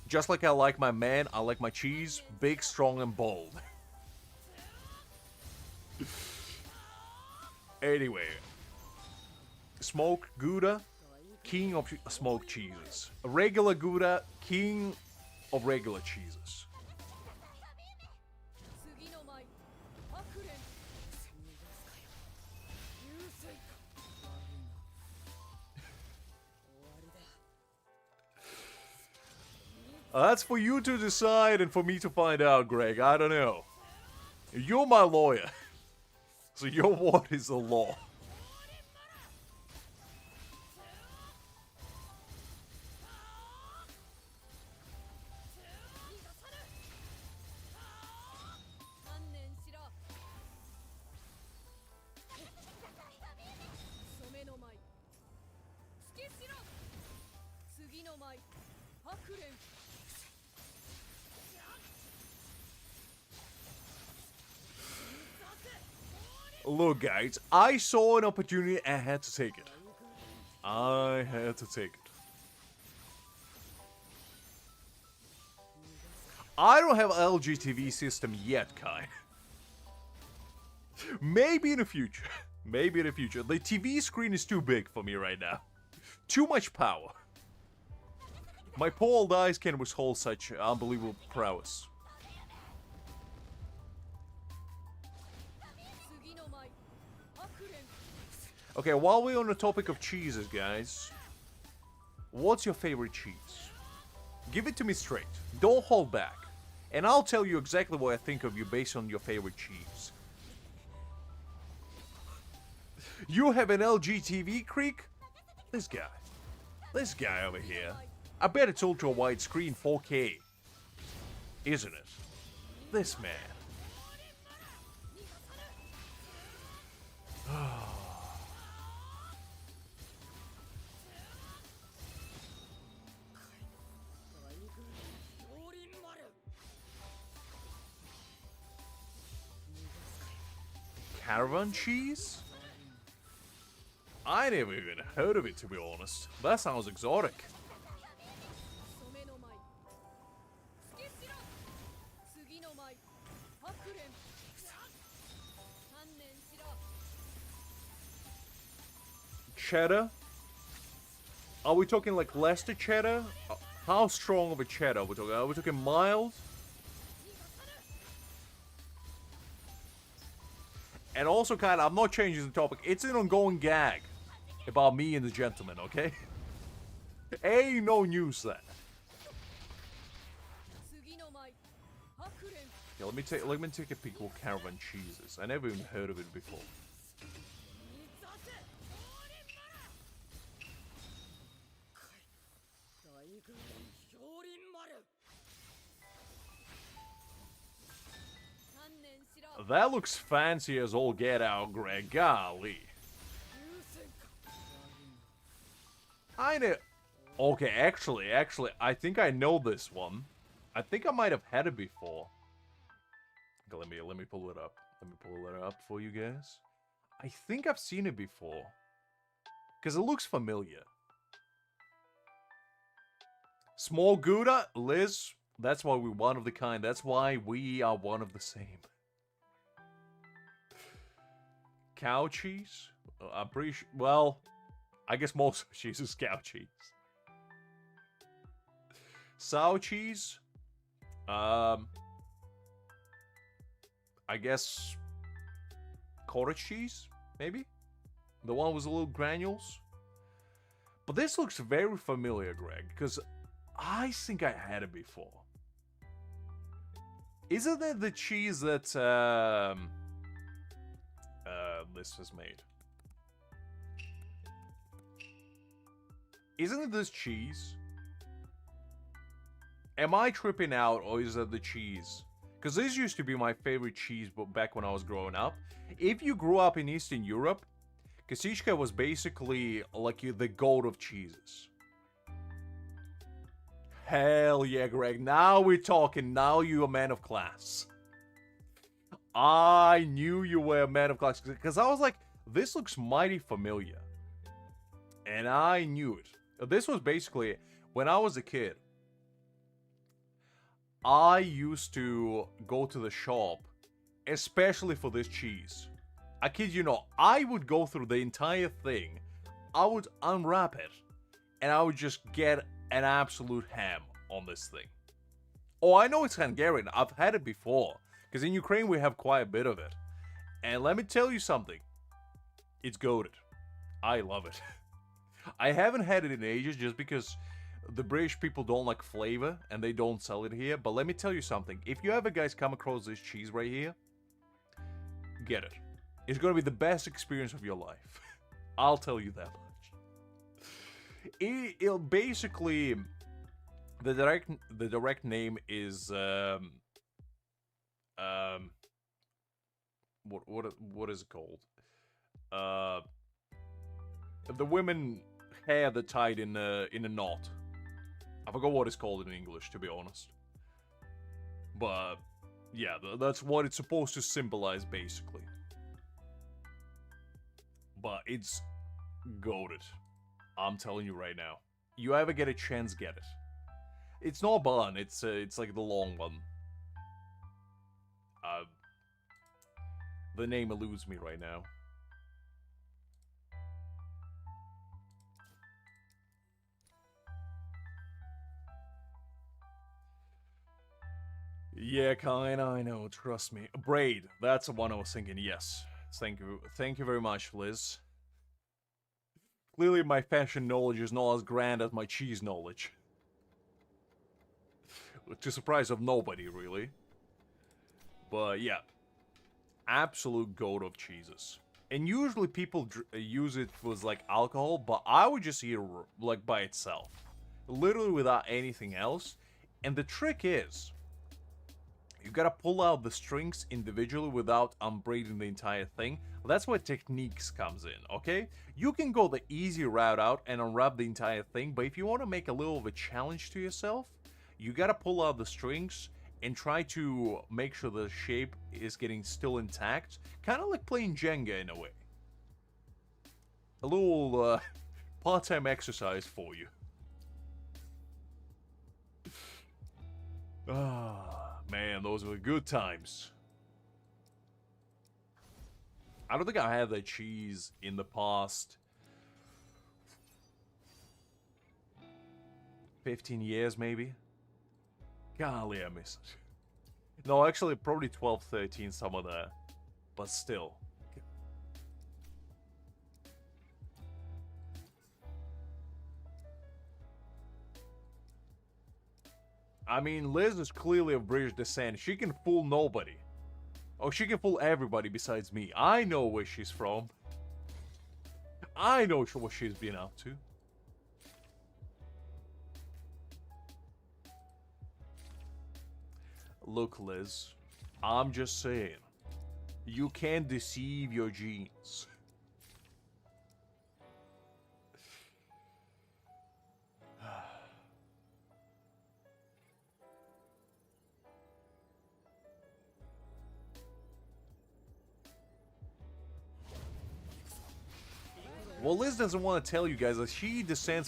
Just like I like my man, I like my cheese big, strong, and bold. Anyway. Smoked Gouda, king of smoked cheeses. Regular Gouda, king of regular cheeses. That's for you to decide and for me to find out, Greg. I don't know. You're my lawyer. So your word is the law. Look, guys, I saw an opportunity and I had to take it. I had to take it. I don't have an LG TV system yet, Kai. Maybe in the future. Maybe in the future. The TV screen is too big for me right now. Too much power. My poor old eyes can't withhold such unbelievable prowess. Okay, while we're on the topic of cheeses, guys, what's your favorite cheese? Give it to me straight. Don't hold back. And I'll tell you exactly what I think of you based on your favorite cheese. You have an LG TV, Creek? This guy over here. I bet it's ultra widescreen 4K. Isn't it? This man. Caravan cheese? I never even heard of it, to be honest. That sounds exotic. Cheddar? Are we talking like Leicester cheddar? How strong of a cheddar are we talking? Are we talking mild? And also, kind of, I'm not changing the topic. It's an ongoing gag about me and the gentleman, okay? Ain't no news there. Yeah, let me take a peek what caravan cheese is. I never even heard of it before. That looks fancy as all get out, Greg. Golly. I know. Okay, actually, I think I know this one. I think I might have had it before. Okay, let me pull it up. Let me pull it up for you guys. I think I've seen it before. Because it looks familiar. Small Gouda, Liz, that's why we're one of the kind. That's why we are one of the same. Cow cheese? I'm pretty sure, well, I guess most cheese is cow cheese. Sow cheese? I guess cottage cheese, maybe? The one with a little granules? But this looks very familiar, Greg, because I think I had it before. Isn't it the cheese that this has made? Isn't it this cheese? Am I tripping out, or is it the cheese? Because this used to be my favorite cheese back when I was growing up. If you grew up in Eastern Europe, Kasichka was basically like the goat of cheeses. Hell yeah, Greg. Now we're talking. Now you're a man of class. I knew you were a man of class. Because I was like, this looks mighty familiar. And I knew it. This was basically, when I was a kid, I used to go to the shop, especially for this cheese. I kid you not, I would go through the entire thing, I would unwrap it, and I would just get an absolute ham on this thing. Oh, I know it's Hungarian, I've had it before, because in Ukraine we have quite a bit of it. And let me tell you something, it's goated. I love it. I haven't had it in ages just because the British people don't like flavor and they don't sell it here. But let me tell you something. If you ever guys come across this cheese right here, get it. It's going to be the best experience of your life. I'll tell you that much. It'll basically, the direct name is what is it called? The women hair that tied in a knot. I forgot what it's called in English, to be honest. But, yeah, that's what it's supposed to symbolize, basically. But it's goated. I'm telling you right now. You ever get a chance, get it. It's not bun, it's like the long one. The name eludes me right now. Yeah, kinda, I know, trust me. Braid, that's the one I was thinking, yes. Thank you very much, Liz. Clearly my fashion knowledge is not as grand as my cheese knowledge. To surprise of nobody, really. But yeah, absolute goat of cheeses. And usually people use it with like alcohol, but I would just eat it like by itself. Literally without anything else. And the trick is, you gotta pull out the strings individually without unbraiding the entire thing. That's where techniques comes in, okay? You can go the easy route out and unwrap the entire thing, but if you want to make a little of a challenge to yourself, you gotta pull out the strings and try to make sure the shape is getting still intact. Kind of like playing Jenga in a way. a little part-time exercise for you. Ah, man, those were good times. I don't think I had that cheese in the past 15 years, maybe. Golly, I miss it. No, actually, probably 12, 13, some of that. But still. I mean, Liz is clearly of British descent. She can fool nobody. Oh, she can fool everybody besides me. I know where she's from. I know what she's been up to. Look, Liz, I'm just saying, you can't deceive your genes. Well, Liz doesn't want to tell you guys that she descends